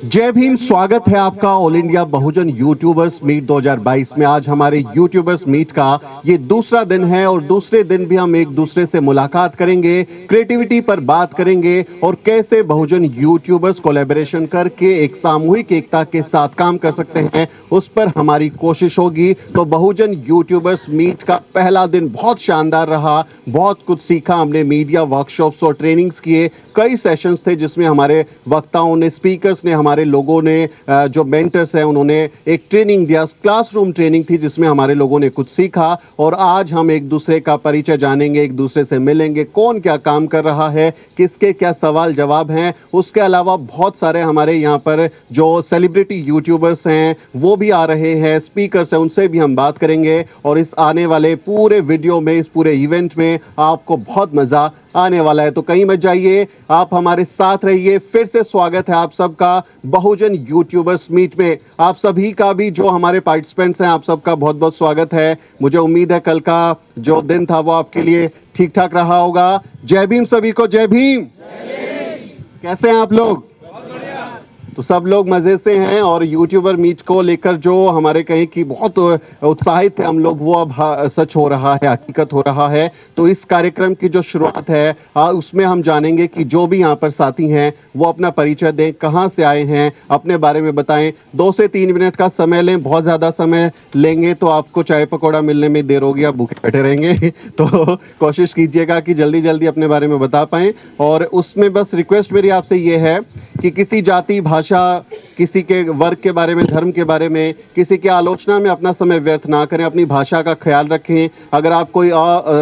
जय भीम। स्वागत है आपका ऑल इंडिया बहुजन यूट्यूबर्स मीट 2022 में। आज हमारे यूट्यूबर्स मीट का ये दूसरा दिन है और दूसरे दिन भी हम एक दूसरे से मुलाकात करेंगे, क्रिएटिविटी पर बात करेंगे और कैसे बहुजन यूट्यूबर्स कोलैबोरेशन करके एक सामूहिक एकता के साथ काम कर सकते हैं, उस पर हमारी कोशिश होगी। तो बहुजन यूट्यूबर्स मीट का पहला दिन बहुत शानदार रहा, बहुत कुछ सीखा हमने। मीडिया वर्कशॉप्स और ट्रेनिंग्स किए, कई सेशंस थे जिसमें हमारे वक्ताओं ने, स्पीकर्स ने, हमारे लोगों ने, जो मेंटर्स हैं उन्होंने एक ट्रेनिंग दिया, क्लासरूम ट्रेनिंग थी जिसमें हमारे लोगों ने कुछ सीखा। और आज हम एक दूसरे का परिचय जानेंगे, एक दूसरे से मिलेंगे, कौन क्या काम कर रहा है, किसके क्या सवाल जवाब हैं। उसके अलावा बहुत सारे हमारे यहाँ पर जो सेलिब्रिटी यूट्यूबर्स हैं वो भी आ रहे हैं, स्पीकर्स हैं, उनसे भी हम बात करेंगे। और इस आने वाले पूरे वीडियो में, इस पूरे इवेंट में आपको बहुत मजा आने वाला है। तो कहीं मत जाइए, आप हमारे साथ रहिए। फिर से स्वागत है आप सबका बहुजन यूट्यूबर्स मीट में। आप सभी का भी, जो हमारे पार्टिसिपेंट्स हैं, आप सबका बहुत बहुत स्वागत है। मुझे उम्मीद है कल का जो दिन था वो आपके लिए ठीक ठाक रहा होगा। जय भीम सभी को, जय भीम। कैसे हैं आप लोग? तो सब लोग मजे से हैं। और यूट्यूबर मीट को लेकर जो हमारे कहीं की बहुत उत्साहित थे हम लोग, वो अब सच हो रहा है, हकीकत हो रहा है। तो इस कार्यक्रम की जो शुरुआत है उसमें हम जानेंगे कि जो भी यहाँ पर साथी हैं वो अपना परिचय दें, कहाँ से आए हैं, अपने बारे में बताएं। 2 से 3 मिनट का समय लें, बहुत ज़्यादा समय लेंगे तो आपको चाय पकौड़ा मिलने में देर होगी, आप भूखे बैठे रहेंगे। तो कोशिश कीजिएगा कि जल्दी जल्दी अपने बारे में बता पाएँ। और उसमें बस रिक्वेस्ट मेरी आपसे ये है कि किसी जाति, भाषा, किसी के वर्ग के बारे में, धर्म के बारे में, किसी की आलोचना में अपना समय व्यर्थ ना करें। अपनी भाषा का ख्याल रखें। अगर आप कोई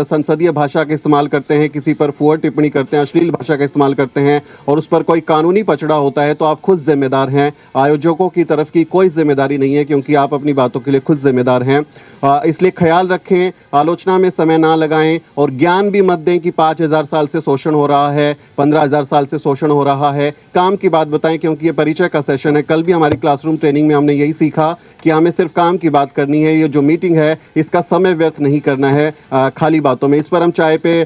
संसदीय भाषा का इस्तेमाल करते हैं, किसी पर फुहर टिप्पणी करते हैं, अश्लील भाषा का इस्तेमाल करते हैं और उस पर कोई कानूनी पचड़ा होता है तो आप खुद जिम्मेदार हैं। आयोजकों की तरफ की कोई जिम्मेदारी नहीं है, क्योंकि आप अपनी बातों के लिए खुद जिम्मेदार हैं। इसलिए ख्याल रखें, आलोचना में समय ना लगाएं और ज्ञान भी मत दें कि 5000 साल से शोषण हो रहा है, 15000 साल से शोषण हो रहा है। काम की बात बताएं, क्योंकि ये परिचय का सेशन है। कल भी हमारी क्लासरूम ट्रेनिंग में हमने यही सीखा कि हमें सिर्फ काम की बात करनी है। ये जो मीटिंग है इसका समय व्यर्थ नहीं करना है खाली बातों में। इस पर हम चाय पे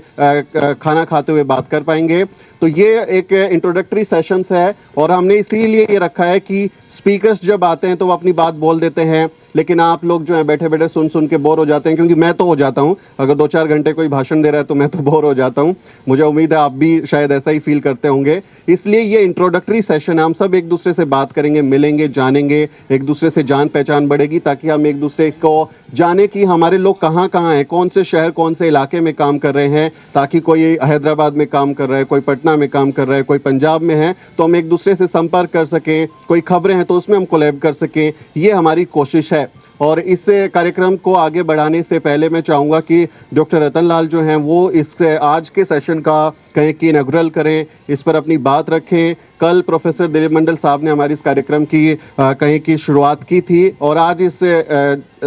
खाना खाते हुए बात कर पाएंगे। तो ये एक इंट्रोडक्टरी सेशंस है और हमने इसीलिए ये रखा है कि स्पीकर्स जब आते हैं तो वो अपनी बात बोल देते हैं, लेकिन आप लोग जो है बैठे बैठे सुन सुन के बोर हो जाते हैं। क्योंकि मैं तो हो जाता हूँ, अगर 2-4 घंटे कोई भाषण दे रहा है तो मैं तो बोर हो जाता हूँ। मुझे उम्मीद है आप भी शायद ऐसा ही फील करते होंगे। इसलिए ये इंट्रोडक्टरी सेशन है। हम सब एक दूसरे से बात करेंगे, मिलेंगे, जानेंगे, एक दूसरे से जान पहचान बढ़ेगी, ताकि हम एक दूसरे को जाने कि हमारे लोग कहाँ कहाँ हैं, कौन से शहर, कौन से इलाके में काम कर रहे हैं। ताकि कोई हैदराबाद में काम कर रहा है, कोई पटना में काम कर रहा है, कोई पंजाब में है, तो हम एक दूसरे से संपर्क कर सकें। कोई खबरें हैं तो उसमें हम कोलैब कर सकें, ये हमारी कोशिश है। और इस कार्यक्रम को आगे बढ़ाने से पहले मैं चाहूँगा कि डॉक्टर रतन लाल जो हैं वो इस आज के सेशन का कहें कि इनॉग्रल करें, इस पर अपनी बात रखें। कल प्रोफेसर दिलीप मंडल साहब ने हमारी इस कार्यक्रम की कहें कि शुरुआत की थी और आज इस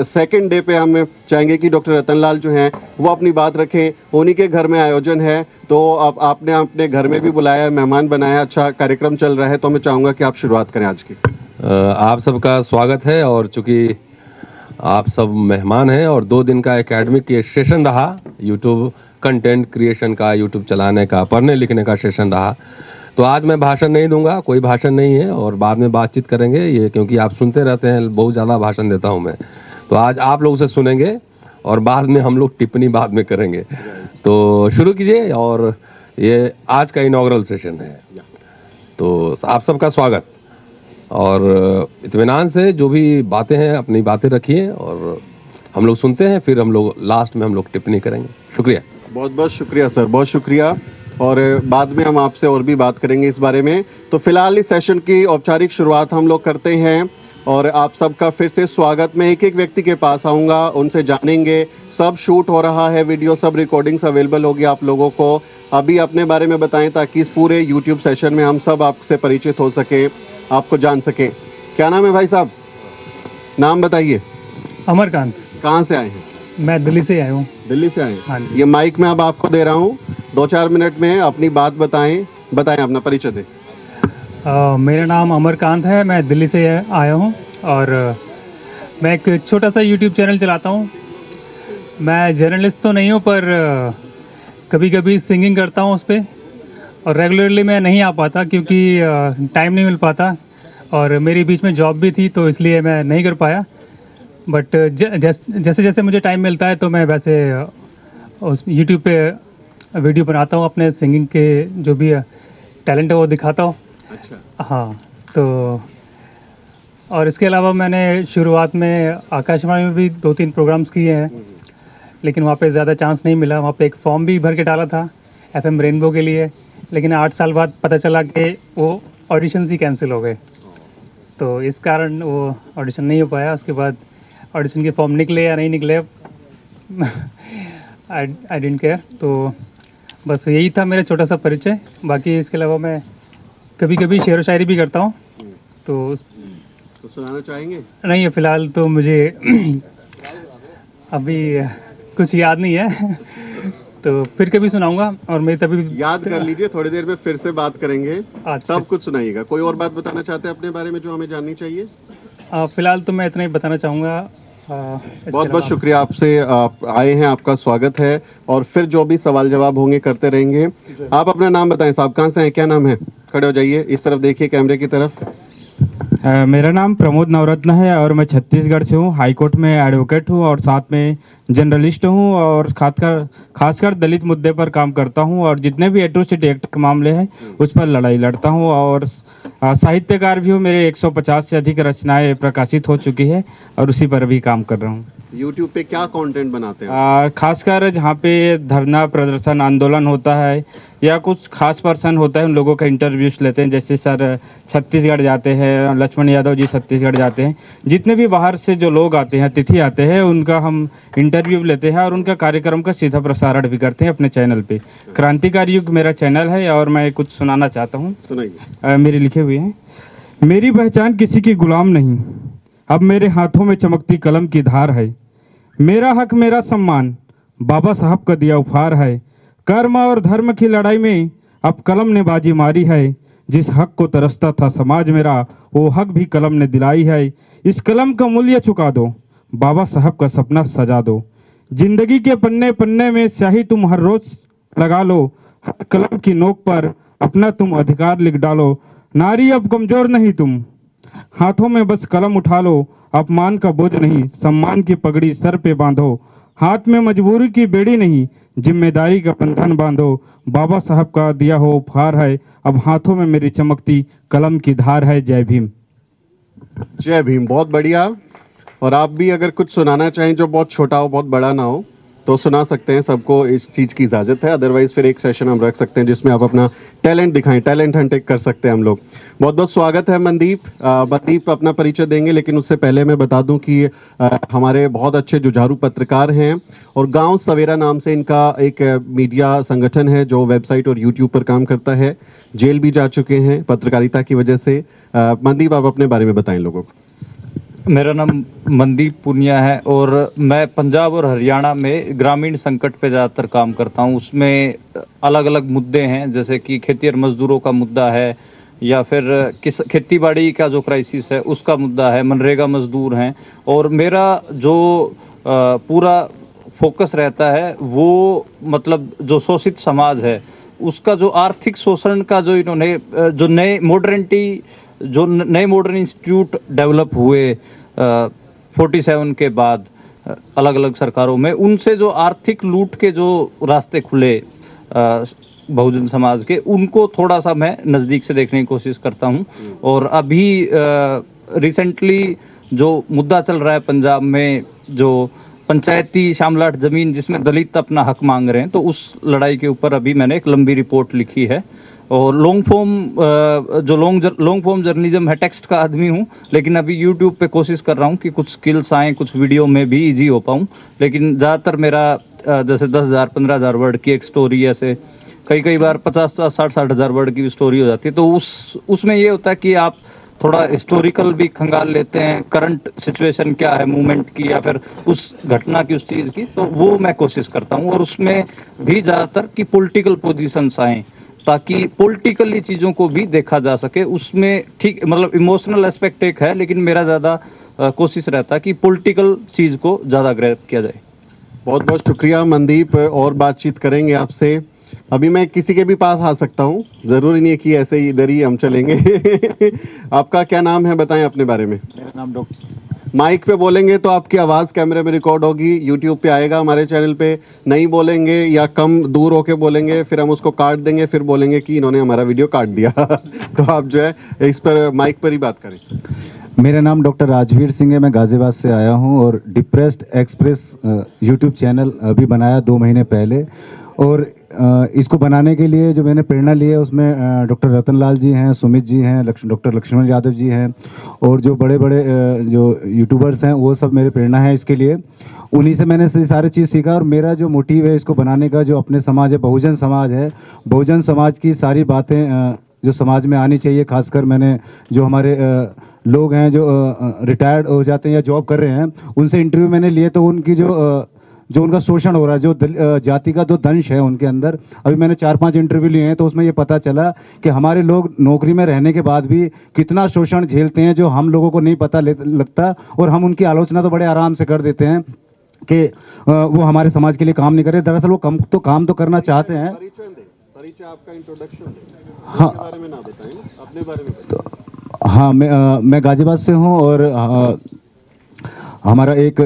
सेकंड डे पे हम चाहेंगे कि डॉक्टर रतन लाल जो हैं वो अपनी बात रखें। उन्हीं के घर में आयोजन है, तो अब आपने अपने घर में भी बुलाया, मेहमान बनाया, अच्छा कार्यक्रम चल रहा है, तो मैं चाहूँगा कि आप शुरुआत करें आज की। आप सबका स्वागत है। और चूँकि आप सब मेहमान हैं और 2 दिन का एकेडमिक ये सेशन रहा, यूट्यूब कंटेंट क्रिएशन का, यूट्यूब चलाने का, पढ़ने लिखने का सेशन रहा, तो आज मैं भाषण नहीं दूंगा, कोई भाषण नहीं है और बाद में बातचीत करेंगे। ये क्योंकि आप सुनते रहते हैं, बहुत ज़्यादा भाषण देता हूं मैं, तो आज आप लोग से सुनेंगे और बाद में हम लोग टिप्पणी बाद में करेंगे। तो शुरू कीजिए। और ये आज का इनॉग्रल सेशन है, तो आप सबका स्वागत। और इत्मीनान से जो भी बातें हैं अपनी बातें रखिए और हम लोग सुनते हैं, फिर हम लोग लास्ट में हम लोग टिप्पणी करेंगे। शुक्रिया, बहुत बहुत शुक्रिया सर, बहुत शुक्रिया। और बाद में हम आपसे और भी बात करेंगे इस बारे में। तो फिलहाल इस सेशन की औपचारिक शुरुआत हम लोग करते हैं और आप सबका फिर से स्वागत। मैं एक एक व्यक्ति के पास आऊँगा, उनसे जानेंगे। सब शूट हो रहा है, वीडियो सब रिकॉर्डिंग्स अवेलेबल होगी आप लोगों को। अभी अपने बारे में बताएं ताकि इस पूरे यूट्यूब सेशन में हम सब आपसे परिचित हो सके, आपको जान सके। क्या नाम है भाई साहब? नाम बताइए। अमरकांत। कहाँ से आए हैं? मैं दिल्ली से आया हूँ। दिल्ली से आए हैं? हाँ जी। ये माइक में अब आपको दे रहा हूँ, 2-4 मिनट में अपनी बात बताएं अपना परिचय दें। मेरा नाम अमरकांत है, मैं दिल्ली से आया हूँ और मैं एक छोटा सा यूट्यूब चैनल चलाता हूँ। मैं जर्नलिस्ट तो नहीं हूँ, पर कभी कभी सिंगिंग करता हूँ उस पर, और रेगुलरली मैं नहीं आ पाता क्योंकि टाइम नहीं मिल पाता। और मेरी बीच में जॉब भी थी, तो इसलिए मैं नहीं कर पाया। बट जैसे जैसे मुझे टाइम मिलता है तो मैं वैसे उस यूट्यूब पे वीडियो बनाता हूँ, अपने सिंगिंग के जो भी टैलेंट है वो दिखाता हूँ। अच्छा। हाँ, तो और इसके अलावा मैंने शुरुआत में आकाशवाणी में भी 2-3 प्रोग्राम्स किए हैं, लेकिन वहाँ पे ज़्यादा चांस नहीं मिला। वहाँ पे एक फॉर्म भी भर के डाला था FM रेनबो के लिए, लेकिन 8 साल बाद पता चला कि वो ऑडिशंस ही कैंसिल हो गए, तो इस कारण वो ऑडिशन नहीं हो पाया। उसके बाद ऑडिशन के फॉर्म निकले या नहीं निकले आई डिडंट केयर। तो बस यही था मेरा छोटा सा परिचय। बाकी इसके अलावा मैं कभी कभी शेर व शायरी भी करता हूँ, तो सुनाना चाहेंगे? नहीं, फ़िलहाल तो मुझे अभी कुछ याद नहीं है तो फिर कभी सुनाऊंगा। और मैं तभी याद कर लीजिए, थोड़ी देर में फिर से बात करेंगे, अच्छा। सब कुछ सुनाइएगा। कोई और बात बताना चाहते हैं अपने बारे में जो हमें जाननी चाहिए? फ़िलहाल तो मैं इतना ही बताना चाहूँगा। बहुत बहुत शुक्रिया, आपसे आप आए हैं, आपका स्वागत है। और फिर जो भी सवाल जवाब होंगे करते रहेंगे। आप अपना नाम बताएं साहब, कहाँ से हैं, क्या नाम है? खड़े हो जाइए, इस तरफ देखिए, कैमरे की तरफ। मेरा नाम प्रमोद नवरत्न है और मैं छत्तीसगढ़ से हूँ। हाई कोर्ट में एडवोकेट हूँ और साथ में जर्नलिस्ट हूँ और खासकर दलित मुद्दे पर काम करता हूँ और जितने भी एट्रोसिटी एक्ट के मामले हैं उस पर लड़ाई लड़ता हूँ और साहित्यकार भी हूँ। मेरे 150 से अधिक रचनाएं प्रकाशित हो चुकी है और उसी पर भी काम कर रहा हूँ। YouTube पे क्या कंटेंट बनाते हैं? खासकर जहाँ पे धरना प्रदर्शन आंदोलन होता है या कुछ खास पर्सन होता है, उन लोगों का इंटरव्यूज लेते हैं। जैसे सर छत्तीसगढ़ जाते हैं, लक्ष्मण यादव जी छत्तीसगढ़ जाते हैं, जितने भी बाहर से जो लोग आते हैं, अतिथि आते हैं, उनका हम इंटरव्यू लेते हैं और उनका कार्यक्रम का सीधा प्रसारण भी करते हैं अपने चैनल पे। क्रांतिकारी युग मेरा चैनल है और मैं कुछ सुनाना चाहता हूँ, मेरे लिखे हुए हैं। मेरी पहचान किसी की गुलाम नहीं, अब मेरे हाथों में चमकती कलम की धार है। मेरा हक मेरा सम्मान बाबा साहब का दिया उपहार है। कर्म और धर्म की लड़ाई में अब कलम ने बाजी मारी है। जिस हक को तरसता था समाज मेरा, वो हक भी कलम ने दिलाई है। इस कलम का मूल्य चुका दो, बाबा साहब का सपना सजा दो। जिंदगी के पन्ने पन्ने में स्याही तुम हर रोज लगा लो, हर कलम की नोक पर अपना तुम अधिकार लिख डालो। नारी अब कमजोर नहीं तुम, हाथों में बस कलम उठा लो। अपमान का बोझ नहीं, सम्मान की पगड़ी सर पे बांधो। हाथ में मजबूरी की बेड़ी नहीं, जिम्मेदारी का बंधन बांधो। बाबा साहब का दिया हो उपहार है, अब हाथों में मेरी चमकती कलम की धार है। जय भीम। जय भीम, बहुत बढ़िया। और आप भी अगर कुछ सुनाना चाहें जो बहुत छोटा हो, बहुत बड़ा ना हो, तो सुना सकते हैं। सबको इस चीज़ की इजाज़त है। अदरवाइज फिर एक सेशन हम रख सकते हैं जिसमें आप अपना टैलेंट दिखाएं, टैलेंट हंटिंग कर सकते हैं हम लोग। बहुत बहुत स्वागत है मनदीप। मनदीप अपना परिचय देंगे, लेकिन उससे पहले मैं बता दूं कि हमारे बहुत अच्छे जुझारू पत्रकार हैं और गांव सवेरा नाम से इनका एक मीडिया संगठन है जो वेबसाइट और यूट्यूब पर काम करता है। जेल भी जा चुके हैं पत्रकारिता की वजह से। मनदीप, आप अपने बारे में बताएं लोगों को। मेरा नाम मनदीप पुनिया है और मैं पंजाब और हरियाणा में ग्रामीण संकट पे ज़्यादातर काम करता हूँ। उसमें अलग अलग मुद्दे हैं, जैसे कि खेती और मजदूरों का मुद्दा है, या फिर खेतीबाड़ी का जो क्राइसिस है उसका मुद्दा है, मनरेगा मजदूर हैं। और मेरा जो पूरा फोकस रहता है वो मतलब जो शोषित समाज है उसका जो आर्थिक शोषण का जो इन्होंने जो नए मॉडर्न इंस्टीट्यूट डेवलप हुए 47 के बाद अलग अलग सरकारों में, उनसे जो आर्थिक लूट के जो रास्ते खुले बहुजन समाज के, उनको थोड़ा सा मैं नज़दीक से देखने की कोशिश करता हूं। और अभी रिसेंटली जो मुद्दा चल रहा है पंजाब में, जो पंचायती शामलाट ज़मीन जिसमें दलित अपना हक मांग रहे हैं, तो उस लड़ाई के ऊपर अभी मैंने एक लंबी रिपोर्ट लिखी है। और लॉन्ग फॉर्म जर्नलिज्म है, टेक्स्ट का आदमी हूँ, लेकिन अभी यूट्यूब पे कोशिश कर रहा हूँ कि कुछ स्किल्स आएँ, कुछ वीडियो में भी इजी हो पाऊँ। लेकिन ज़्यादातर मेरा जैसे 10,000-15,000 वर्ड की एक स्टोरी, ऐसे कई बार 50,000-60,000 वर्ड की भी स्टोरी हो जाती है, तो उसमें ये होता है कि आप थोड़ा हिस्टोरिकल भी खंगाल लेते हैं, करंट सिचुएशन क्या है मूवमेंट की या फिर उस घटना की, उस चीज़ की, तो वो मैं कोशिश करता हूँ। और उसमें भी ज़्यादातर कि पॉलिटिकल पोजीशंस आएँ, ताकि पॉलिटिकली चीज़ों को भी देखा जा सके। उसमें ठीक मतलब इमोशनल एस्पेक्ट एक है, लेकिन मेरा ज़्यादा कोशिश रहता है कि पॉलिटिकल चीज़ को ज़्यादा ग्रैब किया जाए। बहुत बहुत शुक्रिया मनदीप, और बातचीत करेंगे आपसे। अभी मैं किसी के भी पास आ सकता हूँ, जरूरी नहीं है कि ऐसे ही इधर ही हम चलेंगे। आपका क्या नाम है, बताएं अपने बारे में। मेरा नाम डॉक्टर, माइक पे बोलेंगे तो आपकी आवाज़ कैमरे में रिकॉर्ड होगी, यूट्यूब पे आएगा हमारे चैनल पे। नहीं बोलेंगे या कम दूर होके बोलेंगे फिर हम उसको काट देंगे, फिर बोलेंगे कि इन्होंने हमारा वीडियो काट दिया। तो आप जो है इस पर माइक पर ही बात करें। मेरा नाम डॉक्टर राजवीर सिंह है, मैं गाज़ियाबाद से आया हूं और डिप्रेस्ड एक्सप्रेस यूट्यूब चैनल अभी बनाया 2 महीने पहले। और इसको बनाने के लिए जो मैंने प्रेरणा ली है उसमें डॉक्टर रतनलाल जी हैं, सुमित जी हैं, डॉक्टर लक्ष्मण यादव जी हैं और जो बड़े बड़े जो यूट्यूबर्स हैं वो सब मेरे प्रेरणा है इसके लिए। उन्हीं से मैंने सारी चीज़ सीखा और मेरा जो मोटिव है इसको बनाने का, जो अपने समाज है, बहुजन समाज है, बहुजन समाज की सारी बातें जो समाज में आनी चाहिए, खासकर मैंने जो हमारे लोग हैं जो रिटायर्ड हो जाते हैं या जॉब कर रहे हैं उनसे इंटरव्यू मैंने लिए, तो उनकी जो उनका शोषण हो रहा है, जो जाति का जो दंश है उनके अंदर, अभी मैंने 4-5 इंटरव्यू लिए हैं तो उसमें ये पता चला कि हमारे लोग नौकरी में रहने के बाद भी कितना शोषण झेलते हैं जो हम लोगों को नहीं पता लगता। और हम उनकी आलोचना तो बड़े आराम से कर देते हैं कि वो हमारे समाज के लिए काम नहीं कर रहे। दरअसल वो काम तो करना चाहते हैं। परिचय आपका, इंट्रोडक्शन। हाँ, बारे में ना बताएं, अपने बारे में बताएं। हाँ, मैं गाज़ियाबाद से हूँ और हमारा एक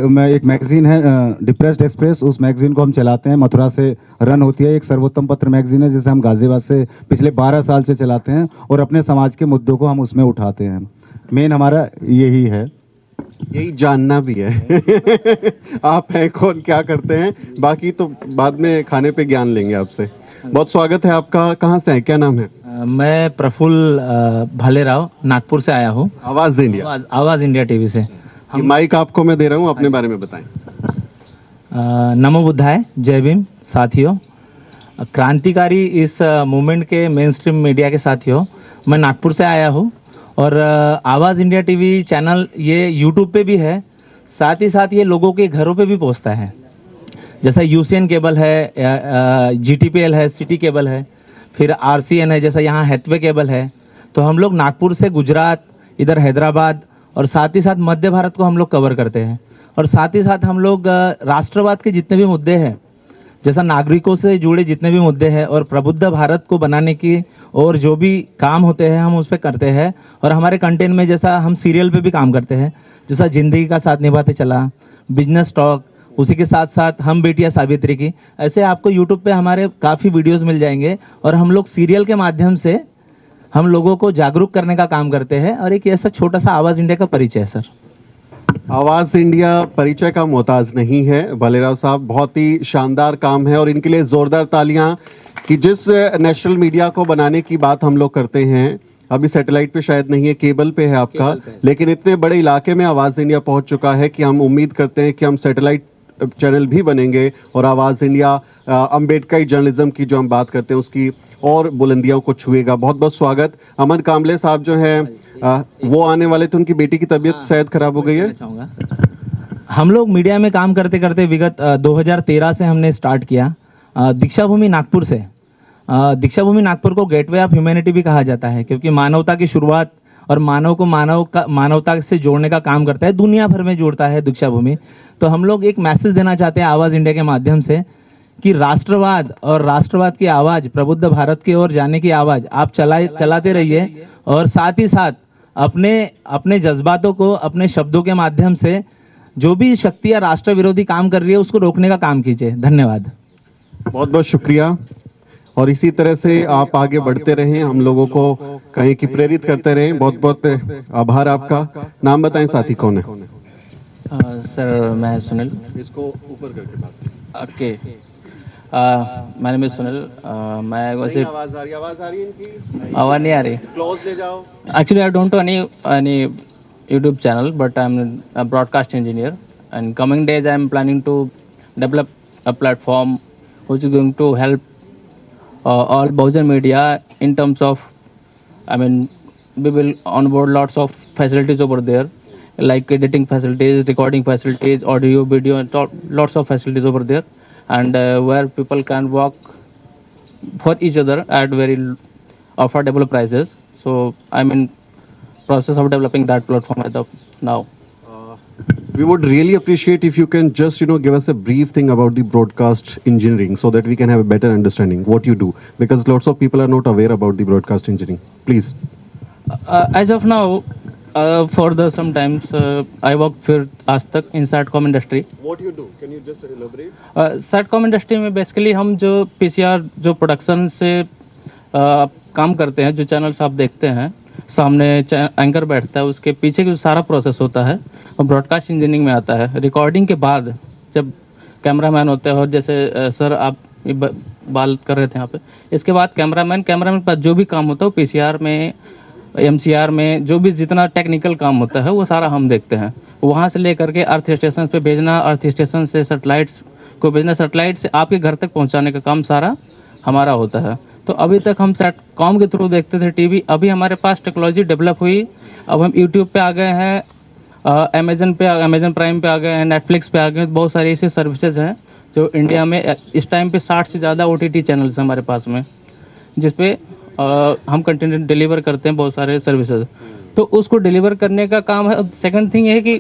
मैगज़ीन है डिप्रेस्ड एक्सप्रेस, उस मैगज़ीन को हम चलाते हैं, मथुरा से रन होती है। एक सर्वोत्तम पत्र मैगज़ीन है जिसे हम गाज़ियाबाद से पिछले 12 साल से चलाते हैं और अपने समाज के मुद्दों को हम उसमें उठाते हैं। मेन हमारा यही है, यही जानना भी है। आप हैं कौन, क्या करते हैं, बाकी तो बाद में खाने पे ज्ञान लेंगे आपसे। बहुत स्वागत है आपका। कहाँ से है, क्या नाम है? मैं प्रफुल्ल भालेराव नागपुर से आया हूँ। आवाज़ इंडिया, आवाज़ इंडिया टीवी से। माइक आपको मैं दे रहा हूँ, अपने बारे में बताएं। नमो बुद्धाय, जय भीम साथियों, क्रांतिकारी इस मूवमेंट के मेन स्ट्रीम मीडिया के साथियों, मैं नागपुर से आया हूँ और आवाज़ इंडिया टीवी चैनल ये यूट्यूब पे भी है, साथ ही साथ ये लोगों के घरों पे भी पहुँचता है। जैसा यूसीएन केबल है, जीटीपीएल है, सिटी केबल है, फिर आरसीएन है, जैसा यहाँ हैथवे केबल है। तो हम लोग नागपुर से गुजरात, इधर हैदराबाद और साथ ही साथ मध्य भारत को हम लोग कवर करते हैं। और साथ ही साथ हम लोग राष्ट्रवाद के जितने भी मुद्दे हैं, जैसा नागरिकों से जुड़े जितने भी मुद्दे हैं और प्रबुद्ध भारत को बनाने की और जो भी काम होते हैं हम उस पर करते हैं। और हमारे कंटेंट में जैसा हम सीरियल पे भी काम करते हैं, जैसा जिंदगी का साथ निभाते चला, बिजनेस टॉक, उसी के साथ साथ हम बेटियां सावित्री की, ऐसे आपको यूट्यूब पे हमारे काफ़ी वीडियोस मिल जाएंगे। और हम लोग सीरियल के माध्यम से हम लोगों को जागरूक करने का काम करते हैं। और एक ऐसा छोटा सा आवाज़ इंडिया का परिचय है सर। आवाज़ इंडिया परिचय का मोहताज नहीं है भालेराव साहब, बहुत ही शानदार काम है और इनके लिए जोरदार तालियां कि जिस नेशनल मीडिया को बनाने की बात हम लोग करते हैं, अभी सैटेलाइट पे शायद नहीं है, केबल पे है आपका, लेकिन इतने बड़े इलाके में आवाज़ इंडिया पहुंच चुका है कि हम उम्मीद करते हैं कि हम सैटेलाइट चैनल भी बनेंगे और आवाज़ इंडिया अम्बेडकरी जर्नलिज्म की जो हम बात करते हैं उसकी और बुलंदियों को छुएगा। बहुत बहुत स्वागत। अमन कामले साहब जो हैं वो आने वाले थे, उनकी बेटी की तबीयत शायद खराब हो गई है। हम लोग मीडिया में काम करते करते विगत 2013 से हमने स्टार्ट किया दीक्षा भूमि नागपुर से। दीक्षा भूमि नागपुर को गेटवे ऑफ ह्यूमैनिटी भी कहा जाता है, क्योंकि मानवता की शुरुआत और मानव को मानवता से जोड़ने का काम करता है, दुनिया भर में जोड़ता है दीक्षा भूमि। तो हम लोग एक मैसेज देना चाहते हैं आवाज़ इंडिया के माध्यम से कि राष्ट्रवाद और राष्ट्रवाद की आवाज़, प्रबुद्ध भारत की ओर जाने की आवाज़ आप चलाते रहिए और साथ ही साथ अपने जज्बातों को अपने शब्दों के माध्यम से जो भी शक्तियाँ राष्ट्र विरोधी काम कर रही है उसको रोकने का काम कीजिए। धन्यवाद। बहुत बहुत शुक्रिया और इसी तरह से आप आगे बढ़ते रहें, हम लोगों को कहीं की प्रेरित करते रहें। बहुत बहुत आभार आपका। नाम बताएं साथी, कौन है? सर मैं सुनील। इसको ऊपर करके बात। Okay, my name is Sunil. मैं वैसे आवाज़ आ रही है इनकी? आवाज़ नहीं आ रही। क्लोज ले जाओ। Actually I don't any YouTube channel, but I am a broadcast engineer and coming days I am planning to develop a platform which is going to help all Bahujan media in terms of, I mean, we will onboard lots of facilities over there, like editing facilities, recording facilities, audio, video, and lots of facilities over there, and where people can work for each other at very affordable prices. So I'm in process of developing that platform as of now. We would really appreciate if you can just, give us a brief thing about the broadcast engineering so that we can have a better understanding what you do, because lots of people are not aware about the broadcast engineering. Please. As of now, for the sometimes I work for आज तक in Satcom industry. What you do? Can you just elaborate? Satcom industry में basically हम जो PCR जो production से काम करते हैं, जो चैनल्स आप देखते हैं, सामने एंकर बैठता है, उसके पीछे जो सारा प्रोसेस होता है वो ब्रॉडकास्ट इंजीनियरिंग में आता है। रिकॉर्डिंग के बाद जब कैमरामैन होते हैं, और जैसे सर आप बात कर रहे थे यहाँ पे, इसके बाद कैमरामैन के पास जो भी काम होता है वो पीसीआर में, एमसीआर में जो भी जितना टेक्निकल काम होता है वो सारा हम देखते हैं। वहाँ से लेकर के अर्थ स्टेशन पे भेजना, अर्थ स्टेशन से सैटेलाइट्स को भेजना, सैटेलाइट से आपके घर तक पहुँचाने का काम सारा हमारा होता है। तो अभी तक हम सैटकॉम के थ्रू देखते थे टीवी, अभी हमारे पास टेक्नोलॉजी डेवलप हुई, अब हम यूट्यूब पे आ गए हैं, अमेजन प्राइम पे आ गए हैं, नेटफ्लिक्स पे आ गए हैं। बहुत सारी ऐसी सर्विसेज हैं जो इंडिया में इस टाइम पे 60 से ज़्यादा OTT चैनल्स हैं हमारे पास में, जिसपे हम कंटेंट डिलीवर करते हैं बहुत सारे सर्विसेज। तो उसको डिलीवर करने का काम है। सेकंड थिंग ये है कि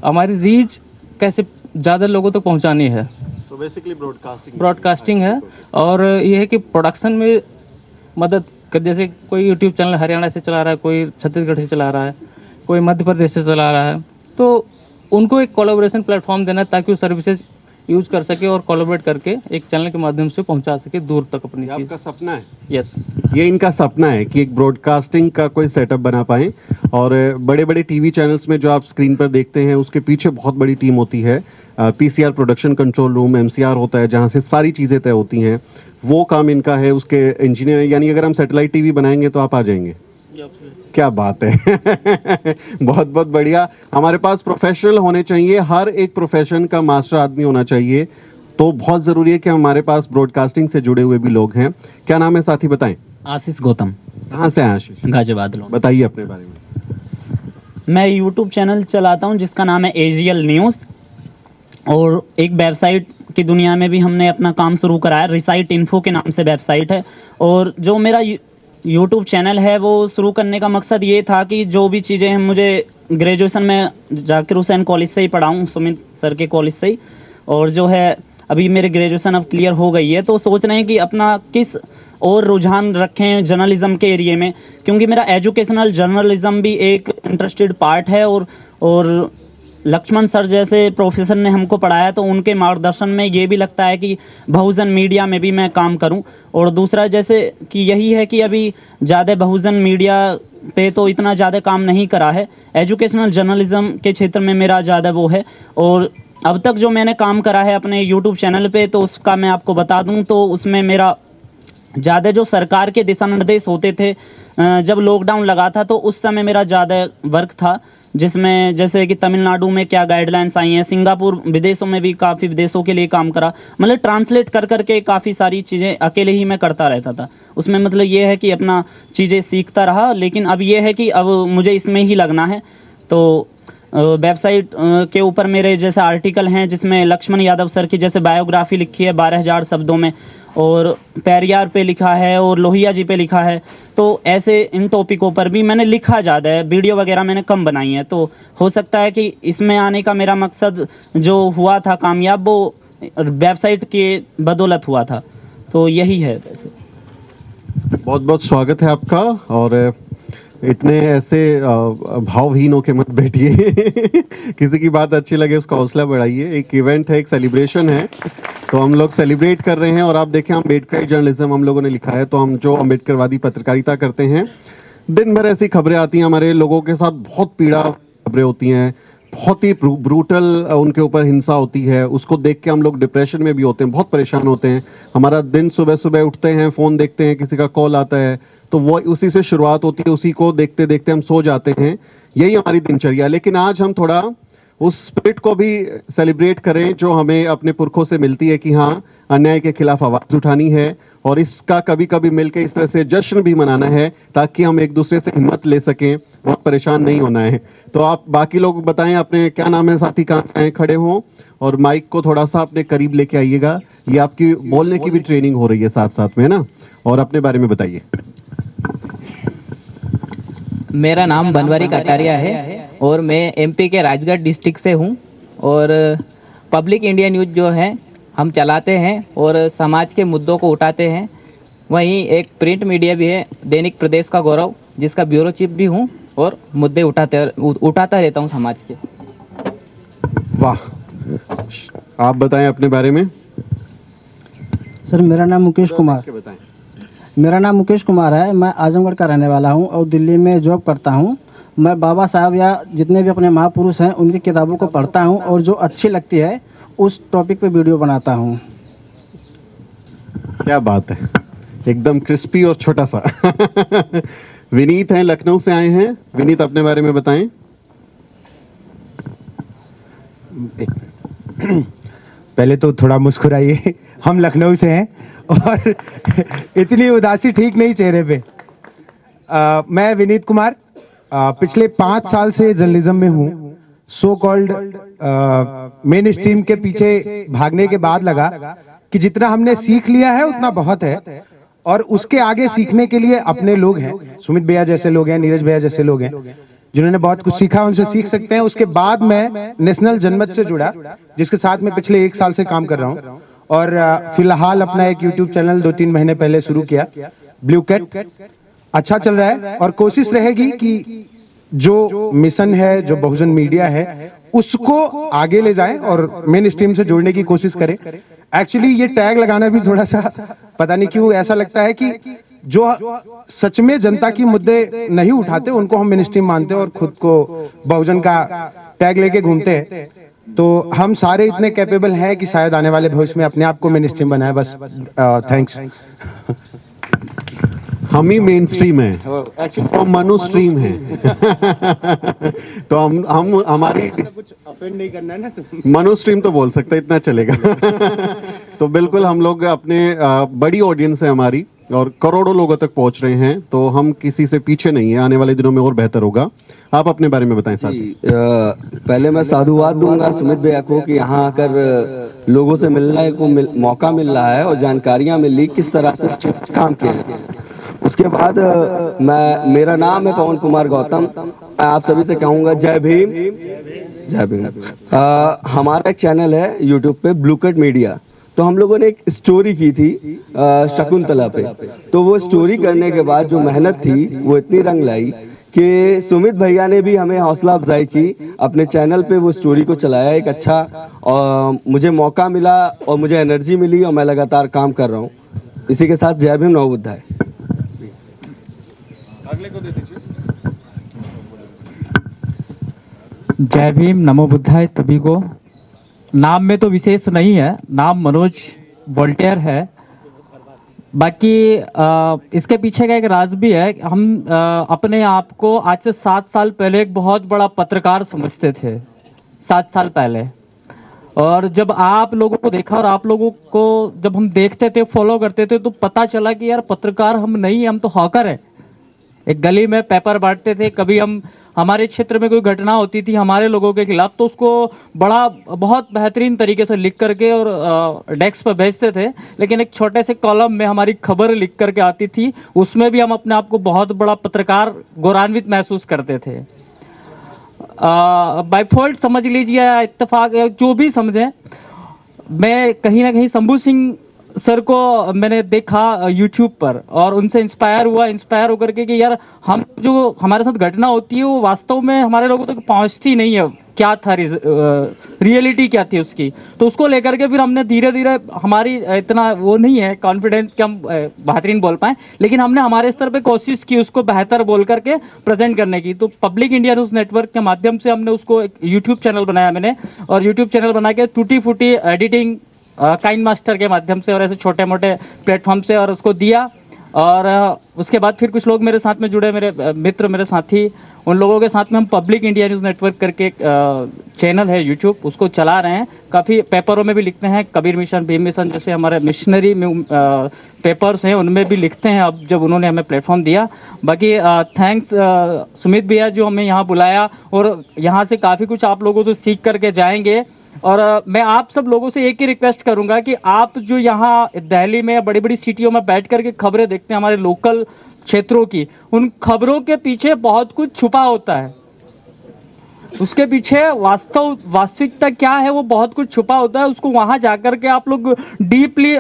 हमारी रीच कैसे ज़्यादा लोगों तक पहुंचानी है। So basically ब्रॉडकास्टिंग है, और ये है कि प्रोडक्शन में मदद कर, जैसे कोई यूट्यूब चैनल हरियाणा से चला रहा है, कोई छत्तीसगढ़ से चला रहा है, कोई मध्य प्रदेश से चला रहा है, तो उनको एक कोलैबोरेशन प्लेटफॉर्म देना ताकि वो सर्विसेज यूज कर सके और कोलैबोरेट करके एक चैनल के माध्यम से पहुंचा सके दूर तक अपनी चीज़। आपका सपना है? यस, ये इनका सपना है कि एक ब्रॉडकास्टिंग का कोई सेटअप बना पाएं, और बड़े बड़े टीवी चैनल्स में जो आप स्क्रीन पर देखते हैं उसके पीछे बहुत बड़ी टीम होती है। PCR production control room, MCR होता है जहाँ से सारी चीज़ें तय होती हैं, वो काम इनका है। उसके इंजीनियर, यानी अगर हम सैटेलाइट टीवी बनाएंगे तो आप आ जाएंगे? क्या बात है। बहुत बहुत बढ़िया। हमारे पास प्रोफेशनल होने चाहिए, हर एक प्रोफेशन का मास्टर आदमी होना चाहिए, तो बहुत ज़रूरी है कि हमारे पास ब्रॉडकास्टिंग से जुड़े हुए भी लोग हैं। क्या नाम है साथी, बताएं? आशीष गौतम। कहाँ से हैं आशीष? गाजियाबाद। बताइए अपने बारे में। मैं यूट्यूब चैनल चलाता हूं जिसका नाम है एजीएल न्यूज़, और एक वेबसाइट की दुनिया में भी हमने अपना काम शुरू करा है, रिसाइट इन्फो के नाम से वेबसाइट है। और जो मेरा यूट्यूब चैनल है वो शुरू करने का मकसद ये था कि जो भी चीज़ें हैं, मुझे ग्रेजुएशन में जाकिर हुसैन कॉलेज से ही पढ़ा हूँ, सुमित सर के कॉलेज से ही, और जो है अभी मेरे ग्रेजुएशन अब क्लियर हो गई है, तो सोच रहे हैं कि अपना किस और रुझान रखें जर्नलिज्म के एरिए में, क्योंकि मेरा एजुकेशनल जर्नलिज्म भी एक इंटरेस्टेड पार्ट है। और लक्ष्मण सर जैसे प्रोफेसर ने हमको पढ़ाया, तो उनके मार्गदर्शन में ये भी लगता है कि बहुजन मीडिया में भी मैं काम करूं। और दूसरा जैसे कि यही है कि अभी ज़्यादा बहुजन मीडिया पे तो इतना ज़्यादा काम नहीं करा है, एजुकेशनल जर्नलिज्म के क्षेत्र में मेरा ज़्यादा वो है। और अब तक जो मैंने काम करा है अपने यूट्यूब चैनल पे, तो उसका मैं आपको बता दूं, तो उसमें मेरा ज़्यादा जो सरकार के दिशा निर्देश होते थे, जब लॉकडाउन लगा था तो उस समय मेरा ज़्यादा वर्क था, जिसमें जैसे कि तमिलनाडु में क्या गाइडलाइंस आई हैं, सिंगापुर, विदेशों में भी काफ़ी विदेशों के लिए काम करा, मतलब ट्रांसलेट कर करके काफ़ी सारी चीज़ें अकेले ही मैं करता रहता था। उसमें मतलब ये है कि अपना चीज़ें सीखता रहा, लेकिन अब ये है कि अब मुझे इसमें ही लगना है। तो वेबसाइट के ऊपर मेरे जैसे आर्टिकल हैं जिसमें लक्ष्मण यादव सर की जैसे बायोग्राफी लिखी है 12,000 शब्दों में, और पेरियार पे लिखा है और लोहिया जी पे लिखा है। तो ऐसे इन टॉपिकों पर भी मैंने लिखा ज़्यादा है, वीडियो वगैरह मैंने कम बनाई है। तो हो सकता है कि इसमें आने का मेरा मकसद जो हुआ था कामयाब, वो वेबसाइट के बदौलत हुआ था। तो यही है। वैसे बहुत बहुत स्वागत है आपका, और इतने ऐसे भावहीन होके मत बैठिए। किसी की बात अच्छी लगे उसका हौसला बढ़ाइए। एक इवेंट है, एक सेलिब्रेशन है, तो हम लोग सेलिब्रेट कर रहे हैं। और आप देखें, अम्बेडकर जर्नलिज्म हम लोगों ने लिखा है, तो हम जो अम्बेडकरवादी पत्रकारिता करते हैं, दिन भर ऐसी खबरें आती हैं हमारे लोगों के साथ, बहुत पीड़ा खबरें होती हैं, बहुत ही ब्रूटल उनके ऊपर हिंसा होती है। उसको देख के हम लोग डिप्रेशन में भी होते हैं, बहुत परेशान होते हैं। हमारा दिन सुबह सुबह उठते हैं, फ़ोन देखते हैं, किसी का कॉल आता है, तो वो उसी से शुरुआत होती है, उसी को देखते देखते हम सो जाते हैं। यही हमारी दिनचर्या। लेकिन आज हम थोड़ा उस स्पिरिट को भी सेलिब्रेट करें जो हमें अपने पुरखों से मिलती है, कि हाँ, अन्याय के खिलाफ आवाज़ उठानी है, और इसका कभी कभी मिलकर इस तरह से जश्न भी मनाना है, ताकि हम एक दूसरे से हिम्मत ले सकें, बहुत परेशान नहीं होना है। तो आप बाकी लोग बताएं अपने, क्या नाम है साथी, कहाँ से आए, खड़े हों और माइक को थोड़ा सा अपने करीब लेके आइएगा। ये आपकी बोलने की भी ट्रेनिंग हो रही है साथ साथ में ना। और अपने बारे में बताइए। मेरा नाम बनवारी कटारिया है और मैं एमपी के राजगढ़ डिस्ट्रिक्ट से हूँ। और पब्लिक इंडिया न्यूज़ जो है हम चलाते हैं और समाज के मुद्दों को उठाते हैं। वहीं एक प्रिंट मीडिया भी है, दैनिक प्रदेश का गौरव, जिसका ब्यूरो चीफ भी हूँ और मुद्दे उठाता रहता हूँ समाज के। वाह, आप बताएं अपने बारे में। सर मेरा नाम मुकेश कुमार है। मैं आजमगढ़ का रहने वाला हूं और दिल्ली में जॉब करता हूं। मैं बाबा साहब या जितने भी अपने महापुरुष हैं उनकी किताबों को पढ़ता हूं और जो अच्छी लगती है उस टॉपिक पे वीडियो बनाता हूं। क्या बात है, एकदम क्रिस्पी और छोटा सा। विनीत हैं, लखनऊ से आए हैं। विनीत अपने बारे में बताएं। पहले तो थोड़ा मुस्कुराइए, हम लखनऊ से हैं और इतनी उदासी ठीक नहीं चेहरे पे। मैं विनीत कुमार पिछले 5 साल से जर्नलिज्म में हूँ। सो कॉल्ड मेन स्ट्रीम के पीछे भागने के बाद लगा कि जितना हमने सीख लिया है उतना बहुत है और उसके आगे सीखने के लिए अपने लोग हैं, सुमित भैया जैसे लोग हैं, नीरज भैया जैसे लोग हैं जिन्होंने बहुत कुछ सीखा, उनसे सीख सकते हैं। उसके बाद मैं नेशनल जनमत से जुड़ा, जिसके साथ मैं पिछले 1 साल से काम कर रहा हूँ और फिलहाल अपना एक यूट्यूब चैनल 2-3 महीने पहले शुरू किया, ब्लू कैट। अच्छा चल रहा है और कोशिश रहेगी कि जो मिशन है, जो बहुजन मीडिया है, उसको आगे ले जाएं और मेन स्ट्रीम से जोड़ने की कोशिश करें। एक्चुअली ये टैग लगाना भी थोड़ा सा पता नहीं क्यों ऐसा लगता है कि जो सच में जनता की मुद्दे नहीं उठाते उनको हम मेन स्ट्रीम मानते हैं और खुद को बहुजन का टैग लेके घूमते हैं। तो हम सारे इतने कैपेबल हैं कि शायद आने वाले भविष्य में अपने आप को मेन स्ट्रीम बनाए। बस थैंक्स। हम ही मेन स्ट्रीम है और मनु स्ट्रीम है। तो हम हमारी कुछ ऑफेंड नहीं करना है ना, मनु स्ट्रीम तो बोल सकते, इतना चलेगा। तो बिल्कुल हम लोग अपने बड़ी ऑडियंस है हमारी और करोड़ों लोगों तक पहुंच रहे हैं, तो हम किसी से पीछे नहीं है। आने वाले दिनों में और बेहतर होगा। आप अपने बारे में बताएं साथी। पहले मैं साधुवाद दूंगा सुमित भैया को कि यहाँ आकर लोगों से मिलने को मौका मिल रहा है और जानकारियाँ मिल रही किस तरह से काम किया है। उसके बाद मेरा नाम है पवन कुमार गौतम। मैं आप सभी से कहूँगा जय भीम, जय भीम। हमारा एक चैनल है यूट्यूब पे, ब्लू कैट मीडिया। तो हम लोगों ने एक स्टोरी की थी शकुंतला पे। तो वो स्टोरी करने के बाद जो मेहनत थी वो इतनी रंग लाई कि सुमित भैया ने भी हमें हौसला अफजाई की, अपने चैनल पे वो स्टोरी को चलाया। एक अच्छा और मुझे मौका मिला और मुझे एनर्जी मिली और मैं लगातार काम कर रहा हूँ। इसी के साथ जय भीम, नमो बुद्धाय। अगले को दे दीजिए। जय भीम, नमो बुद्धाय सभी को। नाम में तो विशेष नहीं है, नाम मनोज वोल्टेयर है। बाकी इसके पीछे का एक राज भी है। हम अपने आप को आज से 7 साल पहले एक बहुत बड़ा पत्रकार समझते थे, 7 साल पहले। और जब आप लोगों को देखा और आप लोगों को जब हम देखते थे, फॉलो करते थे, तो पता चला कि यार पत्रकार हम नहीं है, हम तो हॉकर है। एक गली में पेपर बांटते थे। कभी हमारे क्षेत्र में कोई घटना होती थी हमारे लोगों के खिलाफ, तो उसको बहुत बेहतरीन तरीके से लिख करके और डेस्क पर भेजते थे। लेकिन एक छोटे से कॉलम में हमारी खबर लिख करके आती थी, उसमें भी हम अपने आप को बहुत बड़ा पत्रकार गौरवान्वित महसूस करते थे। बाय फॉल्ट समझ लीजिए या इत्तेफाक, जो भी समझें, मैं कहीं ना कहीं शंभू सिंह सर को मैंने देखा यूट्यूब पर और उनसे इंस्पायर होकर के कि यार हम जो हमारे साथ घटना होती है वो वास्तव में हमारे लोगों तक पहुंचती नहीं है, क्या था रियलिटी क्या थी उसकी। तो उसको लेकर के फिर हमने धीरे धीरे, हमारी इतना वो नहीं है कॉन्फिडेंस कि हम बेहतरीन बोल पाएँ, लेकिन हमने हमारे स्तर पे कोशिश की उसको बेहतर बोल करके प्रेजेंट करने की। तो पब्लिक इंडिया न्यूज़ नेटवर्क के माध्यम से हमने उसको एक यूट्यूब चैनल बनाया मैंने, और यूट्यूब चैनल बना के टूटी फूटी एडिटिंग काइंड मास्टर के माध्यम से और ऐसे छोटे मोटे प्लेटफॉर्म से और उसको दिया। और उसके बाद फिर कुछ लोग मेरे साथ में जुड़े, मेरे मित्र, मेरे साथी, उन लोगों के साथ में हम पब्लिक इंडिया न्यूज़ नेटवर्क करके चैनल है यूट्यूब, उसको चला रहे हैं। काफ़ी पेपरों में भी लिखते हैं, कबीर मिशन, भीम मिशन जैसे हमारे मिशनरी पेपर्स हैं उनमें भी लिखते हैं, अब जब उन्होंने हमें प्लेटफॉर्म दिया। बाकी थैंक्स सुमित भैया जो हमें यहाँ बुलाया, और यहाँ से काफ़ी कुछ आप लोगों से सीख करके जाएंगे। और मैं आप सब लोगों से एक ही रिक्वेस्ट करूंगा कि आप जो यहाँ दिल्ली में या बड़ी बड़ी सिटियों में बैठ करके खबरें देखते हैं हमारे लोकल क्षेत्रों की, उन खबरों के पीछे बहुत कुछ छुपा होता है। उसके पीछे वास्तविकता क्या है वो बहुत कुछ छुपा होता है। उसको वहां जाकर के आप लोग डीपली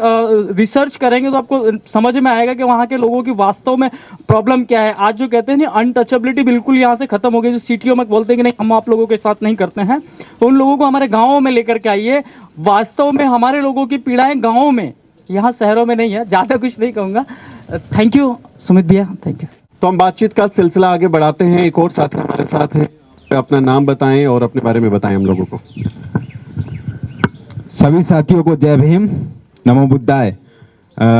रिसर्च करेंगे तो आपको समझ में आएगा कि वहां के लोगों की वास्तव में प्रॉब्लम क्या है। आज जो कहते हैं ना अनटचेबिलिटी बिल्कुल यहाँ से खत्म हो गई, जो सिटियों में बोलते हैं कि नहीं हम आप लोगों के साथ नहीं करते हैं, तो उन लोगों को हमारे गाँवों में लेकर के आइए। वास्तव में हमारे लोगों की पीड़ाएं गाँवों में, यहाँ शहरों में नहीं है। ज़्यादा कुछ नहीं कहूँगा। थैंक यू सुमित भैया, थैंक यू। तो हम बातचीत का सिलसिला आगे बढ़ाते हैं। एक और साथी हमारे साथ हैं, अपना नाम बताएं और अपने बारे में बताएं हम लोगों को। सभी साथियों को जय भीम, नमो बुद्धाय।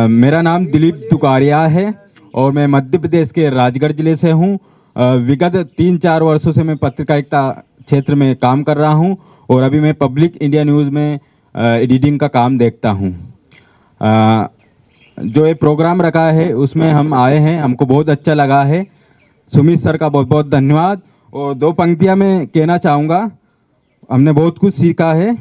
मेरा नाम दिलीप तुकारिया है और मैं मध्य प्रदेश के राजगढ़ जिले से हूँ। विगत 3-4 वर्षों से मैं पत्रकारिता क्षेत्र में काम कर रहा हूँ और अभी मैं पब्लिक इंडिया न्यूज़ में एडिटिंग का काम देखता हूँ। जो ये प्रोग्राम रखा है उसमें हम आए हैं, हमको बहुत अच्छा लगा है। सुमित सर का बहुत बहुत धन्यवाद। और 2 पंक्तियां मैं कहना चाहूँगा, हमने बहुत कुछ सीखा है।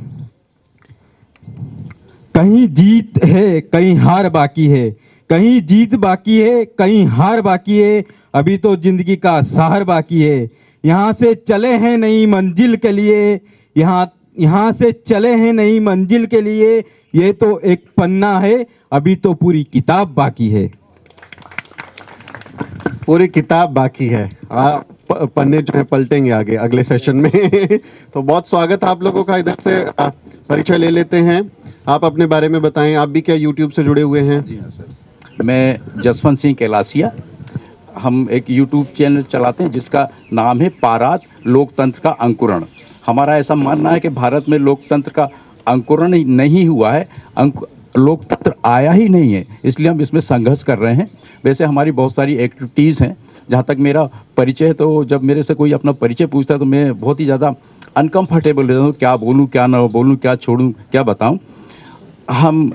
कहीं जीत है कहीं हार बाकी है, कहीं जीत बाकी है कहीं हार बाकी है, अभी तो जिंदगी का सहार बाकी है। यहाँ से चले हैं नई मंजिल के लिए, यहाँ से चले हैं नई मंजिल के लिए, ये तो एक पन्ना है अभी तो पूरी किताब बाकी है। पूरी किताब बाकी है। पन्ने जो है पलटेंगे आगे अगले सेशन में। तो बहुत स्वागत है आप लोगों का। इधर से परिचय ले लेते हैं। आप अपने बारे में बताएं, आप भी क्या यूट्यूब से जुड़े हुए हैं? जी हाँ सर, मैं जसवंत सिंह कैलासिया। हम एक यूट्यूब चैनल चलाते हैं जिसका नाम है पारात लोकतंत्र का अंकुरण। हमारा ऐसा मानना है कि भारत में लोकतंत्र का अंकुरण नहीं हुआ है, लोकतंत्र आया ही नहीं है, इसलिए हम इसमें संघर्ष कर रहे हैं। वैसे हमारी बहुत सारी एक्टिविटीज़ हैं। जहाँ तक मेरा परिचय है तो जब मेरे से कोई अपना परिचय पूछता है तो मैं बहुत ही ज़्यादा अनकम्फर्टेबल रहता हूँ, क्या बोलूँ क्या ना बोलूँ, क्या छोड़ूँ क्या बताऊँ।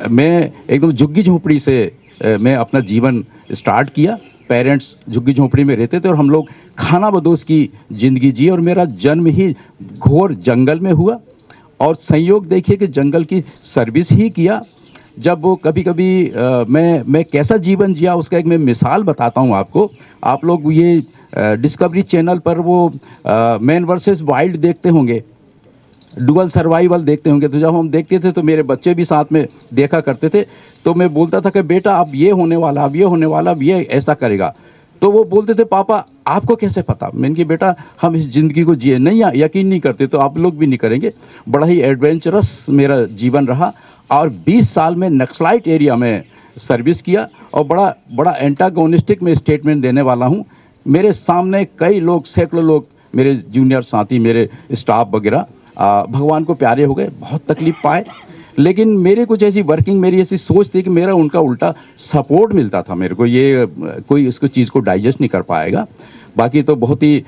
मैं एकदम झुग्गी झोंपड़ी से मैं अपना जीवन स्टार्ट किया। पेरेंट्स झुग्गी झोंपड़ी में रहते थे और हम लोग खाना बदोश की ज़िंदगी जी, और मेरा जन्म ही घोर जंगल में हुआ। और संयोग देखिए कि जंगल की सर्विस ही किया। जब वो कभी कभी मैं कैसा जीवन जिया उसका एक मैं मिसाल बताता हूँ आपको। आप लोग ये डिस्कवरी चैनल पर वो मैन वर्सेस वाइल्ड देखते होंगे, डुअल सर्वाइवल देखते होंगे। तो जब हम देखते थे तो मेरे बच्चे भी साथ में देखा करते थे। तो मैं बोलता था कि बेटा अब ये होने वाला, अब ये होने वाला, अब ये ऐसा करेगा। तो वो बोलते थे पापा आपको कैसे पता? मैंने कहा बेटा हम इस ज़िंदगी को जिए नहीं, यकीन नहीं करते तो आप लोग भी नहीं करेंगे। बड़ा ही एडवेंचरस मेरा जीवन रहा और 20 साल में नक्सलाइट एरिया में सर्विस किया और बड़ा एंटागोनिस्टिक में स्टेटमेंट देने वाला हूँ। मेरे सामने कई लोग, सैकड़ों लोग, मेरे जूनियर साथी, मेरे स्टाफ वगैरह भगवान को प्यारे हो गए, बहुत तकलीफ पाए। लेकिन मेरे कुछ ऐसी वर्किंग, मेरी ऐसी सोच थी कि मेरा उनका उल्टा सपोर्ट मिलता था मेरे को। ये कोई इसको चीज़ को डाइजेस्ट नहीं कर पाएगा। बाकी तो बहुत ही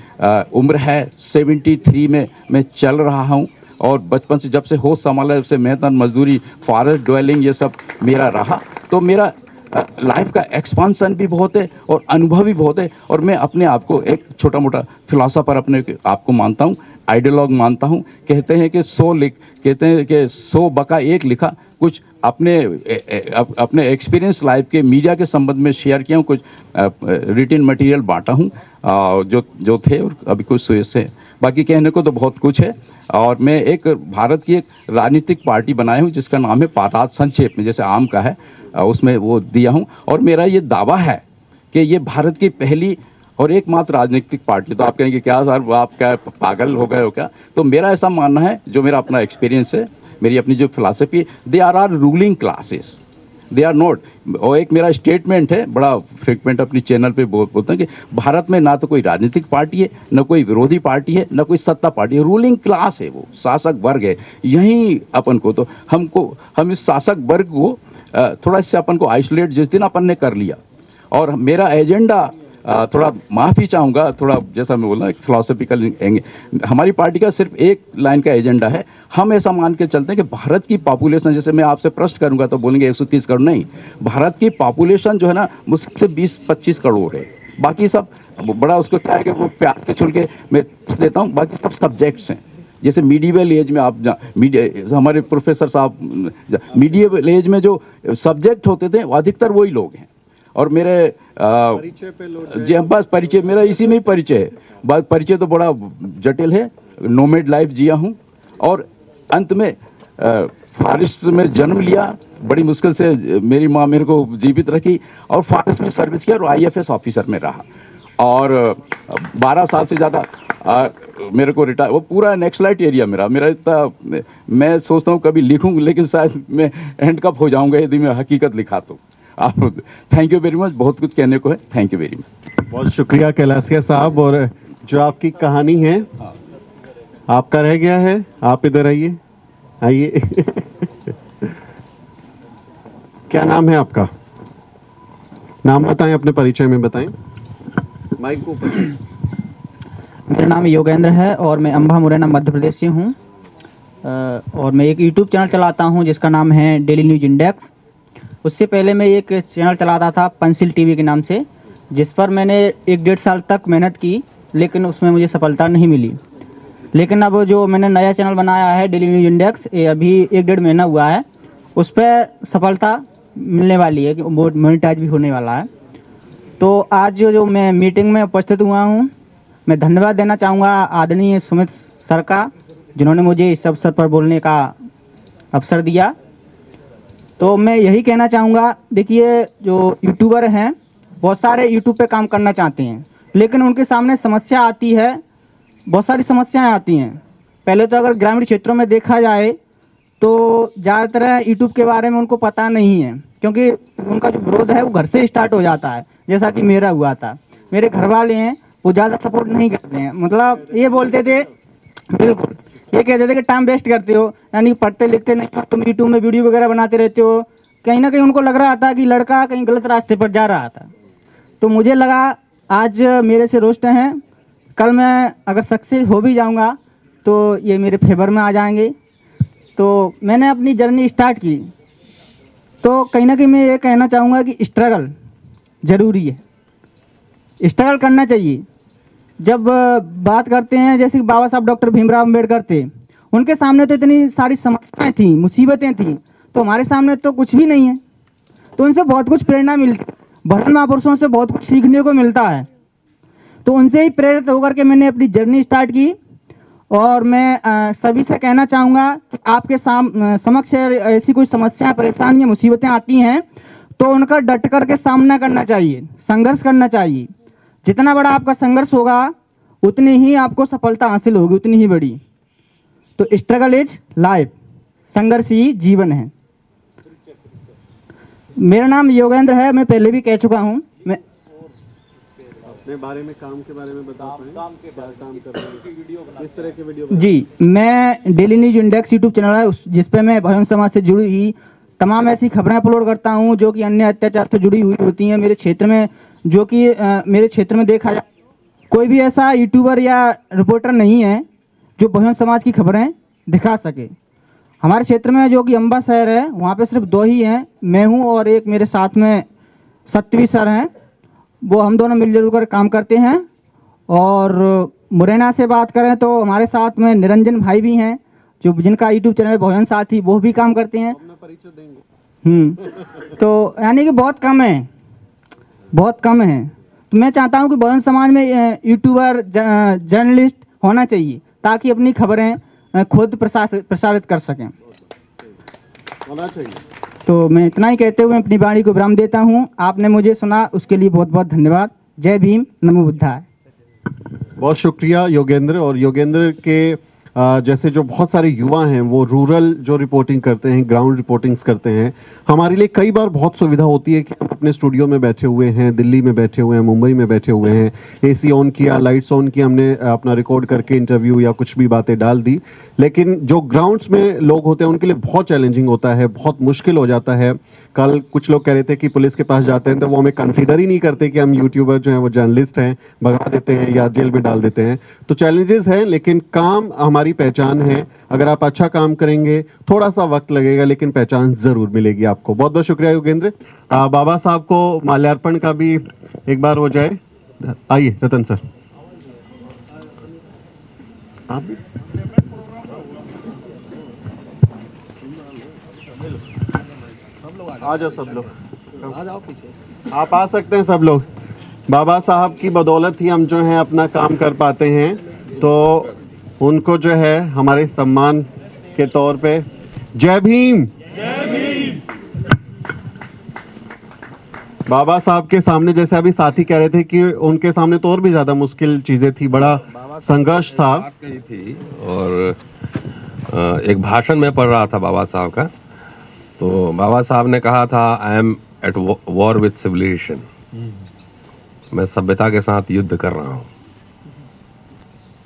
उम्र है, 73 में मैं चल रहा हूँ और बचपन से जब से होश संभाला जब से मेहनत मजदूरी, फॉरेस्ट ड्वेलिंग ये सब मेरा रहा। तो मेरा लाइफ का एक्सपांसन भी बहुत है और अनुभव भी बहुत है। और मैं अपने आप को एक छोटा मोटा फिलोसोफर अपने आप को मानता हूँ, आइडियोलॉग मानता हूँ। कहते हैं कि 100 बका 1 लिखा। कुछ अपने एक्सपीरियंस लाइफ के मीडिया के संबंध में शेयर किया हूँ, कुछ रिटन मटेरियल बांटा हूँ जो थे, और अभी कुछ से बाकी कहने को तो बहुत कुछ है। और मैं एक भारत की एक राजनीतिक पार्टी बनाया हूँ जिसका नाम है पारात, संक्षेप में जैसे आम का है उसमें वो दिया हूँ। और मेरा ये दावा है कि ये भारत की पहली और एकमात्र राजनीतिक पार्टी। तो आप कहेंगे क्या सर आप क्या पागल हो गए हो क्या? तो मेरा ऐसा मानना है, जो मेरा अपना एक्सपीरियंस है, मेरी अपनी जो philosophy, they are ruling classes, they are not. और एक मेरा स्टेटमेंट है, बड़ा फ्रिक्वेंट अपनी चैनल पे बोलता है कि भारत में ना तो कोई राजनीतिक पार्टी है, ना कोई विरोधी पार्टी है, ना कोई सत्ता पार्टी है, रूलिंग क्लास है, वो शासक वर्ग है। यही अपन को तो हम इस शासक वर्ग को थोड़ा इससे अपन को आइसोलेट जिस दिन अपन ने कर लिया। और मेरा एजेंडा थोड़ा माफ़ी चाहूँगा, थोड़ा जैसा मैं बोला फिलोसफिकल, हमारी पार्टी का सिर्फ एक लाइन का एजेंडा है। हम ऐसा मान के चलते हैं कि भारत की पॉपुलेशन, जैसे मैं आपसे प्रश्न करूँगा तो बोलेंगे 130 करोड़, नहीं, भारत की पॉपुलेशन जो है ना मुश्किल से 20-25 करोड़ है। बाकी सब बड़ा उसको क्या है कि वो प्यार के छुड़ के मैं देता हूँ, बाकी सब सब्जेक्ट्स हैं। जैसे मीडिएवल एज में आप हमारे प्रोफेसर साहब, मीडिएवल एज में जो सब्जेक्ट होते थे अधिकतर वही लोग हैं। और मेरे जी बस परिचय मेरा इसी में ही परिचय है। परिचय तो बड़ा जटिल है। नोमेड लाइफ जिया हूँ और अंत में फॉरेस्ट में जन्म लिया। बड़ी मुश्किल से मेरी माँ मेरे को जीवित रखी और फॉरेस्ट में सर्विस किया और IFS ऑफिसर में रहा और 12 साल से ज़्यादा मेरे को रिटायर, वो पूरा नेक्सलाइट एरिया मेरा इतना, मैं सोचता हूँ कभी लिखूँ लेकिन शायद मैं हैंडकप हो जाऊँगा यदि मैं हकीकत लिखा तो। आप थैंक यू वेरी मच, बहुत कुछ कहने को है, थैंक यू वेरी मच। बहुत शुक्रिया कैलासिया साहब। और जो आपकी कहानी है आपका रह गया है, आप इधर आइए, आइए। क्या नाम है आपका? नाम बताएं, अपने परिचय में बताएं। माइक को मेरा नाम योगेंद्र है और मैं अम्बा मुरैना मध्य प्रदेश से हूँ और मैं एक यूट्यूब चैनल चलाता हूँ जिसका नाम है डेली न्यूज इंडेक्स। उससे पहले मैं एक चैनल चलाता था पेंसिल टीवी के नाम से, जिस पर मैंने 1-1.5 साल तक मेहनत की लेकिन उसमें मुझे सफलता नहीं मिली। लेकिन अब जो मैंने नया चैनल बनाया है डेली न्यूज इंडेक्स, ये अभी 1-1.5 महीना हुआ है, उस पर सफलता मिलने वाली है कि मोनेटाइज भी होने वाला है। तो आज जो मैं मीटिंग में उपस्थित हुआ हूँ, मैं धन्यवाद देना चाहूँगा आदरणीय सुमित सर का, जिन्होंने मुझे इस अवसर पर बोलने का अवसर दिया। तो मैं यही कहना चाहूँगा, देखिए जो यूट्यूबर हैं बहुत सारे यूट्यूब पे काम करना चाहते हैं लेकिन उनके सामने समस्या आती है, बहुत सारी समस्याएं आती हैं। पहले तो अगर ग्रामीण क्षेत्रों में देखा जाए तो ज़्यादातर यूट्यूब के बारे में उनको पता नहीं है, क्योंकि उनका जो विरोध है वो घर से स्टार्ट हो जाता है, जैसा कि मेरा हुआ था। मेरे घर वाले हैं वो ज़्यादा सपोर्ट नहीं करते हैं, मतलब ये बोलते थे, बिल्कुल ये कहते थे कि टाइम वेस्ट करते हो, यानी पढ़ते लिखते नहीं हो, तुम यूट्यूब में वीडियो वगैरह बनाते रहते हो। कहीं ना कहीं उनको लग रहा था कि लड़का कहीं गलत रास्ते पर जा रहा था। तो मुझे लगा आज मेरे से रोस्ट हैं, कल मैं अगर सक्सेस हो भी जाऊंगा तो ये मेरे फेवर में आ जाएंगे। तो मैंने अपनी जर्नी स्टार्ट की। तो कहीं ना कहीं मैं ये कहना चाहूँगा कि स्ट्रगल ज़रूरी है, स्ट्रगल करना चाहिए। जब बात करते हैं जैसे कि बाबा साहब डॉक्टर भीमराव अम्बेडकर थे, उनके सामने तो इतनी सारी समस्याएं थी, मुसीबतें थी, तो हमारे सामने तो कुछ भी नहीं है। तो उनसे बहुत कुछ प्रेरणा मिलती है, भजन महापुरुषों से बहुत कुछ सीखने को मिलता है। तो उनसे ही प्रेरित होकर के मैंने अपनी जर्नी स्टार्ट की। और मैं सभी से कहना चाहूँगा कि आपके समक्ष ऐसी कोई समस्याएं, परेशानियाँ, मुसीबतें आती हैं तो उनका डट करके सामना करना चाहिए, संघर्ष करना चाहिए। जितना बड़ा आपका संघर्ष होगा उतनी ही आपको सफलता हासिल होगी, उतनी ही बड़ी। तो स्ट्रगल इज लाइफ, संघर्ष ही जीवन है। मेरा नाम योगेंद्र है, मैं पहले भी कह चुका हूँ। मैं अपने बारे में, काम के बारे में बता पाएं, काम कर रहे हैं, इस तरह के वीडियो जी, मैं daily news index YouTube channel है जिस पे मैं बहुजन समाज से जुड़ी हुई तमाम ऐसी खबरें अपलोड करता हूं जो कि अन्य अत्याचार से जुड़ी हुई होती हैं मेरे क्षेत्र में। जो कि मेरे क्षेत्र में देखा जाए कोई भी ऐसा यूट्यूबर या रिपोर्टर नहीं है जो बहुजन समाज की खबरें दिखा सके। हमारे क्षेत्र में जो कि अम्बा शहर है वहाँ पे सिर्फ 2 ही हैं, मैं हूँ और एक मेरे साथ में सत्यवी सर हैं, वो हम दोनों मिलजुल कर काम करते हैं। और मुरैना से बात करें तो हमारे साथ में निरंजन भाई भी हैं जो जिनका यूट्यूब चैनल बहुजन साथी, वो भी काम करते हैं। तो यानी कि बहुत कम है, बहुत कम है। तो मैं चाहता हूं कि बहुजन समाज में यूट्यूबर, जर्नलिस्ट होना चाहिए ताकि अपनी खबरें खुद प्रसारित कर सकें, होना चाहिए। तो मैं इतना ही कहते हुए अपनी वाणी को विराम देता हूं। आपने मुझे सुना उसके लिए बहुत बहुत धन्यवाद। जय भीम, नमो बुद्धाय। बहुत शुक्रिया योगेंद्र। और योगेंद्र के जैसे जो बहुत सारे युवा हैं वो रूरल जो रिपोर्टिंग करते हैं, ग्राउंड रिपोर्टिंग्स करते हैं, हमारे लिए कई बार बहुत सुविधा होती है कि हम अपने स्टूडियो में बैठे हुए हैं, दिल्ली में बैठे हुए हैं, मुंबई में बैठे हुए हैं, एसी ऑन किया, लाइट्स ऑन की, हमने अपना रिकॉर्ड करके इंटरव्यू या कुछ भी बातें डाल दी। लेकिन जो ग्राउंड्स में लोग होते हैं उनके लिए बहुत चैलेंजिंग होता है, बहुत मुश्किल हो जाता है। कल कुछ लोग कह रहे थे कि पुलिस के पास जाते हैं तो वो हमें कंसीडर ही नहीं करते कि हम यूट्यूबर जो हैं वो जर्नलिस्ट हैं, भगा देते हैं या जेल में डाल देते हैं। तो चैलेंजेस हैं, लेकिन काम हमारी पहचान है। अगर आप अच्छा काम करेंगे, थोड़ा सा वक्त लगेगा लेकिन पहचान जरूर मिलेगी आपको। बहुत बहुत शुक्रिया योगेंद्र। बाबा साहब को माल्यार्पण का भी एक बार हो जाए। आइए रतन सर, आप भी आ जाओ, सब लोग आ जाओ पीछे, आप आ सकते हैं सब लोग। बाबा साहब की बदौलत ही हम जो है अपना काम कर पाते हैं। तो उनको जो है हमारे सम्मान के तौर पे जय भीम। बाबा साहब के सामने, जैसे अभी साथी कह रहे थे कि उनके सामने तो और भी ज्यादा मुश्किल चीजें थी, बड़ा संघर्ष था। थी और एक भाषण में पढ़ रहा था बाबा साहब का, तो बाबा साहब ने कहा था I am at war with civilization, मैं सभ्यता के साथ युद्ध कर रहा हूँ।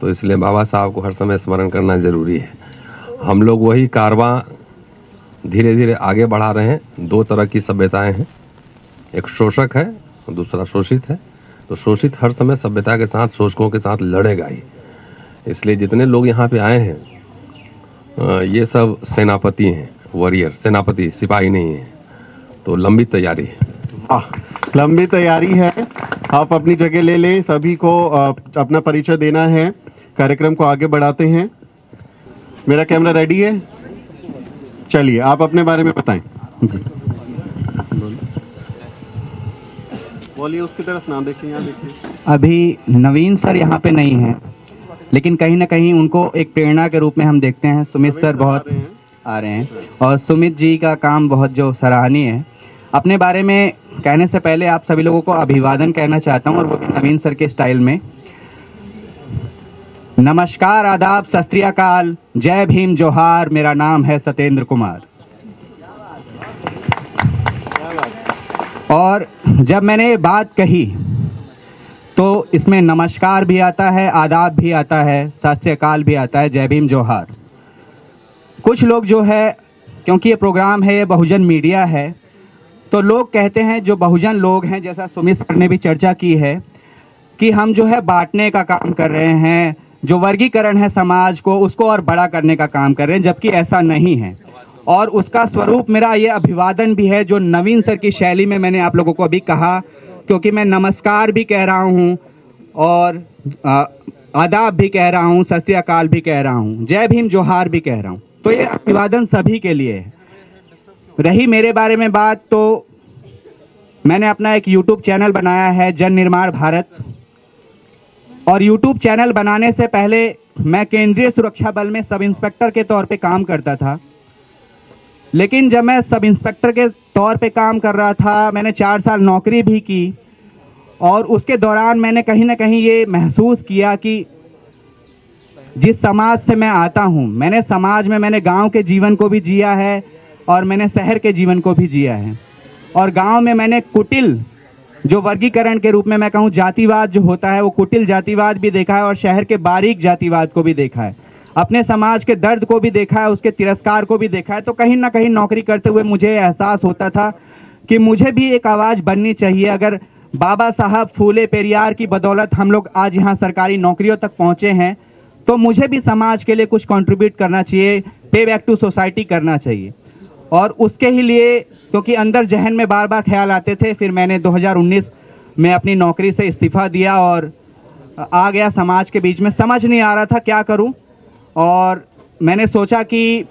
तो इसलिए बाबा साहब को हर समय स्मरण करना जरूरी है। हम लोग वही कारवां धीरे धीरे आगे बढ़ा रहे हैं। दो तरह की सभ्यताएं हैं, एक शोषक है और दूसरा शोषित है। तो शोषित हर समय सभ्यता के साथ, शोषकों के साथ लड़ेगा ही। इसलिए जितने लोग यहाँ पे आए हैं ये सब सेनापति हैं, वॉरियर, सेनापति, सिपाही नहीं है। तो लंबी तैयारी है। लंबी तैयारी है। आप अपनी जगह ले लें, सभी को अपना परिचय देना है। कार्यक्रम को आगे बढ़ाते हैं। मेरा कैमरा रेडी है, चलिए आप अपने बारे में बताएं। बोलिए, उसकी तरफ ना देखिए, यहाँ देखिए। अभी नवीन सर यहाँ पे नहीं हैं, लेकिन कहीं ना कहीं उनको एक प्रेरणा के रूप में हम देखते हैं। सुमित सर बहुत आ रहे हैं और सुमित जी का काम बहुत जो सराहनीय है। अपने बारे में कहने से पहले आप सभी लोगों को अभिवादन कहना चाहता हूँ, और वो भी नवीन सर के स्टाइल में। नमस्कार, आदाब, सत श्री अकाल, जय भीम, जोहार। मेरा नाम है सत्येंद्र कुमार। और जब मैंने ये बात कही तो इसमें नमस्कार भी आता है, आदाब भी आता है, सत श्री अकाल भी आता है, जय भीम, जोहार। कुछ लोग जो है, क्योंकि ये प्रोग्राम है, ये बहुजन मीडिया है, तो लोग कहते हैं, जो बहुजन लोग हैं, जैसा सुमित सर ने भी चर्चा की है, कि हम जो है बांटने का काम कर रहे हैं, जो वर्गीकरण है समाज को, उसको और बड़ा करने का काम कर रहे हैं, जबकि ऐसा नहीं है। और उसका स्वरूप मेरा ये अभिवादन भी है, जो नवीन सर की शैली में मैंने आप लोगों को अभी कहा, क्योंकि मैं नमस्कार भी कह रहा हूँ और आदाब भी कह रहा हूँ, सत श्री अकाल भी कह रहा हूँ, जय भीम, जोहार भी कह रहा हूँ। तो ये अभिवादन सभी के लिए है। रही मेरे बारे में बात, तो मैंने अपना एक YouTube चैनल बनाया है, जन निर्माण भारत। और YouTube चैनल बनाने से पहले मैं केंद्रीय सुरक्षा बल में सब इंस्पेक्टर के तौर पे काम करता था। लेकिन जब मैं सब इंस्पेक्टर के तौर पे काम कर रहा था, मैंने 4 साल नौकरी भी की, और उसके दौरान मैंने कहीं ना कहीं ये महसूस किया कि जिस समाज से मैं आता हूँ, मैंने समाज में, मैंने गांव के जीवन को भी जिया है और मैंने शहर के जीवन को भी जिया है। और गांव में मैंने कुटिल, जो वर्गीकरण के रूप में मैं कहूँ जातिवाद जो होता है, वो कुटिल जातिवाद भी देखा है, और शहर के बारीक जातिवाद को भी देखा है। अपने समाज के दर्द को भी देखा है, उसके तिरस्कार को भी देखा है। तो कहीं ना कहीं नौकरी करते हुए मुझे एहसास होता था कि मुझे भी एक आवाज़ बननी चाहिए। अगर बाबा साहब फूले पेरियार की बदौलत हम लोग आज यहाँ सरकारी नौकरियों तक पहुँचे हैं, तो मुझे भी समाज के लिए कुछ कंट्रीब्यूट करना चाहिए, पे बैक टू सोसाइटी करना चाहिए। और उसके ही लिए, क्योंकि अंदर जहन में बार बार ख्याल आते थे, फिर मैंने 2019 में अपनी नौकरी से इस्तीफ़ा दिया और आ गया समाज के बीच में। समझ नहीं आ रहा था क्या करूं, और मैंने सोचा कि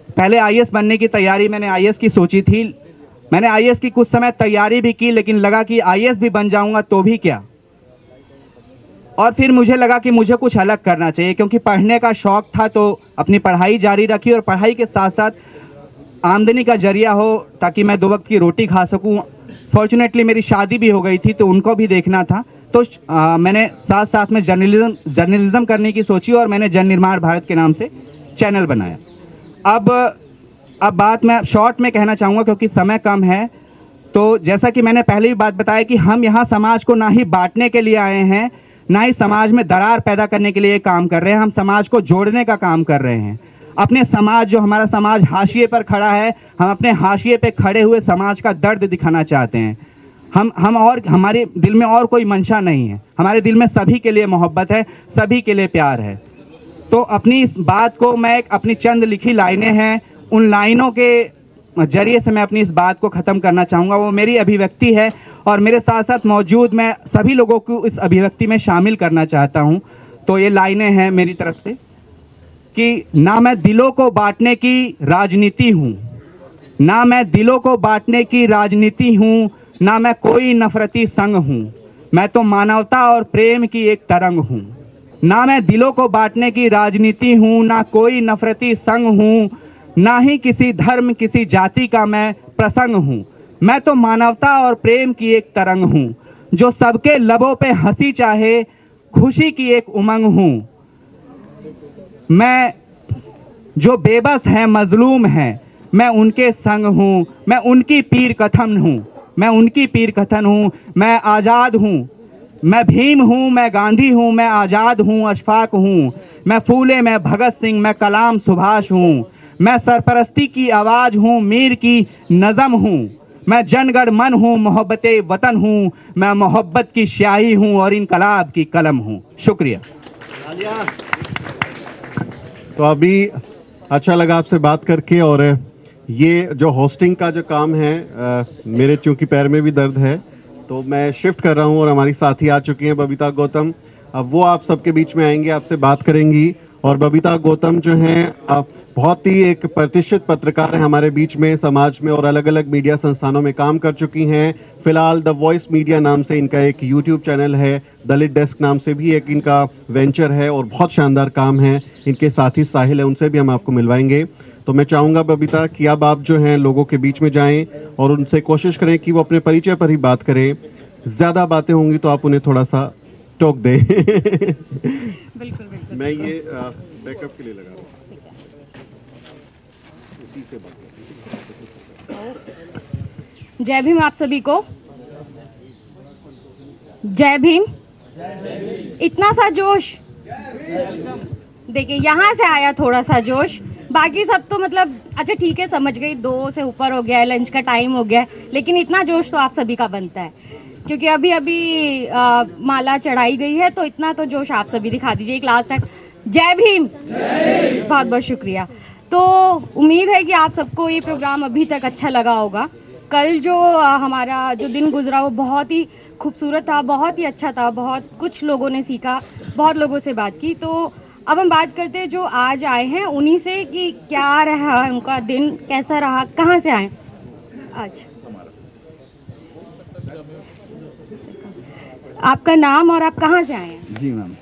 पहले आईएएस बनने की तैयारी मैंने आईएएस की सोची थी। मैंने आईएएस की कुछ समय तैयारी भी की, लेकिन लगा कि आईएएस भी बन जाऊंगा तो भी क्या। और फिर मुझे लगा कि मुझे कुछ अलग करना चाहिए, क्योंकि पढ़ने का शौक़ था, तो अपनी पढ़ाई जारी रखी, और पढ़ाई के साथ साथ आमदनी का जरिया हो, ताकि मैं 2 वक्त की रोटी खा सकूं। फॉर्चुनेटली मेरी शादी भी हो गई थी, तो उनको भी देखना था। तो मैंने साथ साथ में जर्नलिज्म करने की सोची, और मैंने जन निर्माण भारत के नाम से चैनल बनाया। अब बात मैं शॉर्ट में कहना चाहूँगा, क्योंकि समय कम है। तो जैसा कि मैंने पहले भी बात बताया कि हम यहाँ समाज को ना ही बांटने के लिए आए हैं, ना ही समाज में दरार पैदा करने के लिए काम कर रहे हैं। हम समाज को जोड़ने का काम कर रहे हैं। अपने समाज, जो हमारा समाज हाशिए पर खड़ा है, हम अपने हाशिए पे खड़े हुए समाज का दर्द दिखाना चाहते हैं। हम और हमारे दिल में और कोई मंशा नहीं है। हमारे दिल में सभी के लिए मोहब्बत है, सभी के लिए प्यार है। तो अपनी इस बात को मैं अपनी चंद लिखी लाइनें हैं, उन लाइनों के जरिए से मैं अपनी इस बात को ख़त्म करना चाहूँगा। वो मेरी अभिव्यक्ति है, और मेरे साथ साथ मौजूद मैं सभी लोगों को इस अभिव्यक्ति में शामिल करना चाहता हूँ। तो ये लाइनें हैं मेरी तरफ से कि ना मैं दिलों को बांटने की राजनीति हूँ, ना मैं दिलों को बांटने की राजनीति हूँ, ना मैं कोई नफरती संग हूँ। मैं तो मानवता और प्रेम की एक तरंग हूँ। ना मैं दिलों को बांटने की राजनीति हूँ, ना कोई नफरती संग हूँ, ना ही किसी धर्म किसी जाति का मैं प्रसंग हूँ। मैं तो मानवता और प्रेम की एक तरंग हूँ, जो सबके लबों पे हंसी चाहे, खुशी की एक उमंग हूँ। मैं जो बेबस हैं मजलूम हैं, मैं उनके संग हूँ, मैं उनकी पीर कथन हूँ, मैं उनकी पीर कथन हूँ। मैं आज़ाद हूँ, मैं भीम हूँ, मैं गांधी हूँ, मैं आज़ाद हूँ, अशफाक हूँ। मैं फूले, मैं भगत सिंह, मैं कलाम सुभाष हूँ। मैं सरपरस्ती की आवाज़ हूँ, मीर की नज़म हूँ। मैं जनगण मन हूँ, मोहब्बते वतन हूँ। मैं मोहब्बत की स्याही हूँ और इनकलाब की कलम हूँ। शुक्रिया। तो अभी अच्छा लगा आपसे बात करके, और ये जो होस्टिंग का जो काम है, मेरे चूंकि पैर में भी दर्द है तो मैं शिफ्ट कर रहा हूँ, और हमारी साथी आ चुकी हैं बबीता गौतम। अब वो आप सबके बीच में आएंगे, आपसे बात करेंगी। और बबीता गौतम जो हैं बहुत ही एक प्रतिष्ठित पत्रकार हैं हमारे बीच में, समाज में, और अलग अलग मीडिया संस्थानों में काम कर चुकी हैं। फिलहाल द वॉइस मीडिया नाम से इनका एक यूट्यूब चैनल है, दलित डेस्क नाम से भी एक इनका वेंचर है, और बहुत शानदार काम है। इनके साथी साहिल है, उनसे भी हम आपको मिलवाएंगे। तो मैं चाहूँगा बबीता कि अब आप जो हैं लोगों के बीच में जाएं और उनसे कोशिश करें कि वो अपने परिचय पर ही बात करें। ज़्यादा बातें होंगी तो आप उन्हें थोड़ा सा टोक दें। बिल्कुल बिल्कुल। मैं ये बैकअप के लिए लगा रहा हूँ। जय भीम आप सभी को। जय भीम। इतना सा जोश देखिए, यहाँ से आया थोड़ा सा जोश, बाकी सब तो मतलब अच्छा ठीक है, समझ गई, 2 से ऊपर हो गया है, लंच का टाइम हो गया है, लेकिन इतना जोश तो आप सभी का बनता है, क्योंकि अभी अभी माला चढ़ाई गई है, तो इतना तो जोश आप सभी दिखा दीजिए। एक लास्ट टाइम जय भीम। बहुत बहुत शुक्रिया। तो उम्मीद है कि आप सबको ये प्रोग्राम अभी तक अच्छा लगा होगा। कल जो हमारा जो दिन गुजरा वो बहुत ही खूबसूरत था, बहुत ही अच्छा था, बहुत कुछ लोगों ने सीखा, बहुत लोगों से बात की। तो अब हम बात करते हैं जो आज आए हैं उन्हीं से, कि क्या रहा उनका दिन, कैसा रहा, कहाँ से आए आज, आपका नाम और आप कहाँ से आए हैं? जी मैम,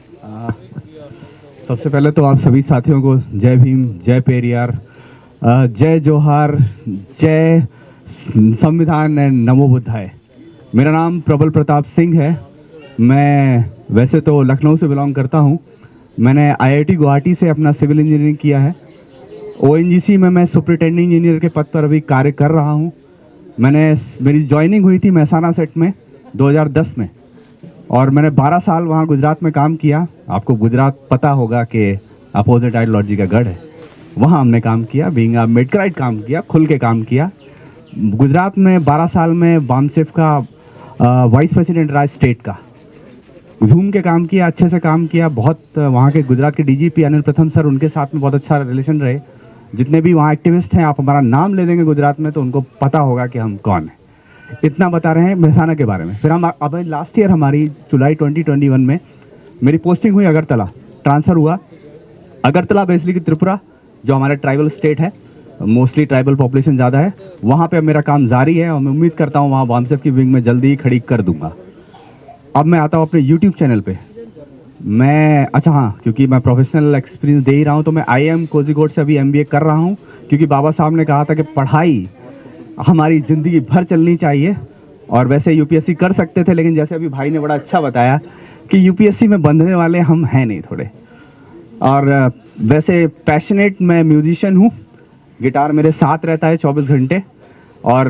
सबसे पहले तो आप सभी साथियों को जय भीम, जय पेरियार, जय जोहार, जय संविधान एंड नमो बुद्धाय। मेरा नाम प्रबल प्रताप सिंह है। मैं वैसे तो लखनऊ से बिलोंग करता हूँ। मैंने आईआईटी गुवाहाटी से अपना सिविल इंजीनियरिंग किया है। ओएनजीसी में मैं सुपरिटेंडिंग इंजीनियर के पद पर अभी कार्य कर रहा हूँ। मेरी ज्वाइनिंग हुई थी महसाना सेट में 2010 में, और मैंने 12 साल वहाँ गुजरात में काम किया। आपको गुजरात पता होगा कि अपोजिट आइडियोलॉजी का गढ़ है। वहाँ हमने काम किया, बीइंग अ मिडराइट काम किया, खुल के काम किया। गुजरात में 12 साल में बामसेफ का वाइस प्रेसिडेंट रहा स्टेट का, झूम के काम किया, अच्छे से काम किया। बहुत वहाँ के गुजरात के डीजीपी अनिल प्रथम सर, उनके साथ में बहुत अच्छा रिलेशन रहे। जितने भी वहाँ एक्टिविस्ट हैं, आप हमारा नाम ले देंगे गुजरात में तो उनको पता होगा कि हम कौन हैं। इतना बता रहे हैं महसाना के बारे में। फिर हम अब लास्ट ईयर हमारी जुलाई 2021 में मेरी पोस्टिंग हुई अगरतला, ट्रांसफ़र हुआ अगरतला, बेसिकली त्रिपुरा जो हमारा ट्राइबल स्टेट है, मोस्टली ट्राइबल पॉपुलेशन ज़्यादा है। वहाँ पे अब मेरा काम जारी है और मैं उम्मीद करता हूँ वहाँ बामसेफ की विंग में जल्दी ही खड़ी कर दूंगा। अब मैं आता हूँ अपने यूट्यूब चैनल पे। मैं अच्छा हाँ, क्योंकि मैं प्रोफेशनल एक्सपीरियंस दे ही रहा हूँ तो मैं IIM कोझिकोड से अभी MBA कर रहा हूँ, क्योंकि बाबा साहब ने कहा था कि पढ़ाई हमारी ज़िंदगी भर चलनी चाहिए। और वैसे UPSC कर सकते थे, लेकिन जैसे अभी भाई ने बड़ा अच्छा बताया कि UPSC में बंधने वाले हम हैं नहीं थोड़े। और वैसे पैशनेट मैं म्यूजिशियन हूँ, गिटार मेरे साथ रहता है 24 घंटे। और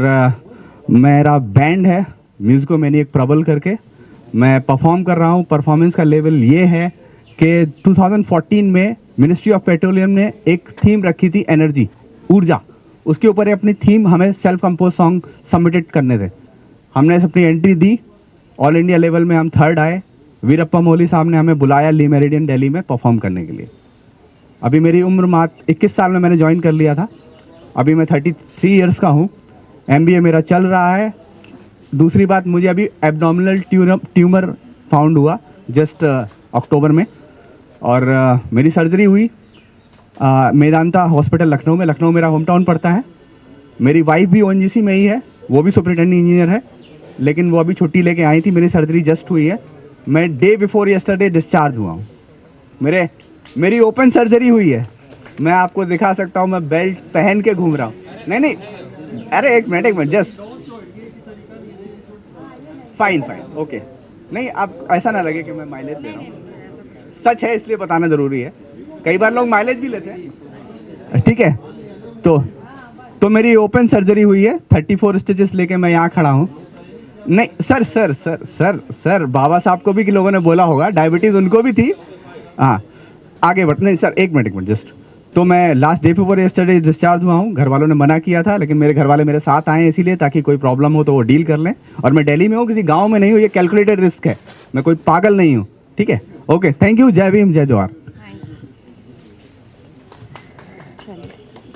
मेरा बैंड है म्यूजिकोमैनियक प्रबल करके, मैं परफॉर्म कर रहा हूँ। परफॉर्मेंस का लेवल ये है कि 2014 में मिनिस्ट्री ऑफ पेट्रोलियम ने एक थीम रखी थी, एनर्जी, ऊर्जा। उसके ऊपर अपनी थीम हमें सेल्फ कंपोज सॉन्ग सबमिटेड करने थे। हमने अपनी एंट्री दी, ऑल इंडिया लेवल में हम 3rd आए। वीरप्पा मोहली साहब ने हमें बुलाया ली मेरिडियन दिल्ली में परफॉर्म करने के लिए। अभी मेरी उम्र मात्र 21 साल में मैंने ज्वाइन कर लिया था। अभी मैं 33 ईयर्स का हूँ। MBA मेरा चल रहा है। दूसरी बात, मुझे अभी एब्डोमिनल ट्यूमर फाउंड हुआ जस्ट अक्टूबर में, और मेरी सर्जरी हुई मेदांता हॉस्पिटल लखनऊ में। लखनऊ मेरा होम टाउन पड़ता है। मेरी वाइफ भी ONGC में ही है, वो भी सुपरिटेंडिंग इंजीनियर है, लेकिन वो अभी छुट्टी लेके आई थी। मेरी सर्जरी जस्ट हुई है। मैं डे बिफोर यस्टरडे डिस्चार्ज हुआ हूँ। मेरी ओपन सर्जरी हुई है, मैं आपको दिखा सकता हूँ, मैं बेल्ट पहन के घूम रहा हूँ। नहीं, अरे एक मिनट जस्ट फाइन ओके। नहीं, आप ऐसा ना लगे कि मैं माइलेज ले रहा हूँ, सच है इसलिए बताना जरूरी है। कई बार लोग माइलेज भी लेते हैं, ठीक है। तो मेरी ओपन सर्जरी हुई है, 34 स्टिचेस लेके मैं यहाँ खड़ा हूँ। नहीं sir sir sir sir sir Baba Saheb को भी कि लोगों ने बोला होगा, डायबिटीज़ उनको भी थी। हाँ आगे बढ़, नहीं सर एक मिनट जस्ट। तो मैं last day before yesterday discharge हुआ हूँ। घर वालों ने मना किया था, लेकिन मेरे घर वाले मेरे साथ आए इसीलिए ताकि कोई प्रॉब्लम हो तो वो डील कर लें। और मैं दिल्ली में हूँ, किसी गांव में नहीं हूँ, ये कैलकुलेटेड रिस्क है, मैं कोई पागल नहीं हूँ, ठीक है। ओके, थैंक यू, जय भीम जय जोहार।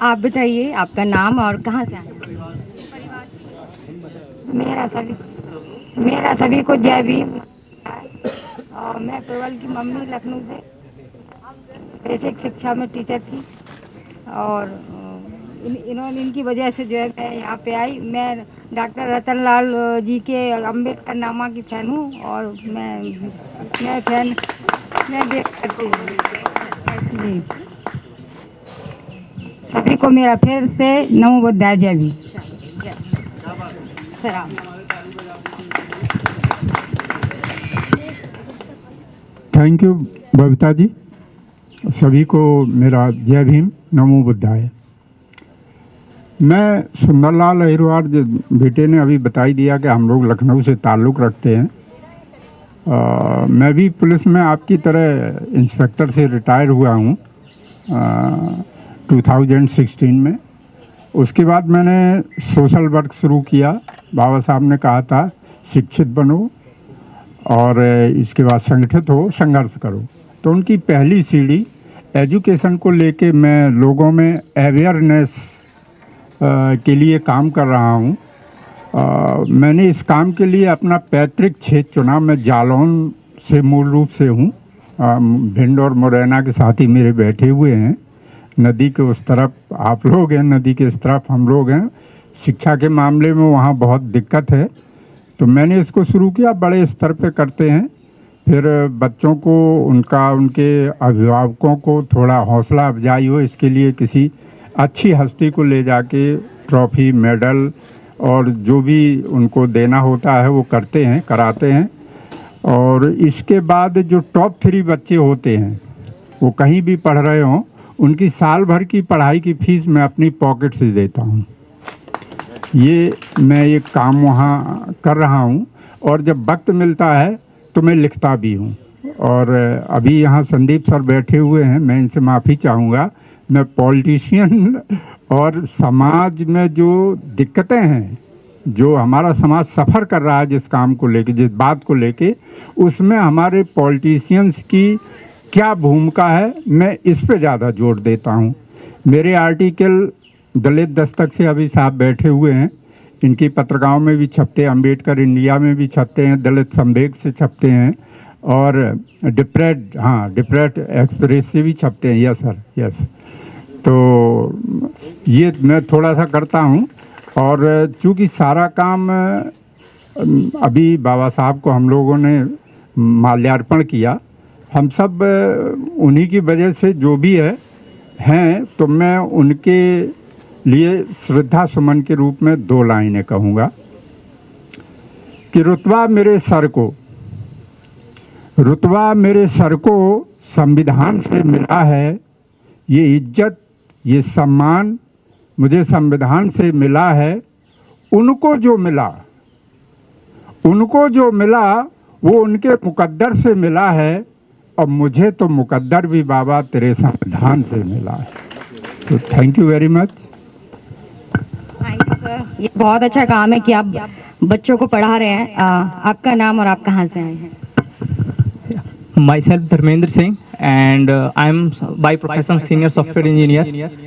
आप बताइए आपका नाम और कहाँ से आए? मेरा सभी को जय भीम। और मैं प्रबल की मम्मी लखनऊ से बेसिक शिक्षा में टीचर थी, और इन्होंने इनकी वजह से जो है मैं यहाँ पे आई। मैं डॉक्टर रतन लाल जी के अम्बेडकर नामा की फ़ैन हूँ, और मैं फ़ैन मैं देख करती हूँ, इसलिए सभी को मेरा फिर से नमो बुद्धाय जय भीम। सलाम। थैंक यू बबीता जी, सभी को मेरा जय भीम नमो बुद्धाय। मैं सुंदरलाल अहिरवार, बेटे ने अभी बताई दिया कि हम लोग लखनऊ से ताल्लुक़ रखते हैं। मैं भी पुलिस में आपकी तरह इंस्पेक्टर से रिटायर हुआ हूँ 2016 में। उसके बाद मैंने सोशल वर्क शुरू किया। बाबा साहब ने कहा था शिक्षित बनो और इसके बाद संगठित हो, संघर्ष करो। तो उनकी पहली सीढ़ी एजुकेशन को लेके मैं लोगों में अवेयरनेस के लिए काम कर रहा हूँ। मैंने इस काम के लिए अपना पैतृक क्षेत्र चुना। मैं जालौन से मूल रूप से हूँ। भिंड और मुरैना के साथी मेरे बैठे हुए हैं। नदी के उस तरफ आप लोग हैं, नदी के इस तरफ हम लोग हैं। शिक्षा के मामले में वहाँ बहुत दिक्कत है, तो मैंने इसको शुरू किया। बड़े स्तर पे करते हैं, फिर बच्चों को उनके अभिभावकों को थोड़ा हौसला अफजाई हो, इसके लिए किसी अच्छी हस्ती को ले जाके ट्रॉफी, मेडल और जो भी उनको देना होता है वो करते हैं, कराते हैं। और इसके बाद जो टॉप 3 बच्चे होते हैं, वो कहीं भी पढ़ रहे हों, उनकी साल भर की पढ़ाई की फीस मैं अपनी पॉकेट से देता हूँ। ये मैं एक काम वहाँ कर रहा हूँ, और जब वक्त मिलता है तो मैं लिखता भी हूँ। और अभी यहाँ संदीप सर बैठे हुए हैं, मैं इनसे माफ़ी चाहूँगा। मैं पॉलिटिशियन और समाज में जो दिक्कतें हैं, जो हमारा समाज सफ़र कर रहा है जिस काम को लेके, जिस बात को लेके, उसमें हमारे पॉलिटिशियंस की क्या भूमिका है, मैं इस पे ज़्यादा जोर देता हूँ। मेरे आर्टिकल दलित दस्तक से अभी साहब बैठे हुए हैं, इनकी पत्रिकाओं में भी छपते हैं, अम्बेडकर इंडिया में भी छपते हैं, दलित संवेग से छपते हैं, और डिप्रेड एक्सप्रेस से भी छपते हैं। Yes sir, yes. तो ये मैं थोड़ा सा करता हूँ। और चूँकि सारा काम अभी बाबा साहब को हम लोगों ने माल्यार्पण किया, हम सब उन्हीं की वजह से जो भी हैं, तो मैं उनके लिए श्रद्धा सुमन के रूप में 2 लाइनें कहूँगा कि रुतबा मेरे सर को संविधान से मिला है, ये इज्जत ये सम्मान मुझे संविधान से मिला है। उनको जो मिला वो उनके मुकद्दर से मिला है, और मुझे तो मुकद्दर भी बाबा तेरे संविधान से मिला है। तो thank you very much. Thank you sir, ये बहुत अच्छा काम है कि आप बच्चों को पढ़ा रहे हैं। आपका नाम और आप कहाँ से आए हैं? Myself Dharmendra Singh, and I'm by profession senior software engineer,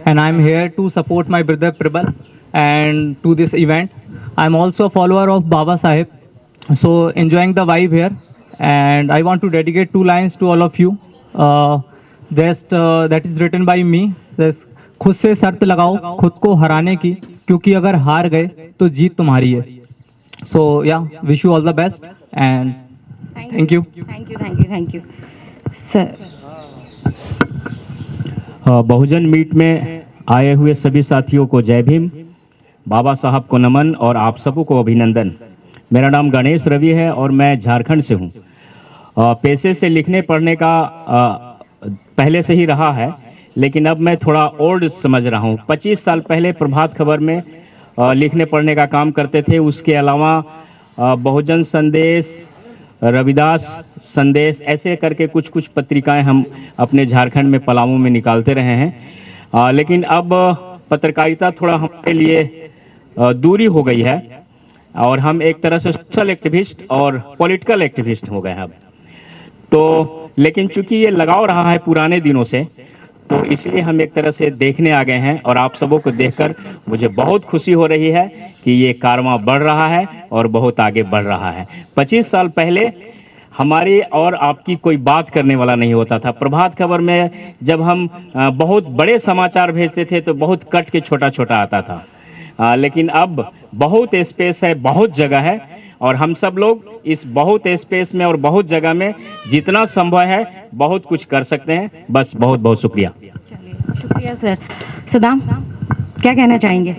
and I'm here to support my brother Prabal and to this event. I'm also a follower of Baba Sahib, so enjoying the vibe here, and I want to dedicate 2 lines to all of you. That is written by me. खुद से शर्त लगाओ खुद को हराने की, क्योंकि अगर हार गए तो जीत तुम्हारी है। So yeah, wish you all the best and thank you. Thank you. Sir. Bahujan meet में आए हुए सभी साथियों को जय भीम, बाबा साहब को नमन और आप सबों को अभिनंदन। मेरा नाम गणेश रवि है और मैं झारखंड से हूँ। पेशे से लिखने पढ़ने का पहले से ही रहा है, लेकिन अब मैं थोड़ा ओल्ड समझ रहा हूँ। 25 साल पहले प्रभात खबर में लिखने पढ़ने का काम करते थे। उसके अलावा बहुजन संदेश, रविदास संदेश, ऐसे करके कुछ कुछ पत्रिकाएं हम अपने झारखंड में पलामू में निकालते रहे हैं। लेकिन अब पत्रकारिता थोड़ा हमारे लिए दूरी हो गई है और हम एक तरह से सोशल एक्टिविस्ट और पॉलिटिकल एक्टिविस्ट हो गए हैं अब तो। लेकिन चूंकि ये लगाव रहा है पुराने दिनों से, तो इसलिए हम एक तरह से देखने आ गए हैं और आप सबों को देखकर मुझे बहुत खुशी हो रही है कि ये कारवां बढ़ रहा है और बहुत आगे बढ़ रहा है। 25 साल पहले हमारी और आपकी कोई बात करने वाला नहीं होता था। प्रभात खबर में जब हम बहुत बड़े समाचार भेजते थे तो बहुत कट के छोटा छोटा आता था, लेकिन अब बहुत स्पेस है, बहुत जगह है और हम सब लोग इस बहुत स्पेस में और बहुत जगह में जितना संभव है बहुत कुछ कर सकते हैं। बस बहुत बहुत शुक्रिया। शुक्रिया सर। सदाम, क्या कहना चाहेंगे?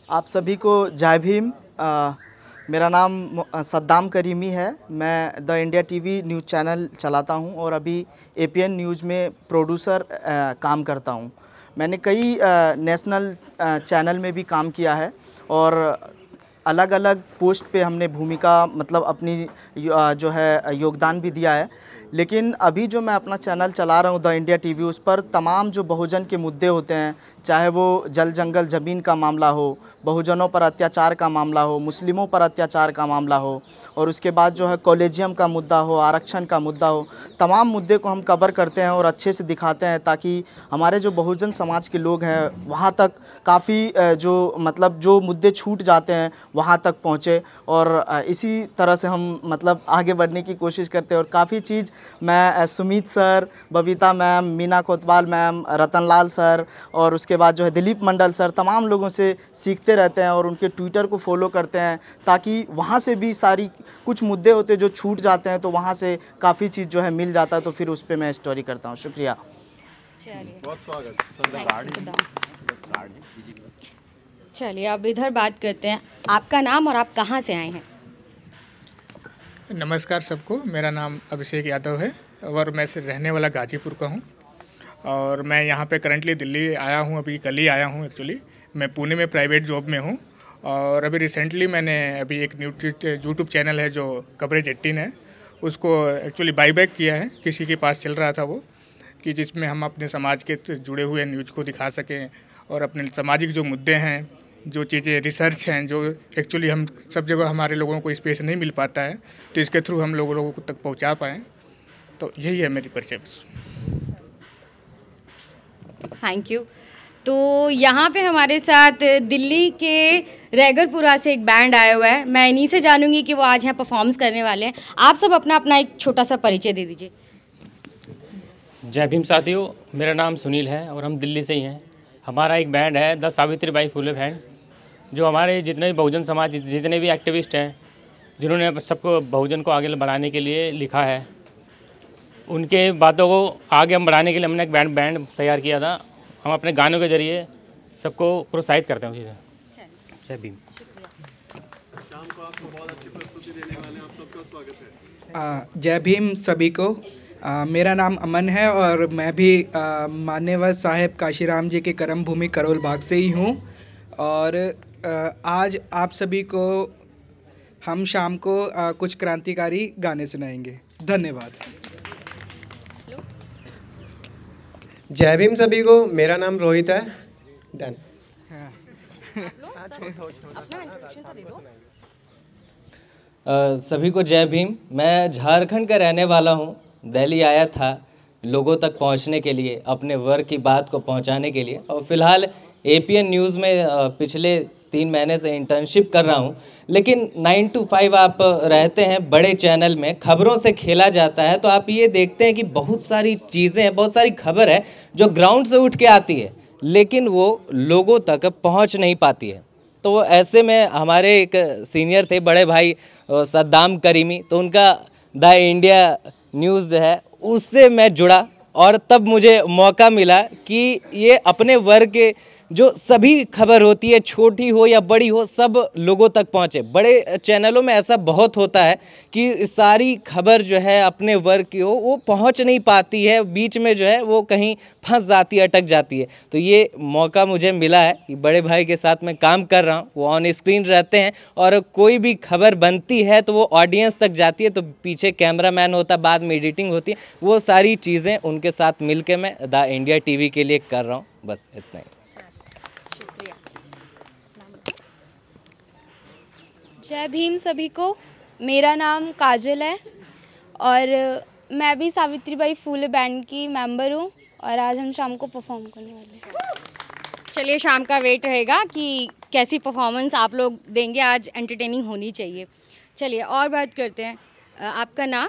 आप सभी को जय भीम। मेरा नाम सद्दाम करीमी है। मैं the India TV news channel चलाता हूं और अभी एपीएन न्यूज़ में प्रोड्यूसर काम करता हूं। मैंने कई नेशनल चैनल में भी काम किया है और अलग अलग पोस्ट पे हमने भूमिका मतलब अपनी जो है योगदान भी दिया है। लेकिन अभी जो मैं अपना चैनल चला रहा हूँ द इंडिया टीवी, उस पर तमाम जो बहुजन के मुद्दे होते हैं, चाहे वो जल जंगल ज़मीन का मामला हो, बहुजनों पर अत्याचार का मामला हो, मुस्लिमों पर अत्याचार का मामला हो और उसके बाद जो है कॉलेजियम का मुद्दा हो, आरक्षण का मुद्दा हो, तमाम मुद्दे को हम कवर करते हैं और अच्छे से दिखाते हैं ताकि हमारे जो बहुजन समाज के लोग हैं वहाँ तक काफ़ी जो मतलब जो मुद्दे छूट जाते हैं वहाँ तक पहुँचे। और इसी तरह से हम मतलब आगे बढ़ने की कोशिश करते हैं और काफ़ी चीज़ मैं सुमित सर, बबीता मैम, मीना कोतवाल मैम, रतनलाल सर और उसके बाद जो है दिलीप मंडल सर, तमाम लोगों से सीखते रहते हैं और उनके ट्विटर को फॉलो करते हैं ताकि वहाँ से भी सारी कुछ मुद्दे होते हैं जो छूट जाते हैं तो वहाँ से काफ़ी चीज़ जो है मिल जाता है, तो फिर उस पर मैं स्टोरी करता हूँ। शुक्रिया। बहुत स्वागत। चलिए अब इधर बात करते हैं। आपका नाम और आप कहाँ से आए हैं? नमस्कार सबको, मेरा नाम अभिषेक यादव है और मैं रहने वाला गाजीपुर का हूँ और मैं यहाँ पे करंटली दिल्ली आया हूँ, अभी कल ही आया हूँ। एक्चुअली मैं पुणे में प्राइवेट जॉब में हूँ और अभी रिसेंटली मैंने अभी एक यूट्यूब चैनल है जो कवरेज 18 है, उसको एक्चुअली बाईबैक किया है। किसी के पास चल रहा था वो कि जिसमें हम अपने समाज के जुड़े हुए न्यूज़ को दिखा सकें और अपने सामाजिक जो मुद्दे हैं, जो चीज़ें रिसर्च हैं, जो एक्चुअली हम सब जगह हमारे लोगों को स्पेस नहीं मिल पाता है, तो इसके थ्रू हम लोगों को तक पहुंचा पाएँ। तो यही है मेरी परिचय। Thank you. तो यहाँ पे हमारे साथ दिल्ली के रैगरपुरा से एक बैंड आया हुआ है। मैं इन्हीं से जानूंगी कि वो आज यहाँ परफॉर्म्स करने वाले हैं। आप सब अपना अपना एक छोटा सा परिचय दे दीजिए। जय भीम साथियों, मेरा नाम सुनील है और हम दिल्ली से ही हैं। हमारा एक बैंड है द सावित्रीबाई फुले बैंड, जो हमारे जितने भी बहुजन समाज, जितने भी एक्टिविस्ट हैं, जिन्होंने सबको बहुजन को आगे बढ़ाने के लिए लिखा है, उनके बातों को आगे हम बढ़ाने के लिए हमने एक बैंड तैयार किया था। हम अपने गानों के जरिए सबको प्रोत्साहित करते हैं उसी से। जय भीम। जय भीम सभी को। मेरा नाम अमन है और मैं भी मान्यवर साहेब काशीराम जी के कर्म भूमि करोल बाग से ही हूँ और आज आप सभी को हम शाम को कुछ क्रांतिकारी गाने सुनाएंगे। धन्यवाद। जय भीम सभी को। मेरा नाम रोहित है। डन। सभी को जय भीम। मैं झारखंड का रहने वाला हूँ। दिल्ली आया था लोगों तक पहुँचने के लिए, अपने वर्क की बात को पहुँचाने के लिए, और फिलहाल एपीएन न्यूज़ में पिछले 3 महीने से इंटर्नशिप कर रहा हूँ। लेकिन 9 to 5 आप रहते हैं बड़े चैनल में, खबरों से खेला जाता है, तो आप ये देखते हैं कि बहुत सारी चीज़ें हैं, बहुत सारी खबर है जो ग्राउंड से उठ के आती है लेकिन वो लोगों तक पहुँच नहीं पाती है। तो ऐसे में हमारे एक सीनियर थे बड़े भाई सद्दाम करीमी, तो उनका द इंडिया न्यूज़ जो है उससे मैं जुड़ा और तब मुझे मौका मिला कि ये अपने वर्ग के जो सभी खबर होती है, छोटी हो या बड़ी हो, सब लोगों तक पहुंचे। बड़े चैनलों में ऐसा बहुत होता है कि सारी खबर जो है अपने वर्ग की हो वो पहुंच नहीं पाती है, बीच में जो है वो कहीं फंस जाती है, अटक जाती है। तो ये मौका मुझे मिला है कि बड़े भाई के साथ मैं काम कर रहा हूँ, वो ऑन स्क्रीन रहते हैं और कोई भी खबर बनती है तो वो ऑडियंस तक जाती है, तो पीछे कैमरामैन होता है, बाद में एडिटिंग होती है, वो सारी चीज़ें उनके साथ मिल के मैं द इंडिया टीवी के लिए कर रहा हूँ। बस इतना ही। जय भीम सभी को। मेरा नाम काजल है और मैं भी सावित्रीबाई फूले बैंड की मेंबर हूँ और आज हम शाम को परफॉर्म करने वाले हैं। चलिए, शाम का वेट रहेगा कि कैसी परफॉर्मेंस आप लोग देंगे। आज एंटरटेनिंग होनी चाहिए। चलिए और बात करते हैं। आपका नाम?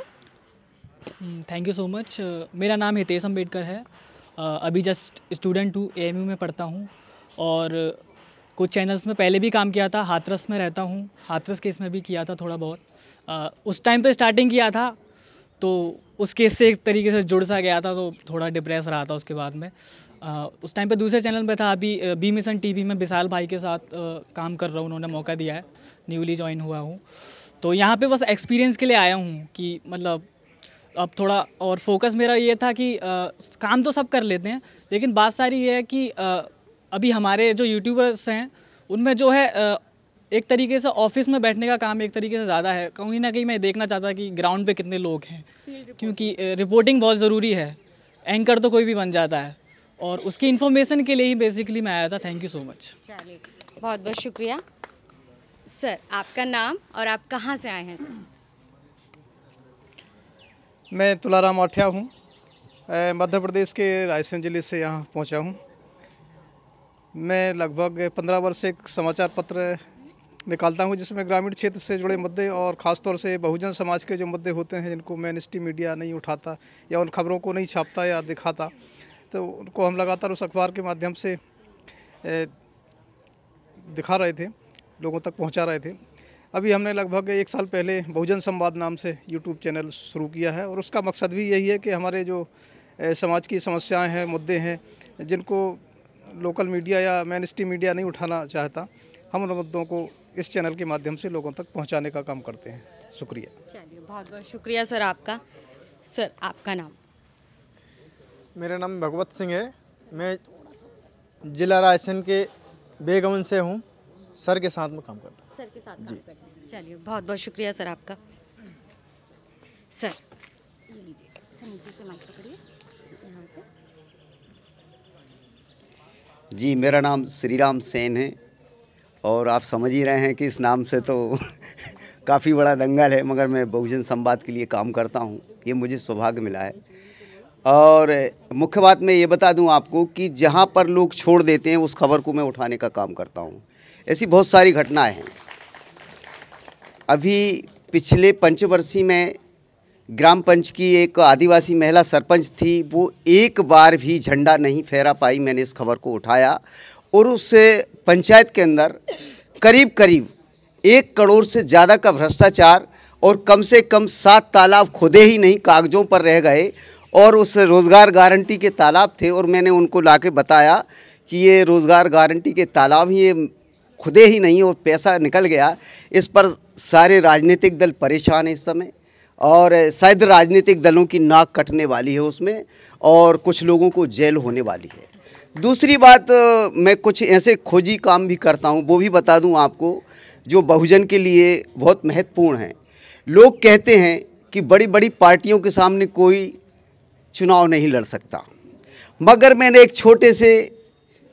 Thank you so much. मेरा नाम हितेश अम्बेडकर है। अभी जस्ट स्टूडेंट हूँ, AMU में पढ़ता हूँ और कुछ चैनल्स में पहले भी काम किया था। हाथरस में रहता हूँ, हाथरस केस में भी किया था थोड़ा बहुत। उस टाइम पे स्टार्टिंग किया था तो उस केस से एक तरीके से जुड़ सा गया था, तो थोड़ा डिप्रेस रहा था उसके बाद में। उस टाइम पे दूसरे चैनल पे था। अभी बी मिशन टीवी में विशाल भाई के साथ काम कर रहा हूँ, उन्होंने मौका दिया है, न्यूली ज्वाइन हुआ हूँ। तो यहाँ पे बस एक्सपीरियंस के लिए आया हूँ कि मतलब अब थोड़ा और फोकस मेरा ये था कि काम तो सब कर लेते हैं, लेकिन बात सारी ये है कि अभी हमारे जो यूट्यूबर्स हैं उनमें जो है एक तरीके से ऑफिस में बैठने का काम एक तरीके से ज़्यादा है। कहीं ना कहीं मैं देखना चाहता कि ग्राउंड पे कितने लोग हैं, क्योंकि रिपोर्टिंग बहुत ज़रूरी है। एंकर तो कोई भी बन जाता है और उसकी इन्फॉर्मेशन के लिए ही बेसिकली मैं आया था। Thank you so much. चलिए, बहुत बहुत शुक्रिया। सर, आपका नाम और आप कहाँ से आए हैं? मैं तुलाराम आठिया हूँ, मध्य प्रदेश के रायसेन जिले से यहाँ पहुँचा हूँ। मैं लगभग 15 वर्ष से एक समाचार पत्र निकालता हूँ जिसमें ग्रामीण क्षेत्र से जुड़े मुद्दे और ख़ासतौर से बहुजन समाज के जो मुद्दे होते हैं जिनको मेन स्ट्रीम मीडिया नहीं उठाता या उन खबरों को नहीं छापता या दिखाता, तो उनको हम लगातार उस अखबार के माध्यम से दिखा रहे थे, लोगों तक पहुँचा रहे थे। अभी हमने लगभग 1 साल पहले बहुजन संवाद नाम से यूट्यूब चैनल शुरू किया है और उसका मकसद भी यही है कि हमारे जो समाज की समस्याएं हैं, मुद्दे हैं, जिनको लोकल मीडिया या मेन स्ट्रीम मीडिया नहीं उठाना चाहता, हम उन मुद्दों को इस चैनल के माध्यम से लोगों तक पहुंचाने का काम करते हैं। शुक्रिया। चलिए, बहुत बहुत शुक्रिया सर आपका। सर, आपका नाम? मेरा नाम भगवत सिंह है। मैं जिला रायसेन के बेगमन से हूँ। सर के साथ में काम करता हूँ। सर के साथ काम करते हैं। चलिए, बहुत बहुत शुक्रिया सर आपका। सर, ये लीजिए, सर नीचे से माइक पकड़िए, यहाँ से। जी, मेरा नाम श्रीराम सेन है और आप समझ ही रहे हैं कि इस नाम से तो काफ़ी बड़ा दंगल है, मगर मैं बहुजन संवाद के लिए काम करता हूँ। ये मुझे सौभाग्य मिला है। और मुख्य बात मैं ये बता दूँ आपको कि जहाँ पर लोग छोड़ देते हैं उस खबर को मैं उठाने का काम करता हूँ। ऐसी बहुत सारी घटनाएं हैं। अभी पिछले पंचवर्षीय में ग्राम पंच की एक आदिवासी महिला सरपंच थी, वो एक बार भी झंडा नहीं फहरा पाई। मैंने इस खबर को उठाया और उस पंचायत के अंदर करीब करीब 1 करोड़ से ज़्यादा का भ्रष्टाचार और कम से कम 7 तालाब खुदे ही नहीं कागज़ों पर रह गए और उस रोज़गार गारंटी के तालाब थे और मैंने उनको लाके बताया कि ये रोज़गार गारंटी के तालाब ही ये खुदे ही नहीं और पैसा निकल गया। इस पर सारे राजनीतिक दल परेशान हैं इस समय और शायद राजनीतिक दलों की नाक कटने वाली है उसमें और कुछ लोगों को जेल होने वाली है। दूसरी बात, मैं कुछ ऐसे खोजी काम भी करता हूँ, वो भी बता दूँ आपको, जो बहुजन के लिए बहुत महत्वपूर्ण है। लोग कहते हैं कि बड़ी बड़ी पार्टियों के सामने कोई चुनाव नहीं लड़ सकता, मगर मैंने एक छोटे से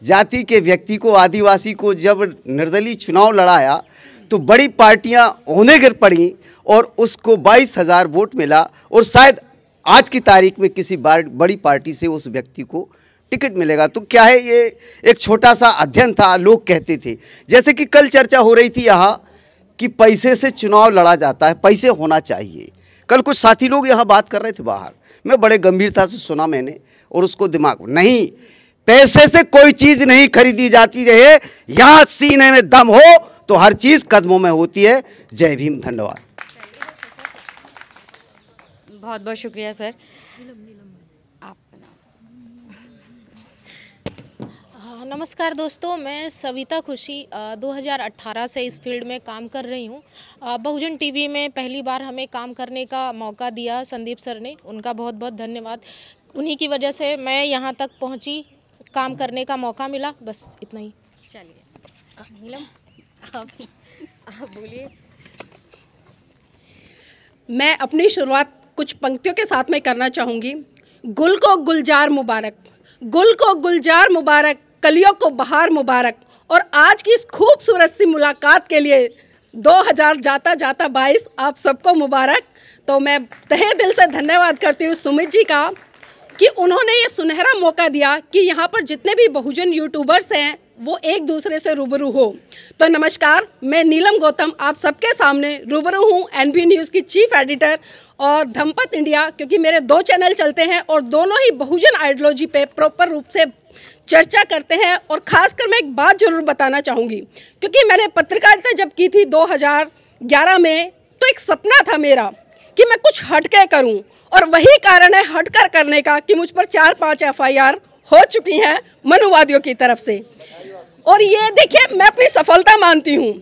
जाति के व्यक्ति को, आदिवासी को, जब निर्दलीय चुनाव लड़ाया तो बड़ी पार्टियां होने गिर पड़ी और उसको 22,000 वोट मिला और शायद आज की तारीख में किसी बड़ी पार्टी से उस व्यक्ति को टिकट मिलेगा। तो क्या है, ये एक छोटा सा अध्ययन था। लोग कहते थे, जैसे कि कल चर्चा हो रही थी यहाँ कि पैसे से चुनाव लड़ा जाता है, पैसे होना चाहिए। कल कुछ साथी लोग यहाँ बात कर रहे थे बाहर, मैं बड़े गंभीरता से सुना मैंने और उसको दिमाग नहीं, पैसे से कोई चीज़ नहीं खरीदी जाती रहे, यहाँ सीने में दम हो तो हर चीज़ कदमों में होती है। जय भीम, धन्यवाद। बहुत बहुत शुक्रिया सर। आप नमस्कार दोस्तों, मैं सविता खुशी 2018 से इस फील्ड में काम कर रही हूँ। बहुजन टीवी में पहली बार हमें काम करने का मौका दिया संदीप सर ने, उनका बहुत बहुत धन्यवाद। उन्हीं की वजह से मैं यहाँ तक पहुँची, काम करने का मौका मिला, बस इतना ही। चलिए नीलम आप बोलिए। मैं अपनी शुरुआत कुछ पंक्तियों के साथ में करना चाहूँगी। गुल को गुलजार मुबारक, गुल को गुलजार मुबारक, कलियों को बहार मुबारक। और आज की इस खूबसूरत सी मुलाकात के लिए 2000 जाता जाता 22 आप सबको मुबारक। तो मैं तहे दिल से धन्यवाद करती हूँ सुमित जी का कि उन्होंने ये सुनहरा मौका दिया कि यहाँ पर जितने भी बहुजन यूट्यूबर्स हैं वो एक दूसरे से रूबरू हो। तो नमस्कार, मैं नीलम गौतम आप सबके सामने रूबरू हूँ, एनबी न्यूज़ की चीफ एडिटर और धमपत इंडिया, क्योंकि मेरे 2 चैनल चलते हैं और दोनों ही बहुजन आइडियोलॉजी पे प्रॉपर रूप से चर्चा करते हैं। और ख़ासकर मैं एक बात ज़रूर बताना चाहूँगी, क्योंकि मैंने पत्रकारिता जब की थी 2011 में, तो एक सपना था मेरा कि मैं कुछ हटके करूँ, और वही कारण है हटकर करने का कि मुझ पर 4-5 FIR हो चुकी हैं मनुवादियों की तरफ से। और ये देखिए, मैं अपनी सफलता मानती हूँ,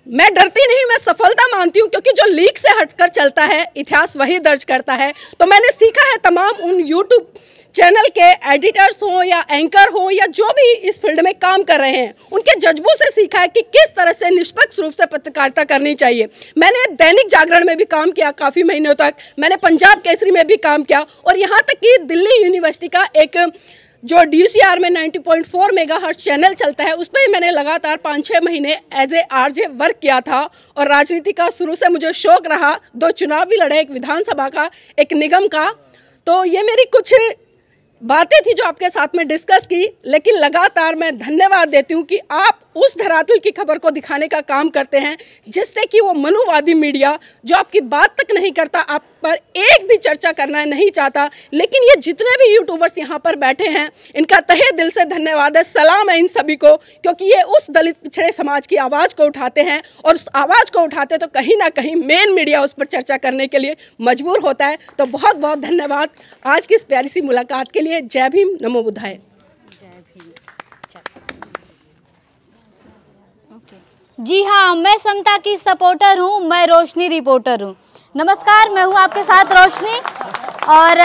मैं डरती नहीं, मैं सफलता मानती हूँ, क्योंकि जो लीक से हटकर चलता है इतिहास वही दर्ज करता है। तो मैंने सीखा है तमाम उन यूट्यूब चैनल के एडिटर्स हों या एंकर हों या जो भी इस फील्ड में काम कर रहे हैं, उनके जज्बों से सीखा है कि किस तरह से निष्पक्ष रूप से पत्रकारिता करनी चाहिए। मैंने दैनिक जागरण में भी काम किया काफ़ी महीनों तक, मैंने पंजाब केसरी में भी काम किया, और यहाँ तक कि दिल्ली यूनिवर्सिटी का एक जो DCR में 90.4 मेगाहर्ट्ज़ चैनल चलता है, उस पर ही मैंने लगातार 5-6 महीने एज ए RJ वर्क किया था। और राजनीति का शुरू से मुझे शौक रहा, 2 चुनाव भी लड़े, एक विधानसभा का, एक निगम का। तो ये मेरी कुछ बातें थी जो आपके साथ में डिस्कस की, लेकिन लगातार मैं धन्यवाद देती हूँ कि आप उस धरातल की खबर को दिखाने का काम करते हैं, जिससे कि वो मनुवादी मीडिया जो आपकी बात तक नहीं करता, आप पर एक भी चर्चा करना नहीं चाहता, लेकिन ये जितने भी यूट्यूबर्स यहाँ पर बैठे हैं, इनका तहे दिल से धन्यवाद है, सलाम है इन सभी को, क्योंकि ये उस दलित पिछड़े समाज की आवाज़ को उठाते हैं, और उस आवाज़ को उठाते तो कहीं ना कहीं मेन मीडिया उस पर चर्चा करने के लिए मजबूर होता है। तो बहुत बहुत धन्यवाद आज की इस प्यारी सी मुलाकात के लिए। जय भीम, नमो बुद्धाय। जी हाँ, मैं समता की सपोर्टर हूँ, मैं रोशनी रिपोर्टर हूँ। नमस्कार, मैं हूँ आपके साथ रोशनी, और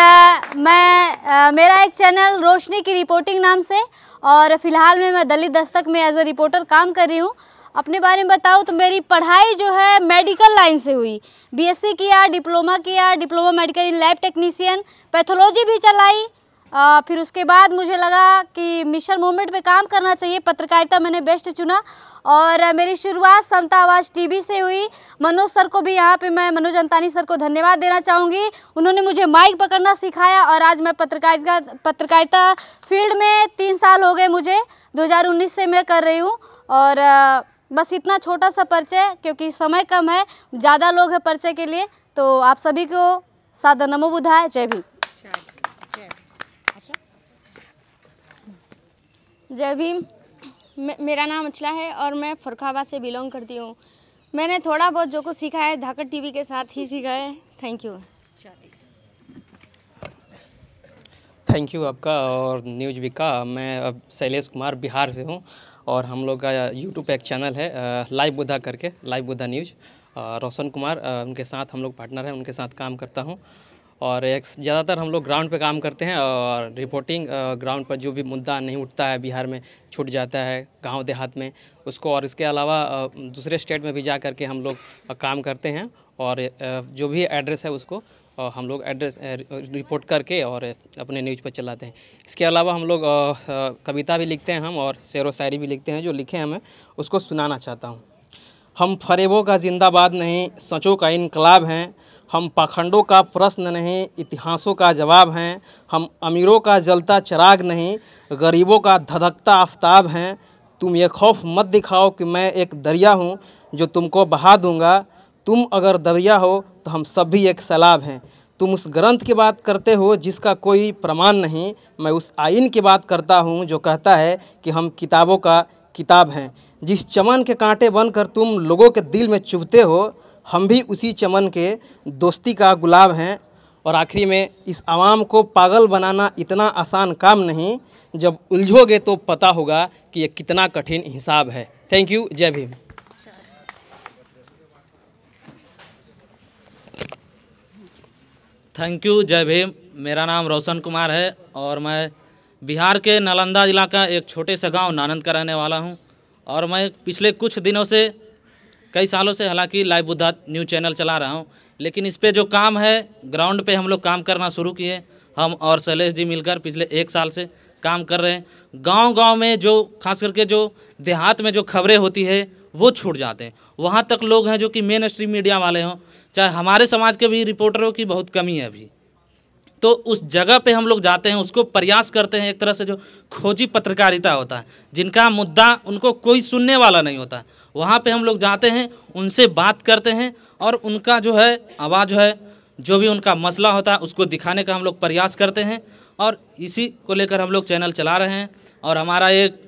मेरा एक चैनल रोशनी की रिपोर्टिंग नाम से, और फिलहाल में मैं दलित दस्तक में एज ए रिपोर्टर काम कर रही हूँ। अपने बारे में बताऊँ तो मेरी पढ़ाई जो है मेडिकल लाइन से हुई, BSc किया, diploma medical in lab technician, pathology भी चलाई। फिर उसके बाद मुझे लगा कि मिशन मूवमेंट पे काम करना चाहिए, पत्रकारिता मैंने बेस्ट चुना, और मेरी शुरुआत समता आवाज़ टीवी से हुई। मनोज सर को भी यहाँ पे मैं, मनोज अंतानी सर को धन्यवाद देना चाहूँगी, उन्होंने मुझे माइक पकड़ना सिखाया, और आज मैं पत्रकारिता फील्ड में 3 साल हो गए मुझे, 2019 से मैं कर रही हूँ। और बस इतना छोटा सा परिचय, क्योंकि समय कम है, ज़्यादा लोग हैं परिचय के लिए। तो आप सभी को सादर नमो बुद्धाय, जय भीम। जय भीम। मेरा नाम अचला है और मैं फरुखाबाद से बिलोंग करती हूँ। मैंने थोड़ा बहुत जो कुछ सीखा है धाकड़ टीवी के साथ ही सीखा है। Thank you. थैंक यू आपका। और न्यूज़ विका, मैं अब शैलेश कुमार बिहार से हूँ, और हम लोग का यूट्यूब पे एक चैनल है लाइव बुद्धा करके, लाइव बुद्धा न्यूज़। रोशन कुमार उनके साथ हम लोग पार्टनर हैं, उनके साथ काम करता हूँ। और एक ज़्यादातर हम लोग ग्राउंड पे काम करते हैं, और रिपोर्टिंग ग्राउंड पर जो भी मुद्दा नहीं उठता है, बिहार में छूट जाता है गांव देहात में, उसको, और इसके अलावा दूसरे स्टेट में भी जा कर के हम लोग काम करते हैं। और जो भी एड्रेस है उसको हम लोग एड्रेस रिपोर्ट करके और अपने न्यूज़ पर चलाते हैं। इसके अलावा हम लोग कविता भी लिखते हैं हम, और शेर व शायरी भी लिखते हैं। जो लिखे हैं मैं उसको सुनाना चाहता हूँ। हम फरेबों का जिंदाबाद नहीं, सचों का इनकलाब हैं। हम पाखंडों का प्रश्न नहीं, इतिहासों का जवाब हैं। हम अमीरों का जलता चिराग नहीं, गरीबों का धधकता आफताब हैं। तुम ये खौफ मत दिखाओ कि मैं एक दरिया हूँ जो तुमको बहा दूँगा। तुम अगर दरिया हो तो हम सब भी एक सैलाब हैं। तुम उस ग्रंथ की बात करते हो जिसका कोई प्रमाण नहीं, मैं उस आइन की बात करता हूँ जो कहता है कि हम किताबों का किताब हैं। जिस चमन के कांटे बनकर तुम लोगों के दिल में चुभते हो, हम भी उसी चमन के दोस्ती का गुलाब हैं। और आखिरी में, इस आवाम को पागल बनाना इतना आसान काम नहीं, जब उलझोगे तो पता होगा कि ये कितना कठिन हिसाब है। Thank you. जय भीम। Thank you. जय भीम। मेरा नाम रोशन कुमार है और मैं बिहार के नालंदा जिला का एक छोटे से गांव नानंद का रहने वाला हूं। और मैं पिछले कुछ दिनों से, कई सालों से हालांकि लाइव बुद्धा न्यूज़ चैनल चला रहा हूं, लेकिन इस पे जो काम है, ग्राउंड पे हम लोग काम करना शुरू किए। हम और शैलेश जी मिलकर पिछले 1 साल से काम कर रहे हैं। गांव-गांव में जो, खास करके जो देहात में जो खबरें होती है वो छूट जाते हैं। वहाँ तक लोग हैं जो कि मेन स्ट्रीम मीडिया वाले हों, चाहे हमारे समाज के भी रिपोर्टरों की बहुत कमी है अभी। तो उस जगह पे हम लोग जाते हैं, उसको प्रयास करते हैं। एक तरह से जो खोजी पत्रकारिता होता है, जिनका मुद्दा उनको कोई सुनने वाला नहीं होता, वहाँ पे हम लोग जाते हैं, उनसे बात करते हैं और उनका जो है आवाज़ जो है, जो भी उनका मसला होता है उसको दिखाने का हम लोग प्रयास करते हैं। और इसी को लेकर हम लोग चैनल चला रहे हैं। और हमारा एक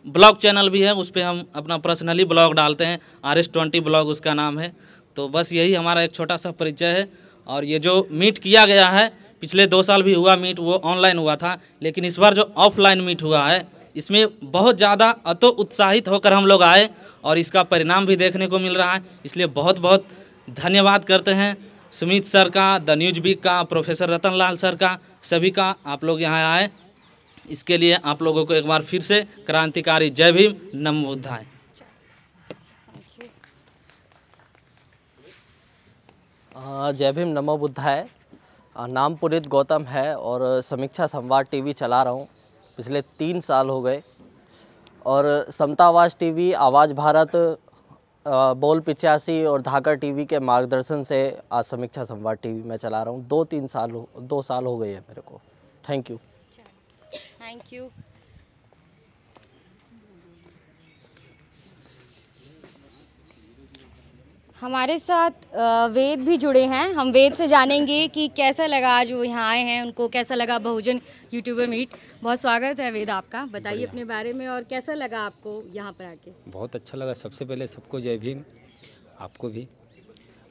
ब्लॉग चैनल भी है, उस पर हम अपना पर्सनली ब्लॉग डालते हैं, RS20 ब्लॉग उसका नाम है। तो बस यही हमारा एक छोटा सा परिचय है। और ये जो मीट किया गया है, पिछले 2 साल भी हुआ मीट, वो ऑनलाइन हुआ था, लेकिन इस बार जो ऑफलाइन मीट हुआ है, इसमें बहुत ज़्यादा अतो उत्साहित होकर हम लोग आए और इसका परिणाम भी देखने को मिल रहा है। इसलिए बहुत बहुत धन्यवाद करते हैं सुमित सर का, द न्यूज वीक का, प्रोफेसर रतन लाल सर का, सभी का। आप लोग यहाँ आए, इसके लिए आप लोगों को एक बार फिर से क्रांतिकारी जय भीम, नमो बुद्धाय। जय भीम, नमो बुद्धाय। नाम पुनीत गौतम है और समीक्षा संवाद टीवी चला रहा हूँ पिछले 3 साल हो गए। और समता आवाज़ टीवी, आवाज़ भारत, बोल 85 और धाकर टीवी के मार्गदर्शन से आज समीक्षा संवाद टीवी मैं चला रहा हूँ। 2 साल हो गए हैं मेरे को। Thank you. Thank you. हमारे साथ वेद भी जुड़े हैं। हम वेद से जानेंगे कि कैसा लगा, आज वो यहाँ आए हैं, उनको कैसा लगा बहुजन यूट्यूबर मीट। बहुत स्वागत है वेद आपका, बताइए अपने बारे में और कैसा लगा आपको यहाँ पर आके। बहुत अच्छा लगा। सबसे पहले सबको जय भीम, आपको भी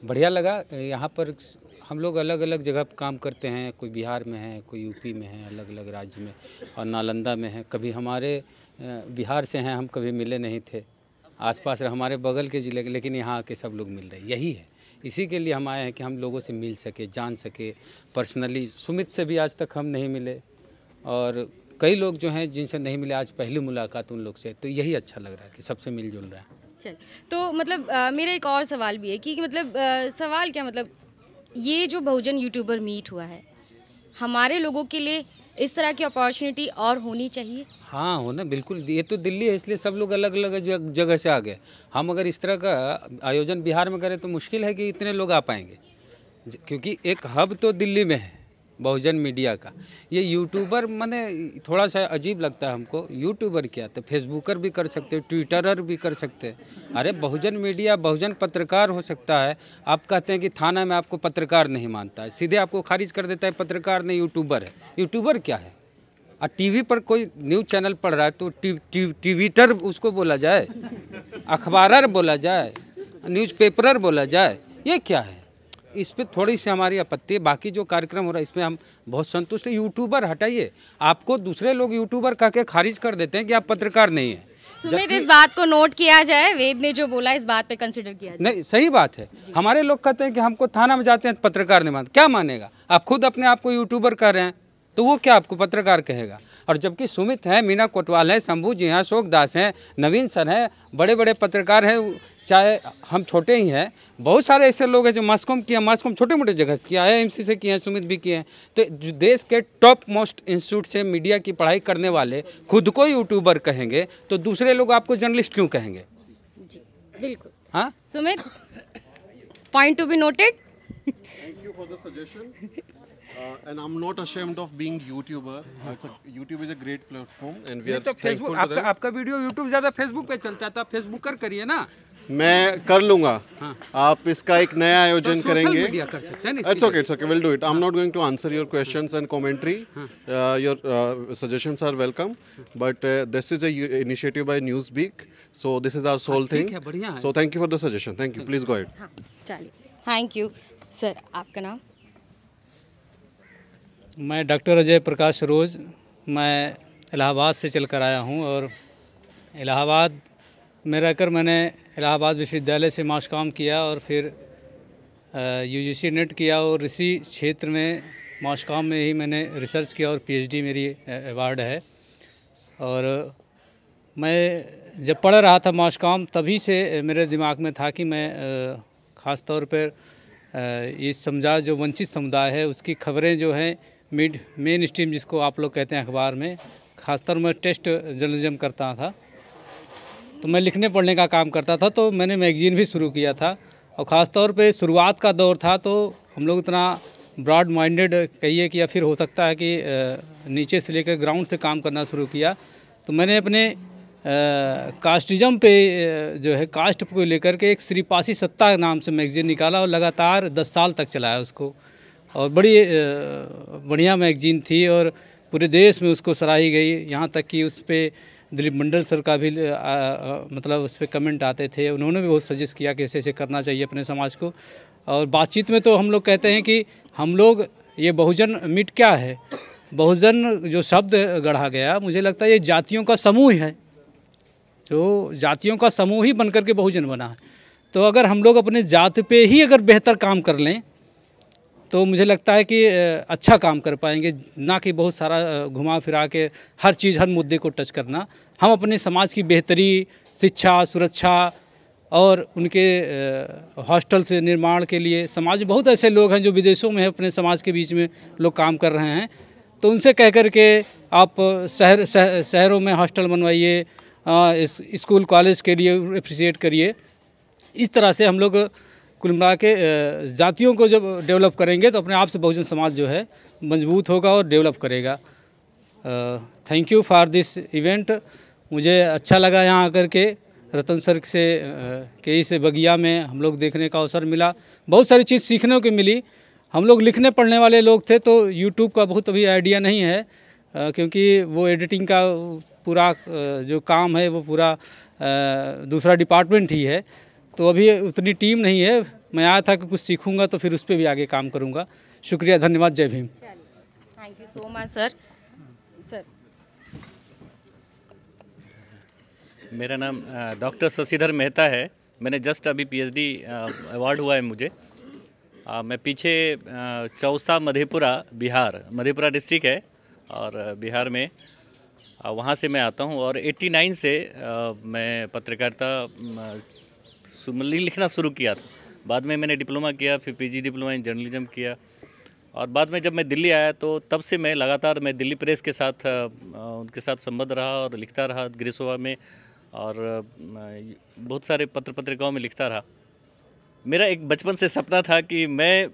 बढ़िया लगा। यहाँ पर हम लोग अलग अलग जगह काम करते हैं, कोई बिहार में है, कोई यूपी में है, अलग अलग राज्य में, और नालंदा में है। कभी हमारे बिहार से हैं, हम कभी मिले नहीं थे, आसपास हमारे बगल के ज़िले के, लेकिन यहाँ आके सब लोग मिल रहे हैं। यही है, इसी के लिए हम आए हैं कि हम लोगों से मिल सके, जान सके पर्सनली। सुमित से भी आज तक हम नहीं मिले और कई लोग जो हैं जिनसे नहीं मिले, आज पहली मुलाकात उन लोग से। तो यही अच्छा लग रहा है कि सबसे मिलजुल रहा है। चल, तो मतलब मेरा एक और सवाल भी है कि मतलब सवाल क्या, मतलब ये जो बहुजन यूट्यूबर मीट हुआ है, हमारे लोगों के लिए इस तरह की अपॉर्चुनिटी और होनी चाहिए। हाँ, होना बिल्कुल। ये तो दिल्ली है, इसलिए सब लोग अलग अलग जगह से आ गए। हम अगर इस तरह का आयोजन बिहार में करें तो मुश्किल है कि इतने लोग आ पाएंगे, क्योंकि एक हब तो दिल्ली में है बहुजन मीडिया का। ये यूट्यूबर माने थोड़ा सा अजीब लगता है हमको। यूट्यूबर क्या, तो फेसबुकर भी कर सकते हो, ट्विटरर भी कर सकते हैं। अरे बहुजन मीडिया, बहुजन पत्रकार हो सकता है। आप कहते हैं कि थाना में आपको पत्रकार नहीं मानता है, सीधे आपको खारिज कर देता है, पत्रकार नहीं यूट्यूबर है। यूट्यूबर क्या है? और टीवी पर कोई न्यूज़ चैनल पढ़ रहा है तो ट्विटर उसको बोला जाए, अखबारर बोला जाए, न्यूज़पेपरर बोला जाए, ये क्या है? इस पे थोड़ी सी हमारी आपत्ति है। बाकी जो कार्यक्रम हो रहा है इसमें हम बहुत संतुष्ट हैं। यूट्यूबर हटाइए, आपको दूसरे लोग यूट्यूबर कह के खारिज कर देते हैं कि आप पत्रकार नहीं हैं। सुमित, इस बात को नोट किया जाए, वेद ने जो बोला इस बात पे कंसिडर किया जाए। नहीं, सही बात है। हमारे लोग कहते हैं कि हमको थाना में जाते हैं पत्रकार नहीं मानते। क्या मानेगा? आप खुद अपने आप को यूट्यूबर कह रहे हैं तो वो क्या आपको पत्रकार कहेगा? और जबकि सुमित है, मीना कोटवाल है, शंभू जी हैं, अशोक दास हैं, नवीन सर हैं, बड़े बड़े पत्रकार हैं, चाहे हम छोटे ही हैं। बहुत सारे ऐसे लोग हैं जो मास्कॉम किया, मास्कॉम छोटे मोटे जगह से किया है, IMC से किए हैं, सुमित भी किए हैं। तो देश के टॉप मोस्ट इंस्टीट्यूट से मीडिया की पढ़ाई करने वाले खुद को यूट्यूबर कहेंगे तो दूसरे लोग आपको जर्नलिस्ट क्यों कहेंगे? जी बिल्कुल। हाँ Sumit, point to be noted. Thank you for the suggestion. And I'm not ashamed of being YouTuber. YouTube is a great platform and we are thankful to them. आपका वीडियो यूट्यूब ज़्यादा फेसबुक पे चलता है, तो आप फेसबुकर करिए ना। मैं कर लूँगा। हाँ। आप इसका एक नया आयोजन करेंगे। मीडिया कर सकते हैं। It's okay, we'll do it. I'm not going to answer your questions and commentary. Your suggestions are welcome, but this is a initiative by Newsweek, so this is our sole thing. So thank you for the suggestion. Thank you. Please go ahead. हाँ, चलिए, thank you sir. आपका नाम? मैं doctor Ajay Prakash Saroj, मैं इलाहाबाद से चल कर आया हूँ और इलाहाबाद में रहकर मैंने इलाहाबाद विश्वविद्यालय से मास कॉम किया और फिर यूजीसी नेट किया और इसी क्षेत्र में मास कॉम में ही मैंने रिसर्च किया और पीएचडी मेरी अवार्ड है। और मैं जब पढ़ रहा था मास कॉम तभी से मेरे दिमाग में था कि मैं ख़ास तौर पर ये समझा जो वंचित समुदाय है उसकी खबरें जो हैं मेन स्ट्रीम जिसको आप लोग कहते हैं अखबार में, ख़ासतौर मैं टेस्ट जर्नलिज्म करता था तो मैं लिखने पढ़ने का काम करता था, तो मैंने मैगज़ीन भी शुरू किया था और ख़ास तौर पे शुरुआत का दौर था तो हम लोग इतना ब्रॉड माइंडेड कहिए कि या फिर हो सकता है कि नीचे से लेकर ग्राउंड से काम करना शुरू किया। तो मैंने अपने कास्टिज्म पे जो है कास्ट को लेकर के एक श्रीपासी सत्ता नाम से मैगज़ीन निकाला और लगातार 10 साल तक चलाया उसको और बड़ी बढ़िया मैगज़ीन थी और पूरे देश में उसको सराही गई। यहाँ तक कि उस पर दिलीप मंडल सर का भी मतलब उस पर कमेंट आते थे, उन्होंने भी बहुत सजेस्ट किया कि ऐसे ऐसे करना चाहिए अपने समाज को। और बातचीत में तो हम लोग कहते हैं कि हम लोग ये बहुजन मीट क्या है, बहुजन जो शब्द गढ़ा गया मुझे लगता है ये जातियों का समूह है, जो जातियों का समूह ही बनकर के बहुजन बना है। तो अगर हम लोग अपने जाति पे ही अगर बेहतर काम कर लें तो मुझे लगता है कि अच्छा काम कर पाएंगे, ना कि बहुत सारा घुमा फिरा के हर चीज़ हर मुद्दे को टच करना। हम अपने समाज की बेहतरी, शिक्षा, सुरक्षा और उनके हॉस्टल से निर्माण के लिए समाज में बहुत ऐसे लोग हैं जो विदेशों में हैं, अपने समाज के बीच में लोग काम कर रहे हैं, तो उनसे कह कर के आप शहरों में हॉस्टल बनवाइए, स्कूल कॉलेज के लिए अप्रिशिएट करिए। इस तरह से हम लोग कुल मिला के जातियों को जब डेवलप करेंगे तो अपने आप से बहुजन समाज जो है मजबूत होगा और डेवलप करेगा। Thank you for this event. मुझे अच्छा लगा यहाँ आकर के रतन सर से के इस बगिया में हम लोग देखने का अवसर मिला, बहुत सारी चीज़ सीखने को मिली। हम लोग लिखने पढ़ने वाले लोग थे तो यूट्यूब का बहुत अभी आइडिया नहीं है क्योंकि वो एडिटिंग का पूरा जो काम है वो पूरा दूसरा डिपार्टमेंट ही है, तो अभी उतनी टीम नहीं है। मैं आया था कि कुछ सीखूंगा तो फिर उस पर भी आगे काम करूंगा। शुक्रिया, धन्यवाद, जय Bhim. Thank you so much sir. Sir मेरा नाम डॉक्टर शशिधर मेहता है। मैंने जस्ट अभी पीएचडी अवार्ड हुआ है मुझे। मैं पीछे चौसा मधेपुरा बिहार, मधेपुरा डिस्ट्रिक्ट है और बिहार में वहाँ से मैं आता हूँ और 89 से मैं पत्रकारिता लिखना शुरू किया था। बाद में मैंने डिप्लोमा किया, फिर पीजी डिप्लोमा इन जर्नलिज्म किया और बाद में जब मैं दिल्ली आया तो तब से मैं लगातार दिल्ली प्रेस के साथ उनके साथ संबद्ध रहा और लिखता रहा गृहसभा में और बहुत सारे पत्रिकाओं में लिखता रहा। मेरा एक बचपन से सपना था कि मैं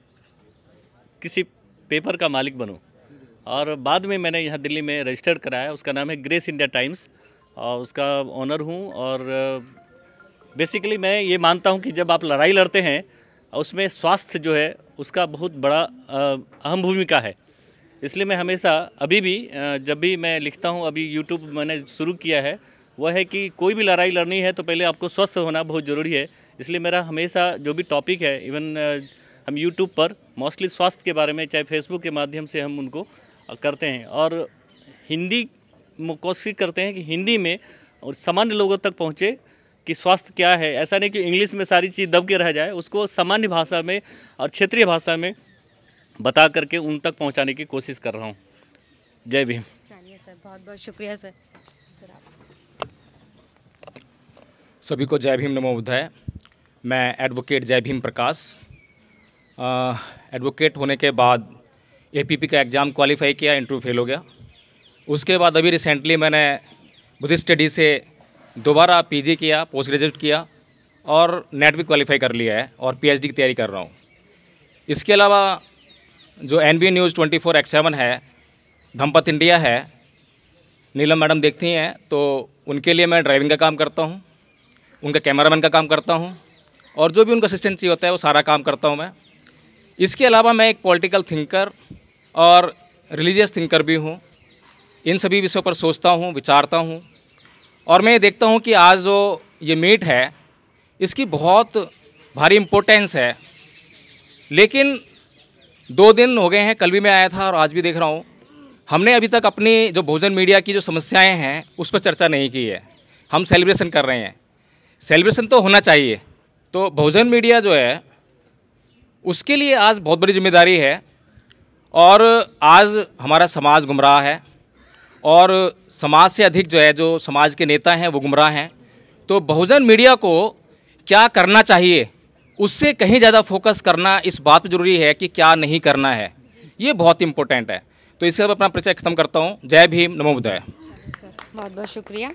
किसी पेपर का मालिक बनूं और बाद में मैंने यहाँ दिल्ली में रजिस्टर्ड कराया। उसका नाम है ग्रेस इंडिया टाइम्स और उसका ऑनर हूँ। और बेसिकली मैं ये मानता हूँ कि जब आप लड़ाई लड़ते हैं उसमें स्वास्थ्य जो है उसका बहुत बड़ा अहम भूमिका है। इसलिए मैं हमेशा अभी भी जब भी मैं लिखता हूँ, अभी यूट्यूब मैंने शुरू किया है, वह है कि कोई भी लड़ाई लड़नी है तो पहले आपको स्वस्थ होना बहुत ज़रूरी है। इसलिए मेरा हमेशा जो भी टॉपिक है, इवन हम यूट्यूब पर मोस्टली स्वास्थ्य के बारे में, चाहे फेसबुक के माध्यम से हम उनको करते हैं और हिंदी कोशिश करते हैं कि हिंदी में और सामान्य लोगों तक पहुँचे कि स्वास्थ्य क्या है। ऐसा नहीं कि इंग्लिश में सारी चीज़ दब के रह जाए, उसको सामान्य भाषा में और क्षेत्रीय भाषा में बता करके उन तक पहुंचाने की कोशिश कर रहा हूं। जय भीम। चलिए सर, बहुत बहुत शुक्रिया सर। सभी को जय भीम, नमो बुद्धाय। मैं एडवोकेट जय भीम प्रकाश। एडवोकेट होने के बाद एपीपी का एग्ज़ाम क्वालिफाई किया, इंटरव्यू फेल हो गया। उसके बाद अभी रिसेंटली मैंने बुद्धिस्ट स्टडी से दोबारा पीजी किया, पोस्ट ग्रेजुएट किया और नेट भी क्वालिफाई कर लिया है और पीएचडी की तैयारी कर रहा हूँ। इसके अलावा जो एनबी न्यूज़ 24/7 है, धम्पत इंडिया है, नीलम मैडम देखती हैं, तो उनके लिए मैं ड्राइविंग का काम करता हूँ, उनका कैमरामैन का काम करता हूँ और जो भी उनका असिस्टेंसी होता है वो सारा काम करता हूँ मैं। इसके अलावा मैं एक पॉलिटिकल थिंकर और रिलीजियस थिंकर भी हूँ। इन सभी विषयों पर सोचता हूँ, विचारता हूँ और मैं देखता हूँ कि आज जो ये मीट है इसकी बहुत भारी इम्पोर्टेंस है, लेकिन 2 दिन हो गए हैं, कल भी मैं आया था और आज भी देख रहा हूँ, हमने अभी तक अपनी जो बहुजन मीडिया की जो समस्याएं हैं उस पर चर्चा नहीं की है। हम सेलिब्रेशन कर रहे हैं, सेलिब्रेशन तो होना चाहिए। तो बहुजन मीडिया जो है उसके लिए आज बहुत बड़ी जिम्मेदारी है और आज हमारा समाज गुमराह है और समाज से अधिक जो है जो समाज के नेता हैं वो गुमराह हैं। तो बहुजन मीडिया को क्या करना चाहिए उससे कहीं ज़्यादा फोकस करना इस बात पर ज़रूरी है कि क्या नहीं करना है, ये बहुत इंपॉर्टेंट है। तो इससे अब अपना परिचय खत्म करता हूँ। जय भीम, नमो बुद्धाय। बहुत बहुत शुक्रिया।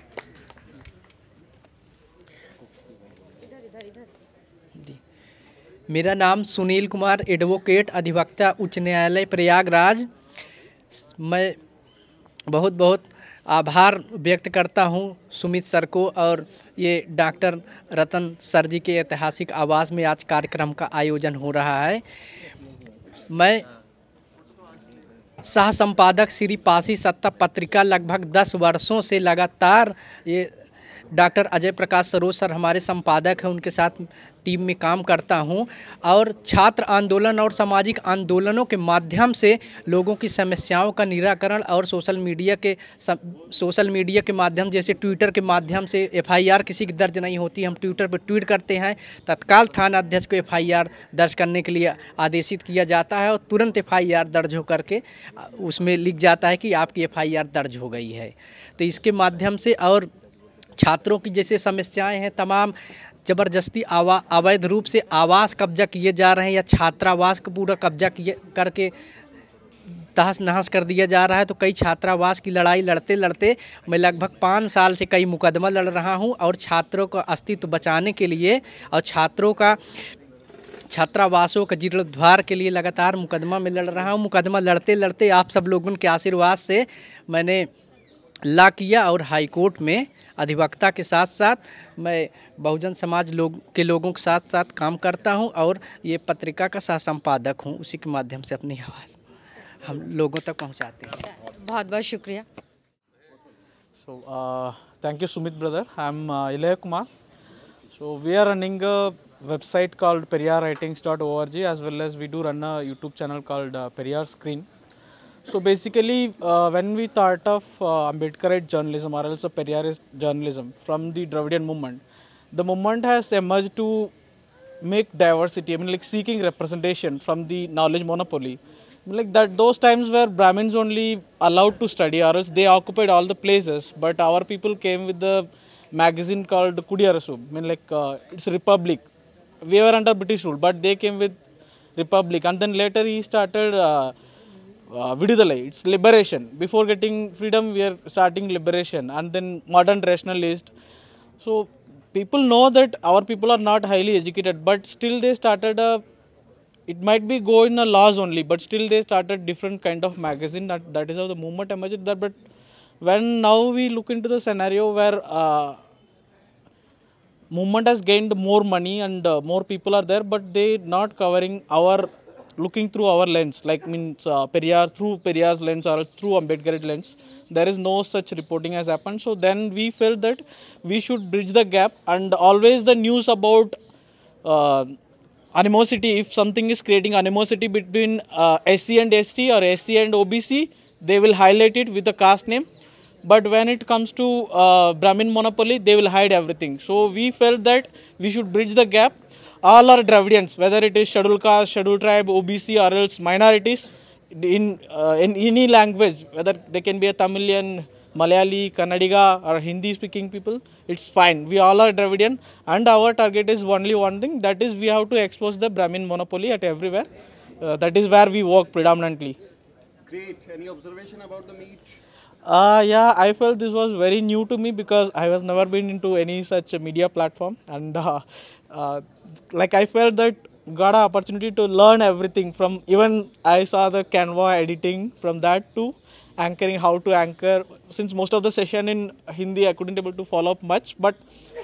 मेरा नाम सुनील कुमार, एडवोकेट, अधिवक्ता, उच्च न्यायालय प्रयागराज। मैं बहुत बहुत आभार व्यक्त करता हूं सुमित सर को और ये डॉक्टर रतन सर जी के ऐतिहासिक आवास में आज कार्यक्रम का आयोजन हो रहा है। मैं सह संपादक श्री पासी सत्ता पत्रिका लगभग 10 वर्षों से लगातार, ये डॉक्टर अजय प्रकाश सरोज सर हमारे संपादक हैं, उनके साथ टीम में काम करता हूं और छात्र आंदोलन और सामाजिक आंदोलनों के माध्यम से लोगों की समस्याओं का निराकरण और सोशल मीडिया के माध्यम, जैसे ट्विटर के माध्यम से एफआईआर किसी की दर्ज नहीं होती, हम ट्विटर पर ट्वीट करते हैं, तत्काल थाना अध्यक्ष को एफआईआर दर्ज करने के लिए आदेशित किया जाता है और तुरंत एफआईआर दर्ज हो करके उसमें लिख जाता है कि आपकी एफआईआर दर्ज हो गई है। तो इसके माध्यम से और छात्रों की जैसे समस्याएं हैं, तमाम ज़बरदस्ती अवैध रूप से आवास कब्जा किए जा रहे हैं या छात्रावास का पूरा कब्जा करके तहस नहस कर दिया जा रहा है। तो कई छात्रावास की लड़ाई लड़ते लड़ते मैं लगभग 5 साल से कई मुकदमा लड़ रहा हूं और छात्रों का अस्तित्व बचाने के लिए और छात्रावासों का जीर्णोद्धार के लिए लगातार मुकदमा में लड़ रहा हूं। मुकदमा लड़ते लड़ते आप सब लोगों के आशीर्वाद से मैंने लॉ किया और हाई कोर्ट में अधिवक्ता के साथ साथ मैं बहुजन समाज लोगों के साथ साथ काम करता हूं और ये पत्रिका का सह संपादक हूं, उसी के माध्यम से अपनी आवाज़ हम लोगों तक पहुंचाते हैं। बहुत बहुत शुक्रिया। So thank you Sumit brother. I'm Ilaya Kumar. So we are running a website called periyarwritings.org as well as we do run a YouTube channel called Periyar Screen. So basically when we thought of Ambedkarite journalism or else Periyarist journalism from the Dravidian movement, the movement has emerged to make diversity, I mean like seeking representation from the knowledge monopoly. I mean like that those times where Brahmins only allowed to study or else they occupied all the places, but our people came with the magazine called Kudiyarasu, I mean like it's Republic. We were under British rule, but they came with Republic, and then later he started Vidudalai, it's liberation. Before getting freedom, we are starting liberation, and then modern rationalist. So people know that our people are not highly educated, but still they started it might be go in a laws only, but still they started different kind of magazine. That is how the movement emerged there. But when now we look into the scenario where movement has gained more money and more people are there, but they not covering our looking through our lens, like means Periyar through Periyar's lens or through Ambedkarite lens, there is no such reporting has happened. So then we felt that we should bridge the gap, and always the news about animosity, if something is creating animosity between SC and ST or SC and OBC, they will highlight it with the caste name. But when it comes to Brahmin monopoly, they will hide everything. So we felt that we should bridge the gap. All are Dravidians, whether it is scheduled caste, scheduled tribe, OBC or else minorities in any language, whether they can be a Tamilian, Malayali, Kannadiga or Hindi speaking people, it's fine. We all are Dravidian, and our target is only one thing, that is we have to expose the Brahmin monopoly at everywhere. That is where we work predominantly. Great. Any observation about the meet? Yeah, I felt this was very new to me because I was never been into any such media platform, and like I felt that got an opportunity to learn everything from, even I saw the Canva editing, from that to anchoring, how to anchor. Since most of the session in Hindi I couldn't able to follow up much, but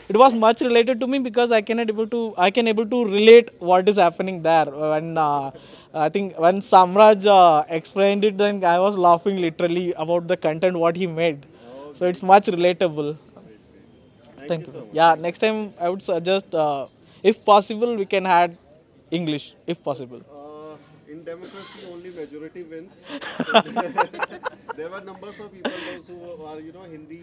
it was much related to me because I can able to relate what is happening there. When I think when Samraj explained it, then I was laughing literally about the content what he made. So it's much relatable. Thank you. Yeah, next time I would suggest if possible we can add English if possible. In In democracy, only majority wins. There were numbers of people those who are, you know, Hindi.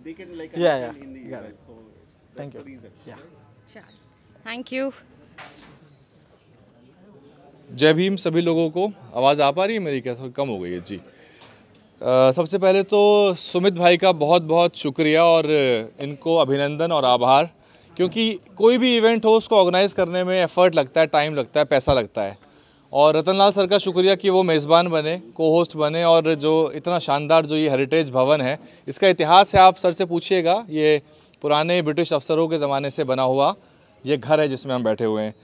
They can like understand Hindi. Got it. So Thank that's you. the reason. चलो thank you. जय भीम सभी लोगों को। आवाज़ आ पा रही है मेरी? क्या कम हो गई है जी? सबसे पहले तो सुमित भाई का बहुत बहुत शुक्रिया और इनको अभिनंदन और आभार, क्योंकि कोई भी इवेंट हो उसको ऑर्गेनाइज़ करने में एफ़र्ट लगता है, टाइम लगता है, पैसा लगता है। और रतनलाल सर का शुक्रिया कि वो मेज़बान बने, को होस्ट बने, और जो इतना शानदार जो ये हेरिटेज भवन है, इसका इतिहास है, आप सर से पूछिएगा। ये पुराने ब्रिटिश अफसरों के ज़माने से बना हुआ ये घर है जिसमें हम बैठे हुए हैं।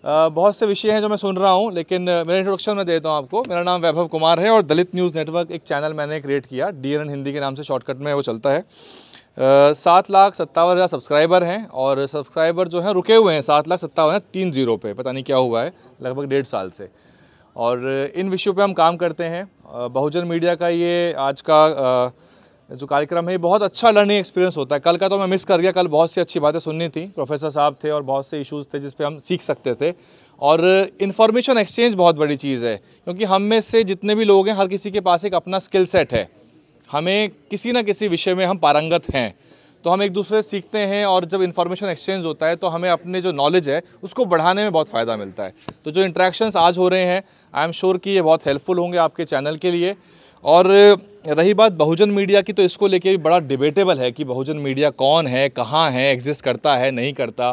बहुत से विषय हैं जो मैं सुन रहा हूं, लेकिन मेरा इंट्रोडक्शन मैं देता हूं आपको। मेरा नाम वैभव कुमार है और दलित न्यूज़ नेटवर्क एक चैनल मैंने क्रिएट किया, DNN हिंदी के नाम से शॉर्टकट में वो चलता है। 7,57,000 सब्सक्राइबर हैं और सब्सक्राइबर जो हैं रुके हुए हैं 7,57,30 पे, पता नहीं क्या हुआ है, लगभग 1.5 साल से। और इन विषयों पे हम काम करते हैं। बहुजन मीडिया का ये आज का जो कार्यक्रम है ये बहुत अच्छा लर्निंग एक्सपीरियंस होता है। कल का तो मैं मिस कर गया, कल बहुत सी अच्छी बातें सुननी थी, प्रोफेसर साहब थे और बहुत से इश्यूज़ थे जिस पे हम सीख सकते थे। और इन्फॉर्मेशन एक्सचेंज बहुत बड़ी चीज़ है, क्योंकि हम में से जितने भी लोग हैं हर किसी के पास एक अपना स्किल सेट है, हमें किसी न किसी विषय में हम पारंगत हैं, तो हम एक दूसरे से सीखते हैं। और जब इन्फॉर्मेशन एक्सचेंज होता है तो हमें अपने जो नॉलेज है उसको बढ़ाने में बहुत फ़ायदा मिलता है। तो जो इंटरेक्शंस आज हो रहे हैं, आई एम श्योर कि ये बहुत हेल्पफुल होंगे आपके चैनल के लिए। और रही बात बहुजन मीडिया की, तो इसको लेके भी बड़ा डिबेटेबल है कि बहुजन मीडिया कौन है, कहाँ है, एग्जिस्ट करता है, नहीं करता।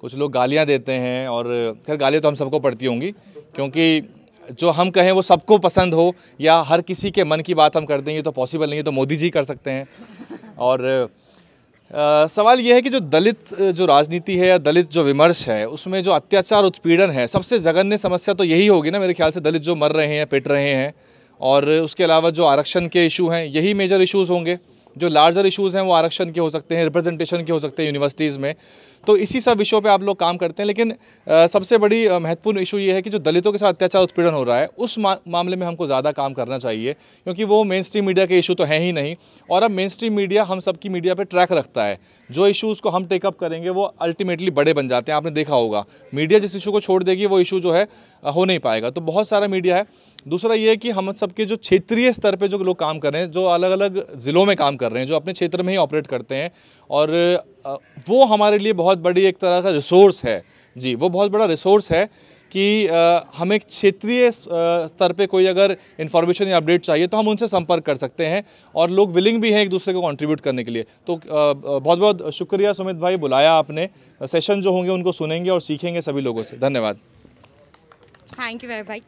कुछ लोग गालियाँ देते हैं, और खैर गालियाँ तो हम सबको पड़ती होंगी, क्योंकि जो हम कहें वो सबको पसंद हो या हर किसी के मन की बात हम कर दें, ये तो पॉसिबल नहीं है, तो मोदी जी कर सकते हैं। और सवाल ये है कि जो दलित जो राजनीति है या दलित जो विमर्श है, उसमें जो अत्याचार उत्पीड़न है, सबसे जघन्य समस्या तो यही होगी ना मेरे ख्याल से। दलित जो मर रहे हैं, पिट रहे हैं, और उसके अलावा जो आरक्षण के इशू हैं, यही मेजर इश्यूज़ होंगे। जो लार्जर इश्यूज़ हैं वो आरक्षण के हो सकते हैं, रिप्रेजेंटेशन के हो सकते हैं यूनिवर्सिटीज़ में। तो इसी सब विषयों पे आप लोग काम करते हैं। लेकिन सबसे बड़ी महत्वपूर्ण इशू ये है कि जो दलितों के साथ अत्याचार उत्पीड़न हो रहा है, उस मामले में हमको ज़्यादा काम करना चाहिए, क्योंकि वो मेन स्ट्रीम मीडिया के इशू तो हैं ही नहीं। और अब मेन स्ट्रीम मीडिया हम सबकी मीडिया पे ट्रैक रखता है। जो इशूज़ को हम टेकअप करेंगे वो अल्टीमेटली बड़े बन जाते हैं। आपने देखा होगा, मीडिया जिस इशू को छोड़ देगी वो इशू जो है हो नहीं पाएगा। तो बहुत सारा मीडिया है। दूसरा ये है कि हम सबके जो क्षेत्रीय स्तर पे जो लोग काम कर रहे हैं, जो अलग अलग ज़िलों में काम कर रहे हैं, जो अपने क्षेत्र में ही ऑपरेट करते हैं, और वो हमारे लिए बहुत बड़ी एक तरह का रिसोर्स है जी। वो बहुत बड़ा रिसोर्स है कि हमें क्षेत्रीय स्तर पे कोई अगर इन्फॉर्मेशन या अपडेट चाहिए तो हम उनसे संपर्क कर सकते हैं, और लोग विलिंग भी हैं एक दूसरे को कंट्रीब्यूट करने के लिए। तो बहुत बहुत शुक्रिया सुमित भाई, बुलाया आपने। सेशन जो होंगे उनको सुनेंगे और सीखेंगे सभी लोगों से। धन्यवाद। थैंक यू भाई।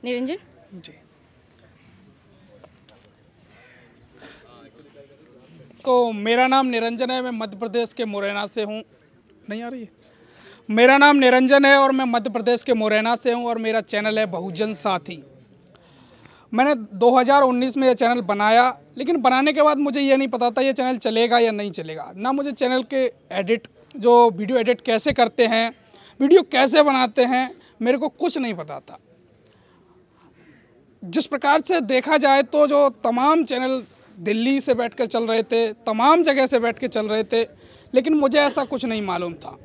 निरंजन जी, तो मेरा नाम निरंजन है, मैं मध्य प्रदेश के मुरैना से हूँ। नहीं आ रही है? मेरा नाम निरंजन है और मैं मध्य प्रदेश के मुरैना से हूँ, और मेरा चैनल है बहुजन साथी। मैंने 2019 में यह चैनल बनाया, लेकिन बनाने के बाद मुझे ये नहीं पता था ये चैनल चलेगा या नहीं चलेगा। ना मुझे चैनल के जो वीडियो एडिट कैसे करते हैं, वीडियो कैसे बनाते हैं, मेरे को कुछ नहीं पता था। जिस प्रकार से देखा जाए तो जो तमाम चैनल दिल्ली से बैठकर चल रहे थे, तमाम जगह से बैठ के चल रहे थे, लेकिन मुझे ऐसा कुछ नहीं मालूम था।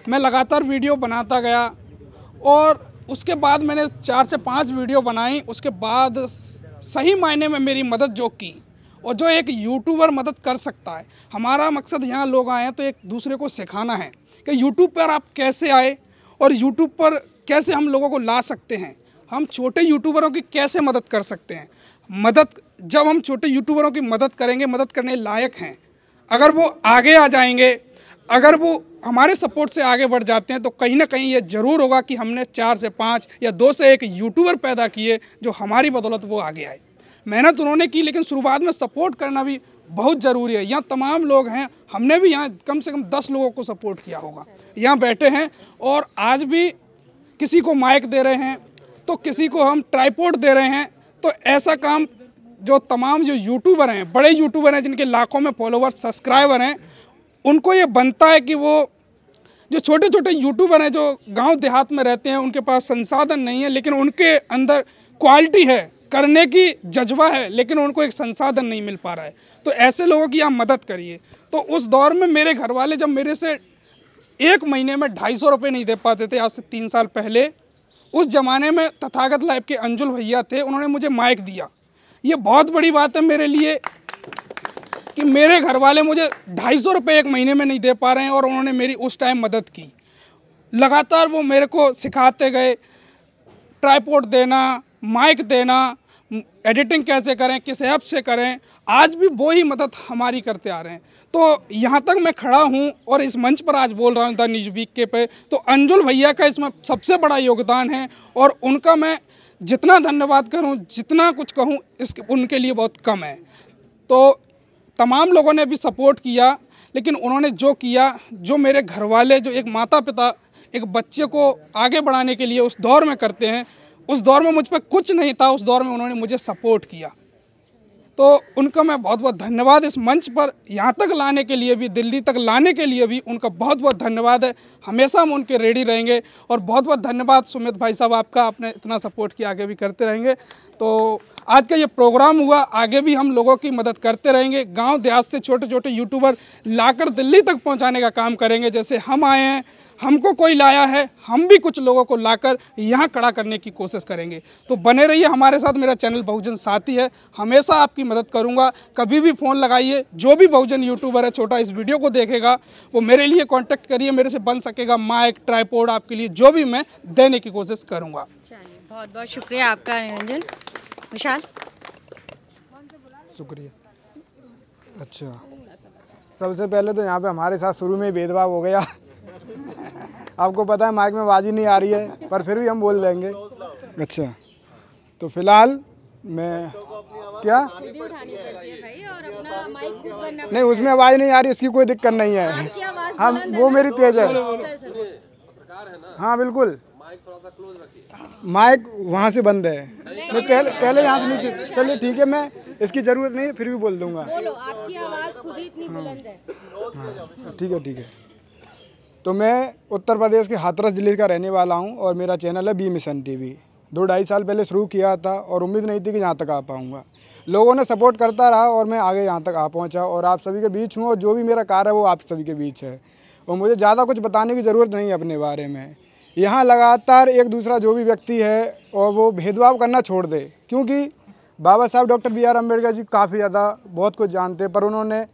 मैं लगातार वीडियो बनाता गया, और उसके बाद मैंने 4 से 5 वीडियो बनाई। उसके बाद सही मायने में मेरी मदद जो की, और जो एक यूट्यूबर मदद कर सकता है, हमारा मकसद यहाँ लोग आए हैं तो एक दूसरे को सिखाना है कि यूट्यूब पर आप कैसे आए और यूट्यूब पर कैसे हम लोगों को ला सकते हैं, हम छोटे यूट्यूबरों की कैसे मदद कर सकते हैं। जब हम छोटे यूट्यूबरों की मदद करेंगे, मदद करने लायक हैं, अगर वो आगे आ जाएंगे, अगर वो हमारे सपोर्ट से आगे बढ़ जाते हैं, तो कहीं ना कहीं ये ज़रूर होगा कि हमने 4 से 5 या 2 से 1 यूट्यूबर पैदा किए जो हमारी बदौलत वो आगे आए। मेहनत उन्होंने की, लेकिन शुरुआत में सपोर्ट करना भी बहुत ज़रूरी है। यहाँ तमाम लोग हैं, हमने भी यहाँ कम से कम 10 लोगों को सपोर्ट किया होगा, यहाँ बैठे हैं, और आज भी किसी को माइक दे रहे हैं, तो किसी को हम ट्राइपॉड दे रहे हैं। तो ऐसा काम जो तमाम जो यूट्यूबर हैं, बड़े यूट्यूबर हैं जिनके लाखों में फॉलोवर्स, सब्सक्राइबर हैं, उनको ये बनता है कि वो जो छोटे छोटे यूट्यूबर हैं जो गांव देहात में रहते हैं, उनके पास संसाधन नहीं है, लेकिन उनके अंदर क्वालिटी है, करने की जज्बा है, लेकिन उनको एक संसाधन नहीं मिल पा रहा है। तो ऐसे लोगों की आप मदद करिए। तो उस दौर में मेरे घर वाले जब मेरे से 1 महीने में 250 रुपये नहीं दे पाते थे, आज से 3 साल पहले, उस ज़माने में तथागत लाइव के अंजुल भैया थे, उन्होंने मुझे माइक दिया। ये बहुत बड़ी बात है मेरे लिए कि मेरे घर वाले मुझे 250 रुपये एक महीने में नहीं दे पा रहे हैं और उन्होंने मेरी उस टाइम मदद की। लगातार वो मेरे को सिखाते गए, ट्राइपॉड देना, माइक देना, एडिटिंग कैसे करें, किस ऐप से करें, आज भी वो ही मदद हमारी करते आ रहे हैं। तो यहाँ तक मैं खड़ा हूँ और इस मंच पर आज बोल रहा हूँ द न्यूज़ वीक के पे, तो अंजुल भैया का इसमें सबसे बड़ा योगदान है और उनका मैं जितना धन्यवाद करूँ, जितना कुछ कहूँ, उनके लिए बहुत कम है। तो तमाम लोगों ने भी सपोर्ट किया, लेकिन उन्होंने जो किया, जो मेरे घर वाले, जो एक माता पिता एक बच्चे को आगे बढ़ाने के लिए उस दौर में करते हैं, उस दौर में मुझ पर कुछ नहीं था, उस दौर में उन्होंने मुझे सपोर्ट किया। तो उनका मैं बहुत बहुत धन्यवाद, इस मंच पर यहाँ तक लाने के लिए भी, दिल्ली तक लाने के लिए भी उनका बहुत बहुत धन्यवाद है। हमेशा हम उनके रेडी रहेंगे और बहुत बहुत धन्यवाद सुमित भाई साहब आपका, आपने इतना सपोर्ट किया, आगे भी करते रहेंगे। तो आज का ये प्रोग्राम हुआ, आगे भी हम लोगों की मदद करते रहेंगे। गांव देहात से छोटे छोटे यूट्यूबर लाकर दिल्ली तक पहुंचाने का काम करेंगे। जैसे हम आए हैं, हमको कोई लाया है, हम भी कुछ लोगों को लाकर यहाँ खड़ा करने की कोशिश करेंगे। तो बने रहिए हमारे साथ, मेरा चैनल बहुजन साथी है, हमेशा आपकी मदद करूँगा। कभी भी फ़ोन लगाइए, जो भी बहुजन यूट्यूबर है छोटा इस वीडियो को देखेगा वो मेरे लिए कांटेक्ट करिए, मेरे से बन सकेगा माइक, ट्राइपॉड आपके लिए जो भी मैं देने की कोशिश करूँगा। बहुत बहुत शुक्रिया आपका निरंजन। विशाल, शुक्रिया। अच्छा, सबसे पहले तो यहाँ पे हमारे साथ शुरू में भेदभाव हो गया। आपको पता है माइक में आवाज़ ही नहीं आ रही है, पर फिर भी हम बोल देंगे। अच्छा, तो फिलहाल मैं क्या नहीं, उसमें आवाज़ नहीं आ रही, उसकी कोई दिक्कत नहीं है। हम वो मेरी तेज है। हाँ बिल्कुल, माइक वहाँ से बंद है। नहीं, पहले यहाँ से नीचे। चलिए ठीक है, मैं इसकी ज़रूरत नहीं है, फिर भी बोल दूँगा। आपकी आवाज़ खुद ही इतनी बुलंद है। हाँ ठीक है, ठीक है। तो मैं उत्तर प्रदेश के हाथरस ज़िले का रहने वाला हूं और मेरा चैनल है बी मिशन टीवी। 2-2.5 साल पहले शुरू किया था और उम्मीद नहीं थी कि यहाँ तक आ पाऊँगा। लोगों ने सपोर्ट करता रहा और मैं आगे यहाँ तक आ पहुँचा और आप सभी के बीच हूँ और जो भी मेरा कार्य है वो आप सभी के बीच है और मुझे ज़्यादा कुछ बताने की ज़रूरत नहीं है अपने बारे में। यहाँ लगातार एक दूसरा जो भी व्यक्ति है और वो भेदभाव करना छोड़ दे, क्योंकि बाबा साहब डॉक्टर B.R. अम्बेडकर जी काफ़ी ज़्यादा बहुत कुछ जानते हैं, पर उन्होंने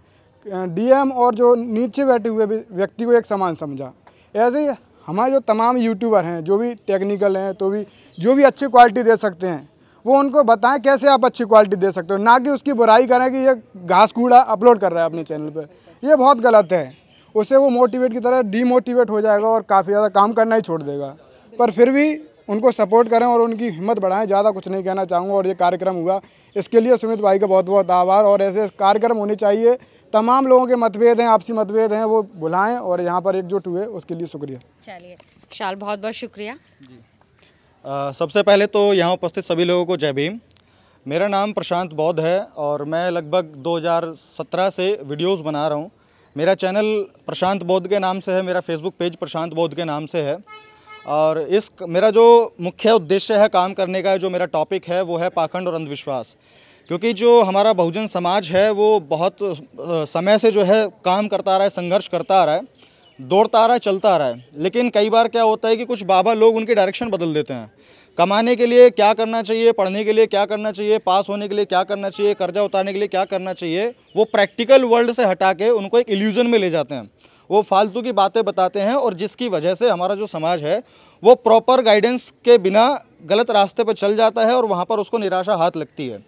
DM और जो नीचे बैठे हुए व्यक्ति को एक समान समझा। ऐसे ही हमारे जो तमाम यूट्यूबर हैं, जो भी टेक्निकल हैं, तो भी जो भी अच्छी क्वालिटी दे सकते हैं, वो उनको बताएं कैसे आप अच्छी क्वालिटी दे सकते हो, ना कि उसकी बुराई करें कि ये घास कूड़ा अपलोड कर रहा है अपने चैनल पर। ये बहुत गलत है, उससे वो मोटिवेट की तरह डीमोटिवेट हो जाएगा और काफ़ी ज़्यादा काम करना ही छोड़ देगा। पर फिर भी उनको सपोर्ट करें और उनकी हिम्मत बढ़ाएं, ज़्यादा कुछ नहीं कहना चाहूँगा। और ये कार्यक्रम हुआ, इसके लिए सुमित भाई का बहुत बहुत आभार। और ऐसे कार्यक्रम होने चाहिए, तमाम लोगों के मतभेद हैं, आपसी मतभेद हैं, वो भुलाएं और यहाँ पर एकजुट हुए, उसके लिए शुक्रिया। चलिए विशाल, बहुत बहुत शुक्रिया। सबसे पहले तो यहाँ उपस्थित सभी लोगों को जय भीम। मेरा नाम प्रशांत बौद्ध है और मैं लगभग 2017 से वीडियोस बना रहा हूँ। मेरा चैनल प्रशांत बौद्ध के नाम से है, मेरा फेसबुक पेज प्रशांत बौद्ध के नाम से है। और मेरा जो मुख्य उद्देश्य है काम करने का, जो मेरा टॉपिक है वो है पाखंड और अंधविश्वास। क्योंकि जो हमारा बहुजन समाज है वो बहुत समय से जो है काम करता आ रहा है, संघर्ष करता आ रहा है, दौड़ता आ रहा है, चलता आ रहा है। लेकिन कई बार क्या होता है कि कुछ बाबा लोग उनकी डायरेक्शन बदल देते हैं। कमाने के लिए क्या करना चाहिए, पढ़ने के लिए क्या करना चाहिए, पास होने के लिए क्या करना चाहिए, कर्जा उतारने के लिए क्या करना चाहिए, वो प्रैक्टिकल वर्ल्ड से हटा के उनको एक इल्यूजन में ले जाते हैं। वो फालतू की बातें बताते हैं और जिसकी वजह से हमारा जो समाज है वो प्रॉपर गाइडेंस के बिना गलत रास्ते पर चल जाता है और वहाँ पर उसको निराशा हाथ लगती है।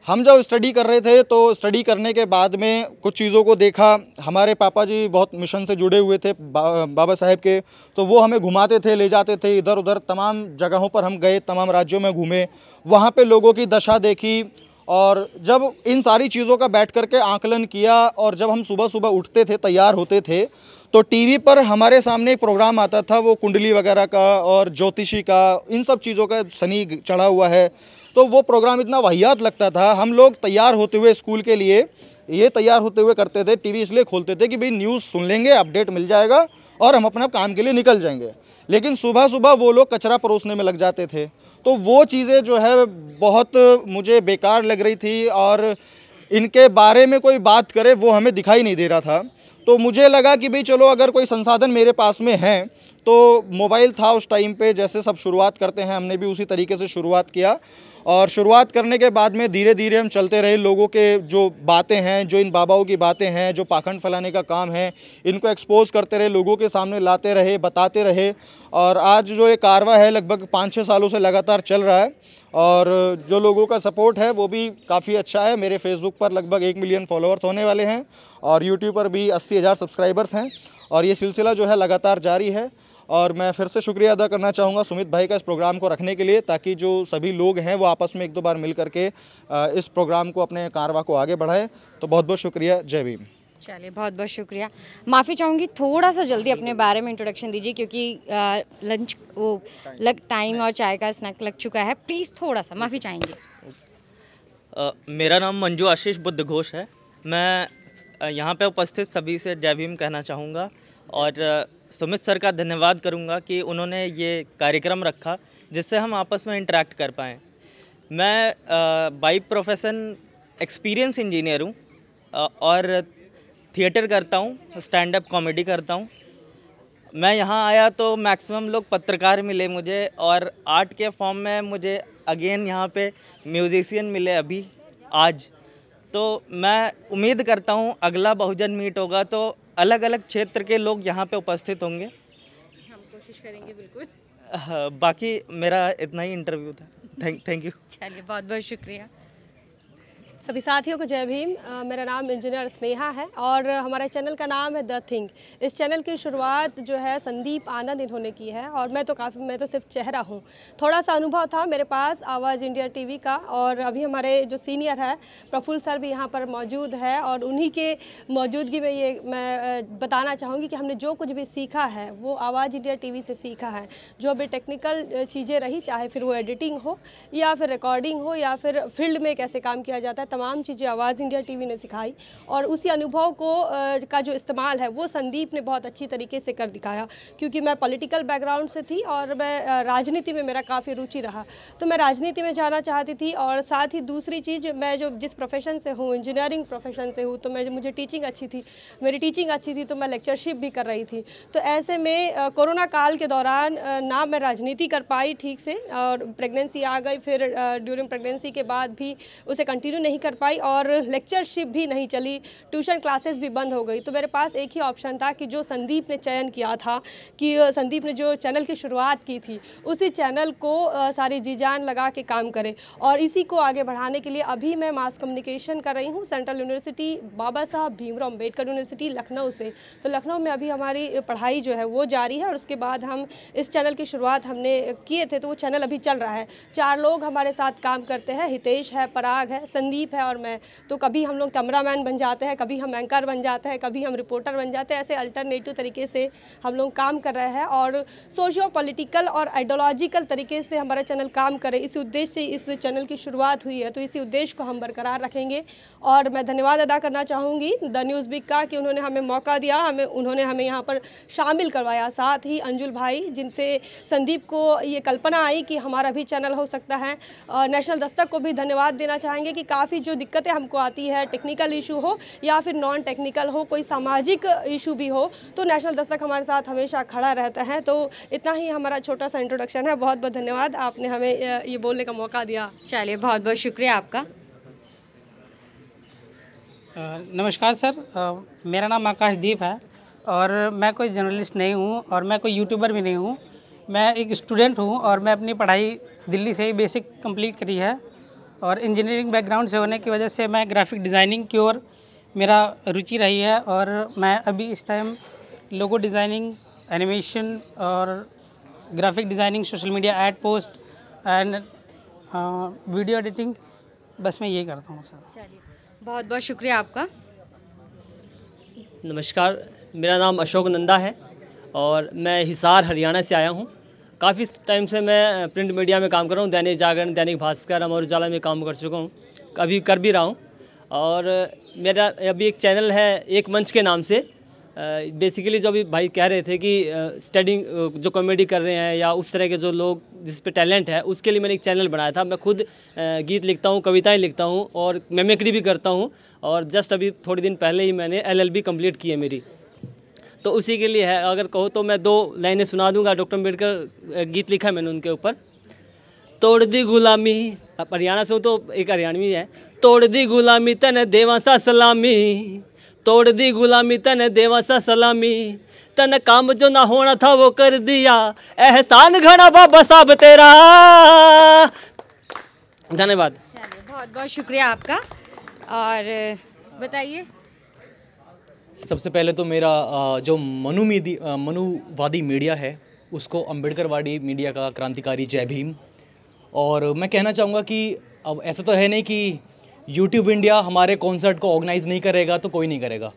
हम जब स्टडी कर रहे थे तो स्टडी करने के बाद में कुछ चीज़ों को देखा। हमारे पापा जी बहुत मिशन से जुड़े हुए थे बाबा साहेब के, तो वो हमें घुमाते थे, ले जाते थे इधर उधर, तमाम जगहों पर हम गए, तमाम राज्यों में घूमे, वहाँ पे लोगों की दशा देखी। और जब इन सारी चीज़ों का बैठ कर के आकलन किया और जब हम सुबह सुबह उठते थे, तैयार होते थे, तो टीवी पर हमारे सामने एक प्रोग्राम आता था, वो कुंडली वगैरह का और ज्योतिषी का, इन सब चीज़ों का शनि चढ़ा हुआ है, तो वो प्रोग्राम इतना वाहियात लगता था। हम लोग तैयार होते हुए स्कूल के लिए ये तैयार होते हुए करते थे, टीवी इसलिए खोलते थे कि भाई न्यूज़ सुन लेंगे, अपडेट मिल जाएगा और हम अपना काम के लिए निकल जाएंगे। लेकिन सुबह सुबह वो लोग कचरा परोसने में लग जाते थे, तो वो चीज़ें जो है बहुत मुझे बेकार लग रही थी। और इनके बारे में कोई बात करे वो हमें दिखाई नहीं दे रहा था। तो मुझे लगा कि भाई चलो अगर कोई संसाधन मेरे पास में है, तो मोबाइल था उस टाइम पे, जैसे सब शुरुआत करते हैं हमने भी उसी तरीके से शुरुआत किया। और शुरुआत करने के बाद में धीरे धीरे हम चलते रहे। लोगों के जो बातें हैं, जो इन बाबाओं की बातें हैं, जो पाखंड फैलाने का काम है, इनको एक्सपोज करते रहे, लोगों के सामने लाते रहे, बताते रहे। और आज जो ये कारवा है लगभग 5-6 सालों से लगातार चल रहा है और जो लोगों का सपोर्ट है वो भी काफ़ी अच्छा है। मेरे फेसबुक पर लगभग 1 मिलियन फॉलोअर्स होने वाले हैं और यूट्यूब पर भी 80,000 सब्सक्राइबर्स हैं और ये सिलसिला जो है लगातार जारी है। और मैं फिर से शुक्रिया अदा करना चाहूँगा सुमित भाई का इस प्रोग्राम को रखने के लिए, ताकि जो सभी लोग हैं वो आपस में 1-2 बार मिल करके इस प्रोग्राम को, अपने कारवा को आगे बढ़ाएं। तो बहुत बहुत शुक्रिया। जय भीम। चलिए, बहुत बहुत शुक्रिया। माफ़ी चाहूँगी, थोड़ा सा जल्दी अपने बारे में इंट्रोडक्शन दीजिए, क्योंकि लंच वो टाइम और चाय का स्नैक लग चुका है। प्लीज़ थोड़ा सा माफ़ी चाहेंगे। मेरा नाम मंजू आशीष बुद्ध घोष है। मैं यहाँ पे उपस्थित सभी से जय भीम कहना चाहूँगा और सुमित सर का धन्यवाद करूँगा कि उन्होंने ये कार्यक्रम रखा जिससे हम आपस में इंटरेक्ट कर पाएँ। मैं बाई प्रोफेशन एक्सपीरियंस इंजीनियर हूँ और थिएटर करता हूँ, स्टैंड अप कॉमेडी करता हूँ। मैं यहाँ आया तो मैक्सिमम लोग पत्रकार मिले मुझे और आर्ट के फॉर्म में मुझे अगेन यहाँ पे म्यूजिशियन मिले अभी आज। तो मैं उम्मीद करता हूँ अगला बहुजन मीट होगा तो अलग अलग क्षेत्र के लोग यहाँ पे उपस्थित होंगे। हम कोशिश करेंगे बिल्कुल। बाकी मेरा इतना ही इंटरव्यू था। Thank you. चलिए, बहुत बहुत शुक्रिया। सभी साथियों को जय भीम। मेरा नाम इंजीनियर स्नेहा है और हमारे चैनल का नाम है द थिंग। इस चैनल की शुरुआत जो है संदीप आनंद इन्होंने की है और मैं तो सिर्फ चेहरा हूँ। थोड़ा सा अनुभव था मेरे पास आवाज़ इंडिया टीवी का और अभी हमारे जो सीनियर है प्रफुल्ल सर भी यहाँ पर मौजूद है और उन्हीं के मौजूदगी में मैं बताना चाहूँगी कि हमने जो कुछ भी सीखा है वो आवाज़ इंडिया टीवी से सीखा है। जो भी टेक्निकल चीज़ें रही, चाहे फिर वो एडिटिंग हो या फिर रिकॉर्डिंग हो या फिर फील्ड में कैसे काम किया जाता है, तमाम चीज़ें आवाज़ इंडिया टीवी ने सिखाई और उसी अनुभव को का जो इस्तेमाल है वो संदीप ने बहुत अच्छी तरीके से कर दिखाया। क्योंकि मैं पॉलिटिकल बैकग्राउंड से थी और मैं राजनीति में मेरा काफ़ी रुचि रहा, तो मैं राजनीति में जाना चाहती थी। और साथ ही दूसरी चीज़, मैं जो जिस प्रोफेशन से हूँ, इंजीनियरिंग प्रोफेशन से हूँ, तो मुझे टीचिंग अच्छी थी, मेरी टीचिंग अच्छी थी, तो मैं लेक्चरशिप भी कर रही थी। तो ऐसे में कोरोना काल के दौरान ना मैं राजनीति कर पाई ठीक से और प्रेगनेंसी आ गई, फिर ड्यूरिंग प्रेगनेंसी के बाद भी उसे कंटिन्यू नहीं कर पाई और लेक्चरशिप भी नहीं चली, ट्यूशन क्लासेस भी बंद हो गई। तो मेरे पास एक ही ऑप्शन था कि जो संदीप ने चयन किया था, कि संदीप ने जो चैनल की शुरुआत की थी, उसी चैनल को सारी जी जान लगा के काम करें और इसी को आगे बढ़ाने के लिए अभी मैं मास कम्युनिकेशन कर रही हूँ सेंट्रल यूनिवर्सिटी बाबा साहब भीमराव अम्बेडकर यूनिवर्सिटी लखनऊ से। तो लखनऊ में अभी हमारी पढ़ाई जो है वो जारी है और उसके बाद हम इस चैनल की शुरुआत हमने किए थे, तो वो चैनल अभी चल रहा है। 4 लोग हमारे साथ काम करते हैं, हितेश है, पराग है, संदीप है और मैं। तो कभी हम लोग कैमरामैन बन जाते हैं, कभी हम एंकर बन जाते हैं, कभी हम रिपोर्टर बन जाते हैं। ऐसे अल्टरनेटिव तरीके से हम लोग काम कर रहे हैं और सोशियो पॉलिटिकल और आइडियोलॉजिकल तरीके से हमारा चैनल काम करे, इसी उद्देश्य से इस चैनल की शुरुआत हुई है। तो इसी उद्देश्य को हम बरकरार रखेंगे और मैं धन्यवाद अदा करना चाहूँगी द न्यूज़ बिग का कि उन्होंने हमें मौका दिया, उन्होंने हमें यहाँ पर शामिल करवाया। साथ ही अंजुल भाई, जिनसे संदीप को ये कल्पना आई कि हमारा भी चैनल हो सकता है। नेशनल दस्तक को भी धन्यवाद देना चाहेंगे कि काफ़ी जो दिक्कतें हमको आती है, टेक्निकल इशू हो या फिर नॉन टेक्निकल हो, कोई सामाजिक इशू भी हो, तो नेशनल दस्तक हमारे साथ हमेशा खड़ा रहता है। तो इतना ही हमारा छोटा सा इंट्रोडक्शन है। बहुत बहुत धन्यवाद, आपने हमें ये बोलने का मौका दिया। चलिए, बहुत बहुत शुक्रिया आपका। नमस्कार सर, मेरा नाम आकाशदीप है और मैं कोई जर्नलिस्ट नहीं हूँ और मैं कोई यूट्यूबर भी नहीं हूँ। मैं एक स्टूडेंट हूँ और मैं अपनी पढ़ाई दिल्ली से ही बेसिक कंप्लीट करी है और इंजीनियरिंग बैकग्राउंड से होने की वजह से मैं ग्राफिक डिज़ाइनिंग की ओर मेरा रुचि रही है और मैं अभी इस टाइम लोगो डिज़ाइनिंग, एनिमेशन और graphic designing, social media ad post and video editing, बस मैं यही करता हूँ सर। चलिए, बहुत बहुत शुक्रिया आपका। नमस्कार, मेरा नाम अशोक नंदा है और मैं हिसार हरियाणा से आया हूँ। काफ़ी टाइम से मैं प्रिंट मीडिया में काम कर रहा हूँ, दैनिक जागरण, दैनिक भास्कर, अमर उजाला में काम कर चुका हूँ, अभी कर भी रहा हूँ। और मेरा अभी एक चैनल है एक मंच के नाम से, बेसिकली जो अभी भाई कह रहे थे कि स्टडिंग जो कॉमेडी कर रहे हैं या उस तरह के जो लोग जिस पे टैलेंट है, उसके लिए मैंने एक चैनल बनाया था। मैं खुद गीत लिखता हूँ, कविताएं लिखता हूँ और मिमिक्री भी करता हूँ। और जस्ट अभी थोड़े दिन पहले ही मैंने LLB कंप्लीट की है मेरी, तो उसी के लिए है। अगर कहो तो मैं 2 लाइनें सुना दूंगा। डॉक्टर अम्बेडकर गीत लिखा है मैंने उनके ऊपर। तोड़ दी गुलामी, हरियाणा से हूँ तो एक हरियाणवी है। तोड़ दी गुलामी तने देवा सा सलामी, तोड़ दी गुलामी तने देवा सा सलामी, तने काम जो ना होना था वो कर दिया, एहसान घना बाबा साहब तेरा। धन्यवाद। बहुत बहुत शुक्रिया आपका। और बताइए। सबसे पहले तो मेरा जो मनुवादी मीडिया है उसको अम्बेडकरवादी मीडिया का क्रांतिकारी जय भीम। और मैं कहना चाहूँगा कि अब ऐसा तो है नहीं कि यूट्यूब इंडिया हमारे कॉन्सर्ट को ऑर्गेनाइज़ नहीं करेगा तो कोई नहीं करेगा,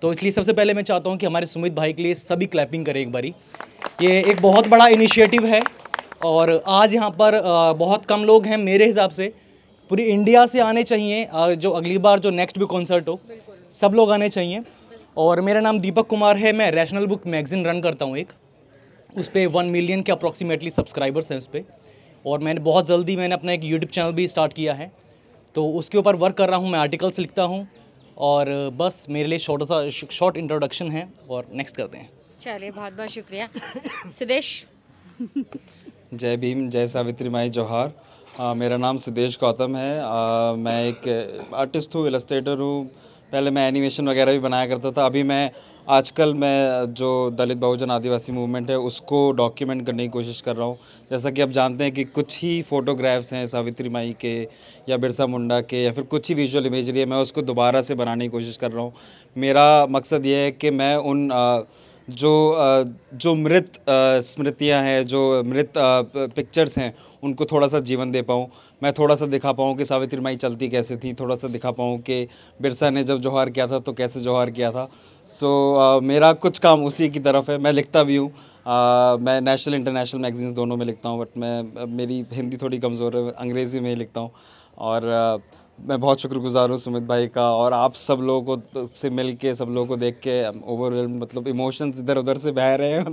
तो इसलिए सबसे पहले मैं चाहता हूँ कि हमारे सुमित भाई के लिए सभी क्लैपिंग करें एक बारी। ये एक बहुत बड़ा इनिशिएटिव है और आज यहाँ पर बहुत कम लोग हैं मेरे हिसाब से, पूरी इंडिया से आने चाहिए। जो अगली बार जो नेक्स्ट भी कॉन्सर्ट हो सब लोग आने चाहिए। और मेरा नाम दीपक कुमार है, मैं रैशनल बुक मैगज़ीन रन करता हूँ एक, उस पर 1 मिलियन के अप्रॉक्सीमेटली सब्सक्राइबर्स हैं उस पर। और मैंने बहुत जल्दी अपना एक यूट्यूब चैनल भी स्टार्ट किया है, तो उसके ऊपर वर्क कर रहा हूँ। मैं आर्टिकल्स लिखता हूँ और बस मेरे लिए शॉर्ट इंट्रोडक्शन है और नेक्स्ट करते हैं। चलिए बहुत बहुत शुक्रिया। सिद्धेश। जय भीम, जय सावित्री माई जोहार। मेरा नाम सिद्धेश गौतम है। मैं एक आर्टिस्ट हूँ, इलस्ट्रेटर हूँ। पहले मैं एनिमेशन वगैरह भी बनाया करता था। अभी आजकल मैं जो दलित बहुजन आदिवासी मूवमेंट है उसको डॉक्यूमेंट करने की कोशिश कर रहा हूँ। जैसा कि आप जानते हैं कि कुछ ही फ़ोटोग्राफ्स हैं सावित्री माई के या बिरसा मुंडा के या फिर कुछ ही विजुअल इमेजरी है, मैं उसको दोबारा से बनाने की कोशिश कर रहा हूँ। मेरा मकसद ये है कि मैं उन जो मृत स्मृतियाँ हैं, जो मृत पिक्चर्स हैं, उनको थोड़ा सा जीवन दे पाऊँ। मैं थोड़ा सा दिखा पाऊँ कि सावित्री माई चलती कैसे थी, थोड़ा सा दिखा पाऊँ कि बिरसा ने जब जोहार किया था तो कैसे जोहार किया था। मेरा कुछ काम उसी की तरफ है। मैं लिखता भी हूँ, मैं नेशनल इंटरनेशनल मैगजीन्स दोनों में लिखता हूँ, बट मेरी हिंदी थोड़ी कमज़ोर है, अंग्रेज़ी में ही लिखता हूँ। और मैं बहुत शुक्रगुज़ार हूँ सुमित भाई का और आप सब लोगों को से मिल के, सब लोगों को देख के ओवरवेल्म, मतलब इमोशंस इधर उधर से बह रहे हैं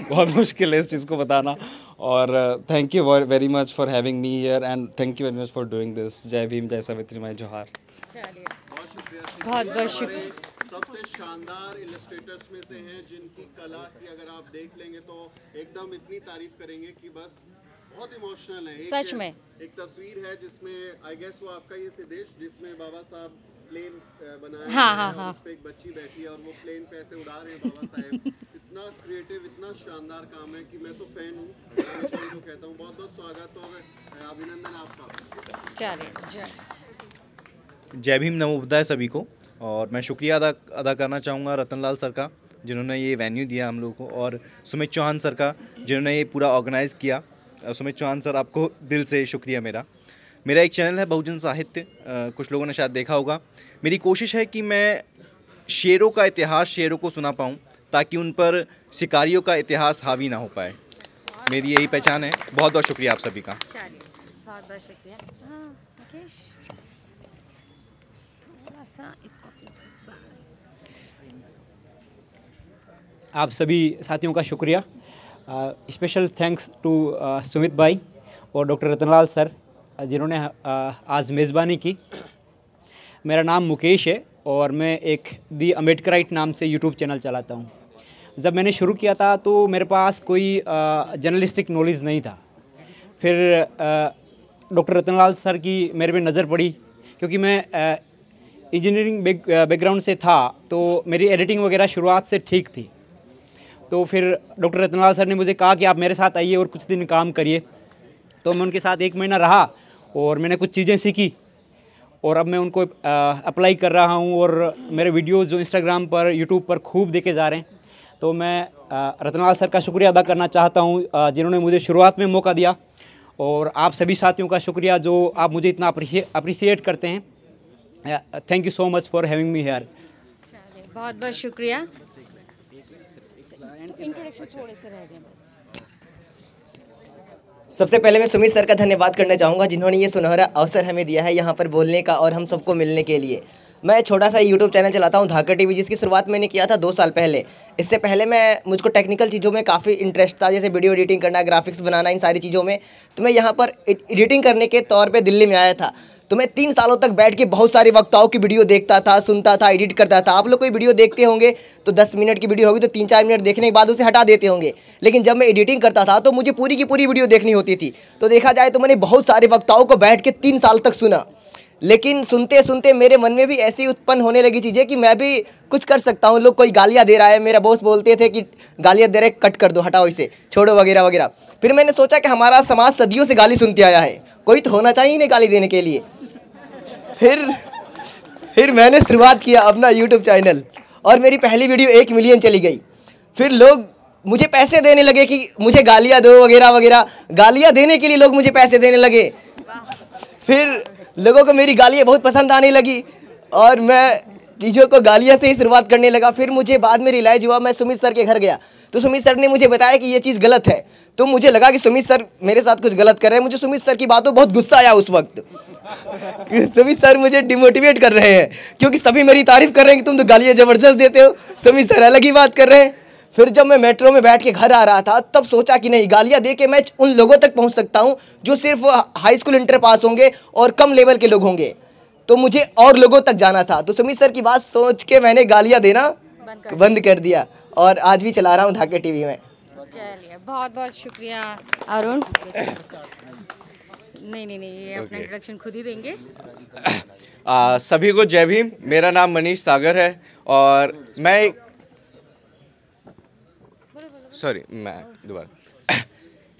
बहुत मुश्किल है इस चीज़ को बताना। और thank you very much for having me here and thank you very much for doing this. जय भीम, जय सावित्री माई जोहार। बहुत बहुत शुक्रिया। सबसे शानदार इलस्ट्रेटर्स में से हैं जिनकी कला की अगर आप देख लेंगे तो एकदम इतनी तारीफ करेंगे कि बस बहुत इमोशनल है। सच में एक तस्वीर है जिसमें आई गेस वो आपका ये सिद्धेश, जिसमें बाबा साहब प्लेन बनाया है, उस पे एक बच्ची बैठी है और वो प्लेन पे ऐसे उड़ा रहे हैं बाबा साहब। इतना क्रिएटिव, इतना शानदार काम है कि मैं तो फैन हूँ, तो कहता हूँ बहुत बहुत स्वागत और अभिनंदन आपका। चलिए जय भीम, नमो बुद्धाय सभी को। और मैं शुक्रिया अदा करना चाहूँगा रतनलाल सर का जिन्होंने ये वेन्यू दिया हम लोगों को, और सुमित चौहान सर का जिन्होंने ये पूरा ऑर्गेनाइज़ किया। सुमित चौहान सर, आपको दिल से शुक्रिया। मेरा एक चैनल है बहुजन साहित्य, कुछ लोगों ने शायद देखा होगा। मेरी कोशिश है कि मैं शेरों का इतिहास, शेरों को सुना पाऊँ ताकि उन पर शिकारियों का इतिहास हावी ना हो पाए। मेरी यही पहचान है। बहुत बहुत शुक्रिया आप सभी का। बहुत बहुत शुक्रिया। थोड़ा सा इसको आप सभी साथियों का शुक्रिया। स्पेशल थैंक्स टू सुमित भाई और डॉक्टर रतनलाल सर जिन्होंने आज मेज़बानी की। मेरा नाम मुकेश है और मैं एक दी अम्बेडकराइट नाम से यूट्यूब चैनल चलाता हूँ। जब मैंने शुरू किया था तो मेरे पास कोई जर्नलिस्टिक नॉलेज नहीं था। फिर डॉक्टर रतनलाल सर की मेरे पे नज़र पड़ी, क्योंकि मैं इंजीनियरिंग बैकग्राउंड से था तो मेरी एडिटिंग वगैरह शुरुआत से ठीक थी। तो फिर डॉक्टर रतनलाल सर ने मुझे कहा कि आप मेरे साथ आइए और कुछ दिन काम करिए। तो मैं उनके साथ 1 महीना रहा और मैंने कुछ चीज़ें सीखी और अब मैं उनको अप्लाई कर रहा हूँ और मेरे वीडियोज़ जो इंस्टाग्राम पर, यूट्यूब पर खूब देखे जा रहे हैं। तो मैं रतनलाल सर का शुक्रिया अदा करना चाहता हूँ जिन्होंने मुझे शुरुआत में मौका दिया, और आप सभी साथियों का शुक्रिया जो आप मुझे इतना अप्रिशिएट करते हैं। Thank you so much for having me here. बहुत बहुत शुक्रिया। इंट्रोडक्शन थोड़े से रह गए बस। सबसे पहले मैं सुमित सर का धन्यवाद करना चाहूँगा जिन्होंने ये सुनहरा अवसर हमें दिया है यहाँ पर बोलने का और हम सबको मिलने के लिए। मैं छोटा सा यूट्यूब चैनल चलाता हूँ धाकर टीवी, जिसकी शुरुआत मैंने किया था 2 साल पहले। इससे पहले मुझको टेक्निकल चीज़ों में काफ़ी इंटरेस्ट था, जैसे वीडियो एडिटिंग करना, ग्राफिक्स बनाना, इन सारी चीज़ों में। तो मैं यहाँ पर एडिटिंग करने के तौर पे दिल्ली में आया था। तो मैं 3 सालों तक बैठ के बहुत सारे वक्ताओं की वीडियो देखता था, सुनता था, एडिट करता था। आप लोग कोई वीडियो देखते होंगे तो 10 मिनट की वीडियो होगी तो 3-4 मिनट देखने के बाद उसे हटा देते होंगे, लेकिन जब मैं एडिटिंग करता था तो मुझे पूरी की पूरी वीडियो देखनी होती थी। तो देखा जाए तो मैंने बहुत सारे वक्ताओं को बैठ के 3 साल तक सुना, लेकिन सुनते सुनते मेरे मन में भी ऐसी उत्पन्न होने लगी चीज़ें कि मैं भी कुछ कर सकता हूँ। लोग कोई गालियाँ दे रहा है, मेरा बॉस बोलते थे कि गालियाँ दे रहे, कट कर दो, हटाओ इसे, छोड़ो वगैरह वगैरह। फिर मैंने सोचा कि हमारा समाज सदियों से गाली सुनते आया है, कोई तो होना चाहिए इन्हें गाली देने के लिए। फिर मैंने शुरुआत किया अपना यूट्यूब चैनल और मेरी पहली वीडियो 1 मिलियन चली गई। फिर लोग मुझे पैसे देने लगे कि मुझे गालियाँ दो वगैरह वगैरह, गालियाँ देने के लिए लोग मुझे पैसे देने लगे। फिर लोगों को मेरी गालियाँ बहुत पसंद आने लगी और मैं चीज़ों को गालियाँ से ही शुरुआत करने लगा। फिर मुझे बाद में रियलाइज़ हुआ, मैं सुमित सर के घर गया तो सुमित सर ने मुझे बताया कि ये चीज़ गलत है। तो मुझे लगा कि सुमित सर मेरे साथ कुछ गलत कर रहे हैं। मुझे सुमित सर की बातों बहुत गुस्सा आया उस वक्त। सुमित सर मुझे डिमोटिवेट कर रहे हैं क्योंकि सभी मेरी तारीफ कर रहे हैं कि तुम तो गालियाँ ज़बरदस्त देते हो, सुमित सर अलग ही बात कर रहे हैं। फिर जब मैं मेट्रो में बैठ के घर आ रहा था तब सोचा कि नहीं, गालियाँ दे के मैं उन लोगों तक पहुंच सकता हूं जो सिर्फ हाई स्कूल इंटर पास होंगे और कम लेवल के लोग होंगे। तो मुझे और लोगों तक जाना था। तो सुमित सर की बात सोच के मैंने गालियाँ देना बंद कर दिया और आज भी चला रहा हूँ धाकर टीवी में। चलिए, बहुत बहुत शुक्रिया अरुण। नहीं, ये अपना इंट्रोडक्शन खुद ही देंगे। सभी को जय भीम। मेरा नाम मनीष सागर है और मैं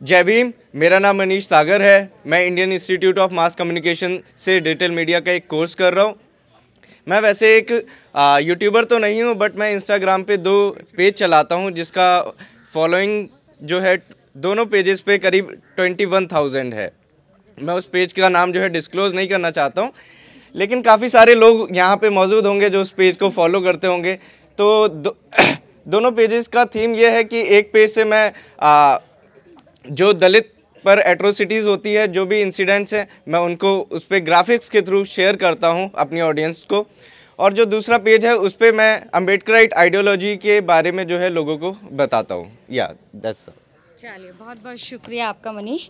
जय भीम। मेरा नाम मनीष सागर है। मैं Indian institute of mass communication से डिजिटल मीडिया का एक कोर्स कर रहा हूँ। मैं वैसे एक यूट्यूबर तो नहीं हूँ, बट मैं इंस्टाग्राम पे 2 पेज चलाता हूँ जिसका फॉलोइंग जो है दोनों पेजेस पे करीब 21,000 है। मैं उस पेज का नाम जो है डिस्क्लोज़ नहीं करना चाहता हूँ, लेकिन काफ़ी सारे लोग यहाँ पे मौजूद होंगे जो उस पेज को फॉलो करते होंगे। तो दोनों पेजेस का थीम ये है कि एक पेज से मैं जो दलित पर एट्रोसिटीज़ होती है, जो भी इंसिडेंट्स हैं, मैं उनको उस पर ग्राफिक्स के थ्रू शेयर करता हूँ अपनी ऑडियंस को। और जो दूसरा पेज है उस पर मैं अम्बेडकराइट आइडियोलॉजी के बारे में जो है लोगों को बताता हूँ। That's all. चलिए, बहुत बहुत शुक्रिया आपका मनीष।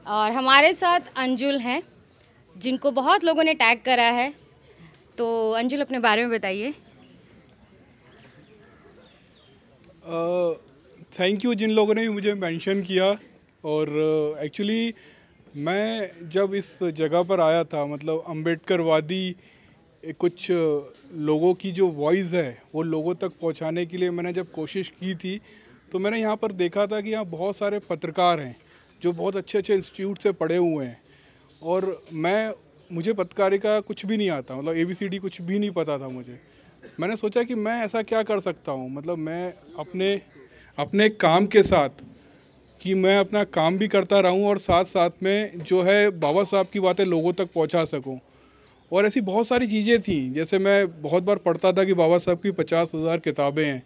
और हमारे साथ अंजुल हैं जिनको बहुत लोगों ने टैग करा है। तो अंजुल, अपने बारे में बताइए। थैंक यू जिन लोगों ने भी मुझे मेंशन किया। और एक्चुअली मैं जब इस जगह पर आया था, मतलब अम्बेडकरवादी कुछ लोगों की जो वॉइस है वो लोगों तक पहुंचाने के लिए मैंने जब कोशिश की थी, तो मैंने यहाँ पर देखा था कि यहाँ बहुत सारे पत्रकार हैं जो बहुत अच्छे अच्छे इंस्टीट्यूट से पढ़े हुए हैं। और मुझे पत्रकारिता कुछ भी नहीं आता, मतलब ABCD कुछ भी नहीं पता था मुझे। मैंने सोचा कि मैं ऐसा क्या कर सकता हूँ, मतलब मैं अपने काम के साथ कि मैं अपना काम भी करता रहूं और साथ साथ में जो है बाबा साहब की बातें लोगों तक पहुंचा सकूं। और ऐसी बहुत सारी चीज़ें थी, जैसे मैं बहुत बार पढ़ता था कि बाबा साहब की 50,000 किताबें हैं,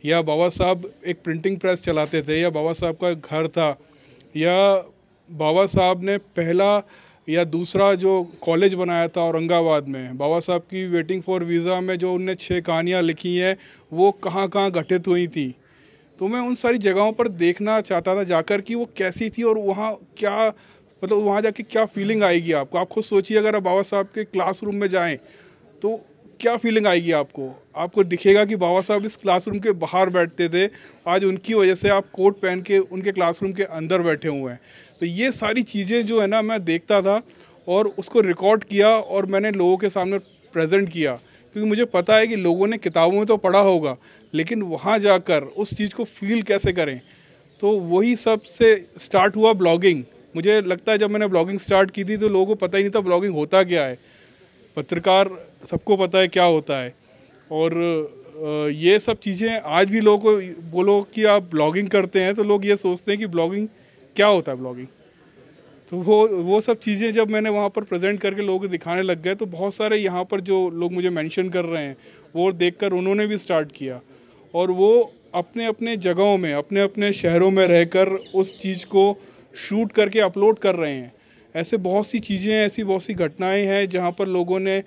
या बाबा साहब एक प्रिंटिंग प्रेस चलाते थे, या बाबा साहब का घर था, या बाबा साहब ने पहला या दूसरा जो कॉलेज बनाया था औरंगाबाद में, बाबा साहब की वेटिंग फॉर वीज़ा में जो उनने 6 कहानियाँ लिखी हैं वो कहाँ कहाँ घटित हुई थी। तो मैं उन सारी जगहों पर देखना चाहता था जाकर कि वो कैसी थी और वहाँ क्या, मतलब वहाँ जाके क्या फीलिंग आएगी आपको। आप खुद सोचिए, अगर आप बाबा साहब के क्लासरूम में जाएं तो क्या फीलिंग आएगी आपको दिखेगा कि बाबा साहब इस क्लासरूम के बाहर बैठते थे, आज उनकी वजह से आप कोट पहन के उनके क्लासरूम के अंदर बैठे हुए हैं। तो ये सारी चीज़ें जो है ना, मैं देखता था और उसको रिकॉर्ड किया और मैंने लोगों के सामने प्रेजेंट किया, क्योंकि मुझे पता है कि लोगों ने किताबों में तो पढ़ा होगा, लेकिन वहाँ जाकर उस चीज़ को फील कैसे करें। तो वही सब से स्टार्ट हुआ ब्लॉगिंग। मुझे लगता है जब मैंने ब्लॉगिंग स्टार्ट की थी तो लोगों को पता ही नहीं था ब्लॉगिंग होता क्या है। पत्रकार सबको पता है क्या होता है, और ये सब चीज़ें आज भी लोगों को बोलो कि आप ब्लॉगिंग करते हैं तो लोग ये सोचते हैं कि ब्लॉगिंग क्या होता है ब्लॉगिंग। तो वो सब चीज़ें जब मैंने वहाँ पर प्रेजेंट करके लोगों को दिखाने लग गए तो बहुत सारे यहाँ पर जो लोग मुझे मेंशन कर रहे हैं वो देखकर उन्होंने भी स्टार्ट किया, और वो अपने अपने जगहों में अपने अपने शहरों में रहकर उस चीज़ को शूट करके अपलोड कर रहे हैं। ऐसे बहुत सी चीज़ें, ऐसी बहुत सी घटनाएं हैं जहाँ पर लोगों ने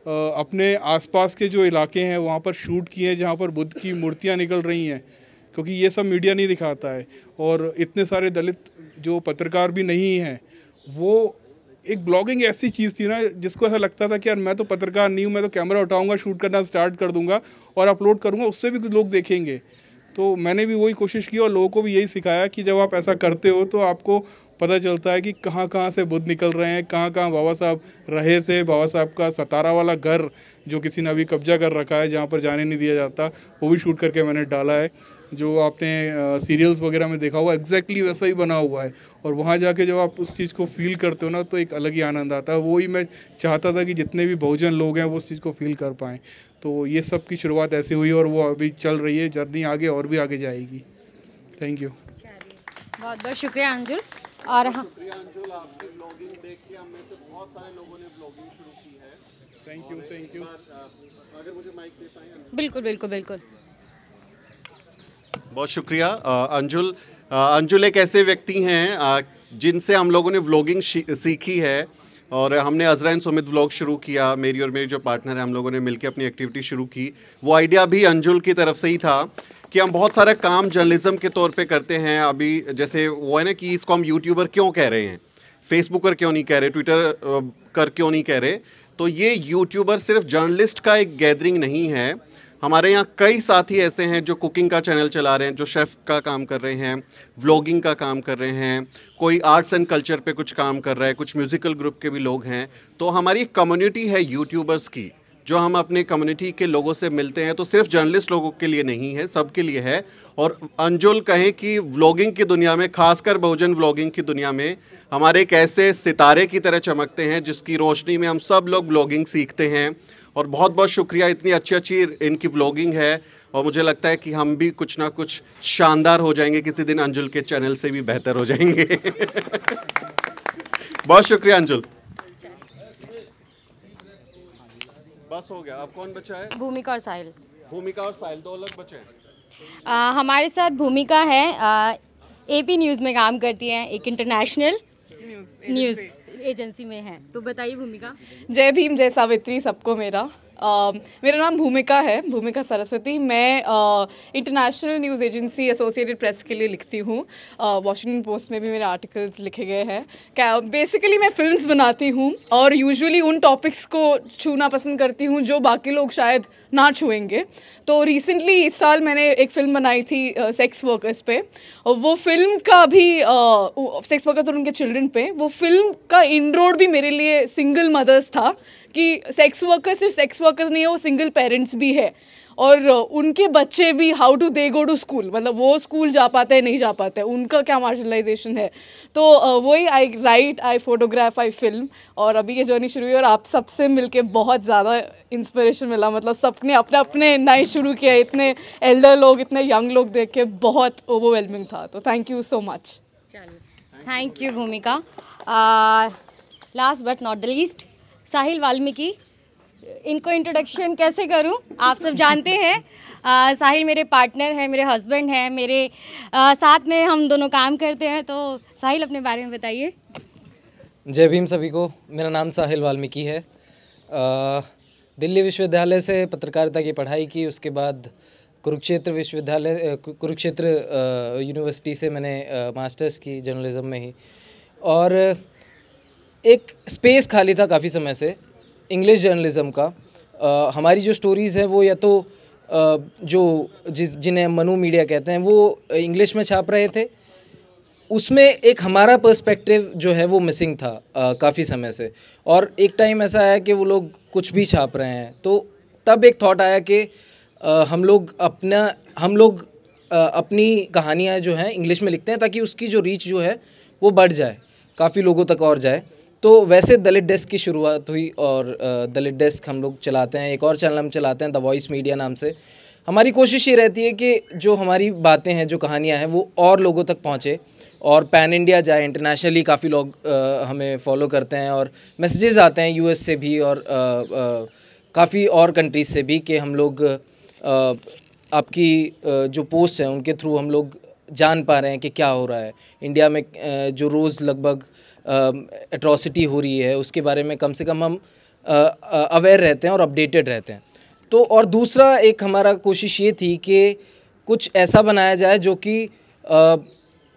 अपने आसपास के जो इलाके हैं वहाँ पर शूट किए हैं जहाँ पर बुद्ध की मूर्तियाँ निकल रही हैं, क्योंकि ये सब मीडिया नहीं दिखाता है। और इतने सारे दलित जो पत्रकार भी नहीं हैं, वो एक ब्लॉगिंग ऐसी चीज़ थी ना जिसको ऐसा लगता था कि यार मैं तो पत्रकार नहीं हूँ, मैं तो कैमरा उठाऊंगा, शूट करना स्टार्ट कर दूंगा और अपलोड करूंगा, उससे भी लोग देखेंगे। तो मैंने भी वही कोशिश की और लोगों को भी यही सिखाया कि जब आप ऐसा करते हो तो आपको पता चलता है कि कहाँ कहाँ से बुद्ध निकल रहे हैं, कहाँ कहाँ बाबा साहब रहे थे। बाबा साहब का सतारा वाला घर जो किसी ने अभी कब्जा कर रखा है, जहाँ पर जाने नहीं दिया जाता, वो भी शूट करके मैंने डाला है। जो आपने सीरियल्स वगैरह में देखा हुआ एग्जैक्टली वैसा ही बना हुआ है। और वहाँ जाके जब आप उस चीज़ को फील करते हो ना तो एक अलग ही आनंद आता है। वही मैं चाहता था कि जितने भी बहुजन लोग हैं वो उस चीज़ को फील कर पाएँ। तो ये सब की शुरुआत ऐसे हुई और वो अभी चल रही है, जर्नी आगे और भी आगे जाएगी। Thank you. बहुत बहुत शुक्रिया अंजुल। और हाँ, अंजुल, आपकी ब्लॉगिंग देख के हम में से बहुत सारे लोगों ने ब्लॉगिंग शुरू की है। Thank you. अगर मुझे माइक दे पाएं। बिल्कुल बिल्कुल बिल्कुल। बहुत शुक्रिया अंजुल। अंजुल एक ऐसे व्यक्ति हैं जिनसे हम लोगों ने व्लॉगिंग सीखी है और हमने अजरा एंड सुमित व्लॉग शुरू किया। मेरी और मेरी जो पार्टनर है, हम लोगों ने मिलकर अपनी एक्टिविटी शुरू की। वो आइडिया भी अंजुल की तरफ से ही था कि हम बहुत सारा काम जर्नलिज्म के तौर पे करते हैं। अभी जैसे वो है ना कि इसको हम यूट्यूबर क्यों कह रहे हैं, फेसबुकर क्यों नहीं कह रहे, ट्विटर कर क्यों नहीं कह रहे। तो ये यूट्यूबर सिर्फ जर्नलिस्ट का एक गैदरिंग नहीं है। हमारे यहाँ कई साथी ऐसे हैं जो कुकिंग का चैनल चला रहे हैं, जो शेफ़ का काम कर रहे हैं, व्लॉगिंग का काम कर रहे हैं, कोई आर्ट्स एंड कल्चर पे कुछ काम कर रहा है, कुछ म्यूज़िकल ग्रुप के भी लोग हैं। तो हमारी कम्युनिटी है यूट्यूबर्स की, जो हम अपने कम्युनिटी के लोगों से मिलते हैं। तो सिर्फ जर्नलिस्ट लोगों के लिए नहीं है, सबके लिए है। और अंजुल कहें कि व्लॉगिंग की दुनिया में, खासकर बहुजन व्लॉगिंग की दुनिया में, हमारे एक ऐसे सितारे की तरह चमकते हैं जिसकी रोशनी में हम सब लोग व्लॉगिंग सीखते हैं। और बहुत बहुत शुक्रिया, इतनी अच्छी इनकी व्लॉगिंग है और मुझे लगता है कि हम भी कुछ ना कुछ शानदार हो जाएंगे किसी दिन, अंजुल के चैनल से भी बेहतर हो जाएंगे। बहुत शुक्रिया अंजुल। बस हो गया। अब कौन बचा है? भूमिका और साहिल। भूमिका और साहिल, दो लोग बचे हैं। हमारे साथ भूमिका है, AP न्यूज़ में काम करती है, एक इंटरनेशनल न्यूज़ एजेंसी में है। तो बताइए भूमिका। जय भीम, जय सावित्री सबको। मेरा नाम भूमिका है, भूमिका सरस्वती। मैं international news agency associated press के लिए लिखती हूँ। वॉशिंगटन पोस्ट में भी मेरे आर्टिकल्स लिखे गए हैं। बेसिकली मैं फिल्म्स बनाती हूँ और यूजुअली उन टॉपिक्स को छूना पसंद करती हूँ जो बाकी लोग शायद ना छुएंगे। तो रिसेंटली इस साल मैंने एक फ़िल्म बनाई थी सेक्स वर्कर्स पे, और वो फिल्म का भी सेक्स वर्कर्स और उनके चिल्ड्रन पे, वो फिल्म का इंट्रोड भी मेरे लिए सिंगल मदर्स था कि सेक्स वर्कर्स सिर्फ सेक्स वर्कर्स नहीं है, वो सिंगल पेरेंट्स भी है और उनके बच्चे भी, how to they go to school, मतलब वो स्कूल जा पाते हैं नहीं जा पाते हैं, उनका क्या मार्जिनलाइजेशन है। तो वही आई राइट, आई फोटोग्राफ, आई फिल्म, और अभी ये जर्नी शुरू हुई और आप सबसे मिलके बहुत ज़्यादा इंस्पिरेशन मिला। मतलब सबने अपने अपने नए शुरू किया, इतने एल्डर लोग, इतने यंग लोग देख के बहुत ओवरवेलमिंग था। तो thank you so much. Thank you Bhumika. Last but not the least, Sahil Valmiki. इनको इंट्रोडक्शन कैसे करूं, आप सब जानते हैं। साहिल मेरे पार्टनर हैं, मेरे हस्बैंड हैं, मेरे साथ में हम दोनों काम करते हैं। तो साहिल अपने बारे में बताइए। जय भीम सभी को। मेरा नाम साहिल वाल्मीकि है। दिल्ली विश्वविद्यालय से पत्रकारिता की पढ़ाई की, उसके बाद कुरुक्षेत्र यूनिवर्सिटी से मैंने मास्टर्स की जर्नलिज्म में ही। और एक स्पेस खाली था काफ़ी समय से इंग्लिश जर्नलिज्म का। हमारी जो स्टोरीज़ हैं वो या तो जिन्हें मनु मीडिया कहते हैं वो इंग्लिश में छाप रहे थे, उसमें एक हमारा पर्सपेक्टिव जो है वो मिसिंग था काफ़ी समय से। और एक टाइम ऐसा आया कि वो लोग कुछ भी छाप रहे हैं, तो तब एक थॉट आया कि हम लोग अपनी कहानियाँ जो हैं इंग्लिश में लिखते हैं ताकि उसकी जो रीच जो है वो बढ़ जाए, काफ़ी लोगों तक और जाए। तो वैसे दलित डेस्क की शुरुआत हुई और दलित डेस्क हम लोग चलाते हैं, एक और चैनल हम चलाते हैं द वॉइस मीडिया नाम से। हमारी कोशिश ये रहती है कि जो हमारी बातें हैं, जो कहानियाँ हैं, वो और लोगों तक पहुँचे और पैन इंडिया जाए। इंटरनेशनली काफ़ी लोग हमें फॉलो करते हैं और मैसेजेस आते हैं US से भी और काफ़ी और कंट्रीज़ से भी कि हम लोग आपकी जो पोस्ट हैं उनके थ्रू हम लोग जान पा रहे हैं कि क्या हो रहा है इंडिया में। जो रोज़ लगभग एट्रॉसिटी हो रही है उसके बारे में कम से कम हम अवेयर रहते हैं और अपडेटेड रहते हैं। तो और दूसरा एक हमारा कोशिश ये थी कि कुछ ऐसा बनाया जाए जो कि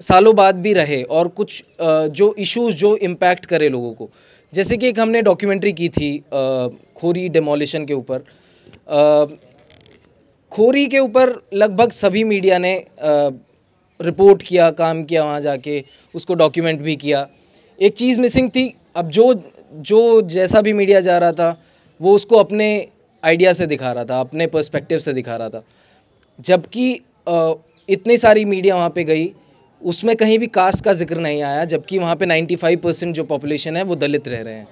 सालों बाद भी रहे और कुछ जो इश्यूज जो इम्पैक्ट करे लोगों को। जैसे कि एक हमने डॉक्यूमेंट्री की थी खोरी डिमोलिशन के ऊपर। खोरी के ऊपर लगभग सभी मीडिया ने रिपोर्ट किया, काम किया, वहाँ जाके उसको डॉक्यूमेंट भी किया। एक चीज़ मिसिंग थी। अब जो जैसा भी मीडिया जा रहा था वो उसको अपने आइडिया से दिखा रहा था, अपने पर्सपेक्टिव से दिखा रहा था, जबकि इतनी सारी मीडिया वहाँ पे गई, उसमें कहीं भी कास्ट का जिक्र नहीं आया, जबकि वहाँ पे 95% जो पॉपुलेशन है वो दलित रह रहे हैं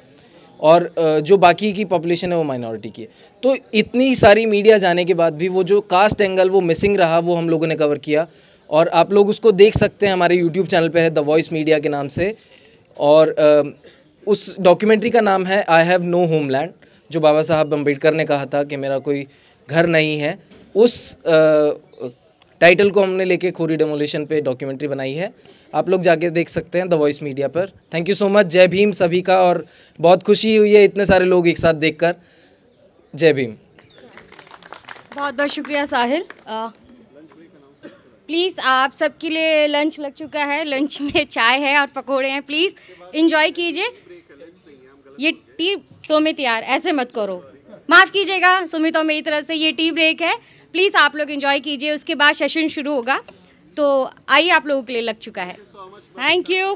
और जो बाकी की पॉपुलेशन है वो माइनॉरिटी की है। तो इतनी सारी मीडिया जाने के बाद भी वो जो कास्ट एंगल वो मिसिंग रहा, वो हम लोगों ने कवर किया और आप लोग उसको देख सकते हैं। हमारे यूट्यूब चैनल पे है द वॉइस मीडिया के नाम से, और उस डॉक्यूमेंट्री का नाम है आई हैव नो होमलैंड, जो बाबा साहब अम्बेडकर ने कहा था कि मेरा कोई घर नहीं है। उस टाइटल को हमने लेके खोरी डेमोलिशन पे डॉक्यूमेंट्री बनाई है। आप लोग जाके देख सकते हैं द वॉइस मीडिया पर। Thank you so much. जय भीम सभी का, और बहुत खुशी हुई है इतने सारे लोग एक साथ देखकर। जय भीम। बहुत बहुत शुक्रिया साहिल। प्लीज़ आप सबके लिए लंच लग चुका है, लंच में चाय है और पकोड़े हैं, प्लीज़ इंजॉय कीजिए। ये टी सुमित यार ऐसे मत करो, माफ़ कीजिएगा सुमित और मेरी तरफ से ये टी ब्रेक है, प्लीज़ आप लोग एंजॉय कीजिए। उसके बाद सेशन शुरू होगा, तो आइए आप लोगों के लिए लग चुका है। Thank you.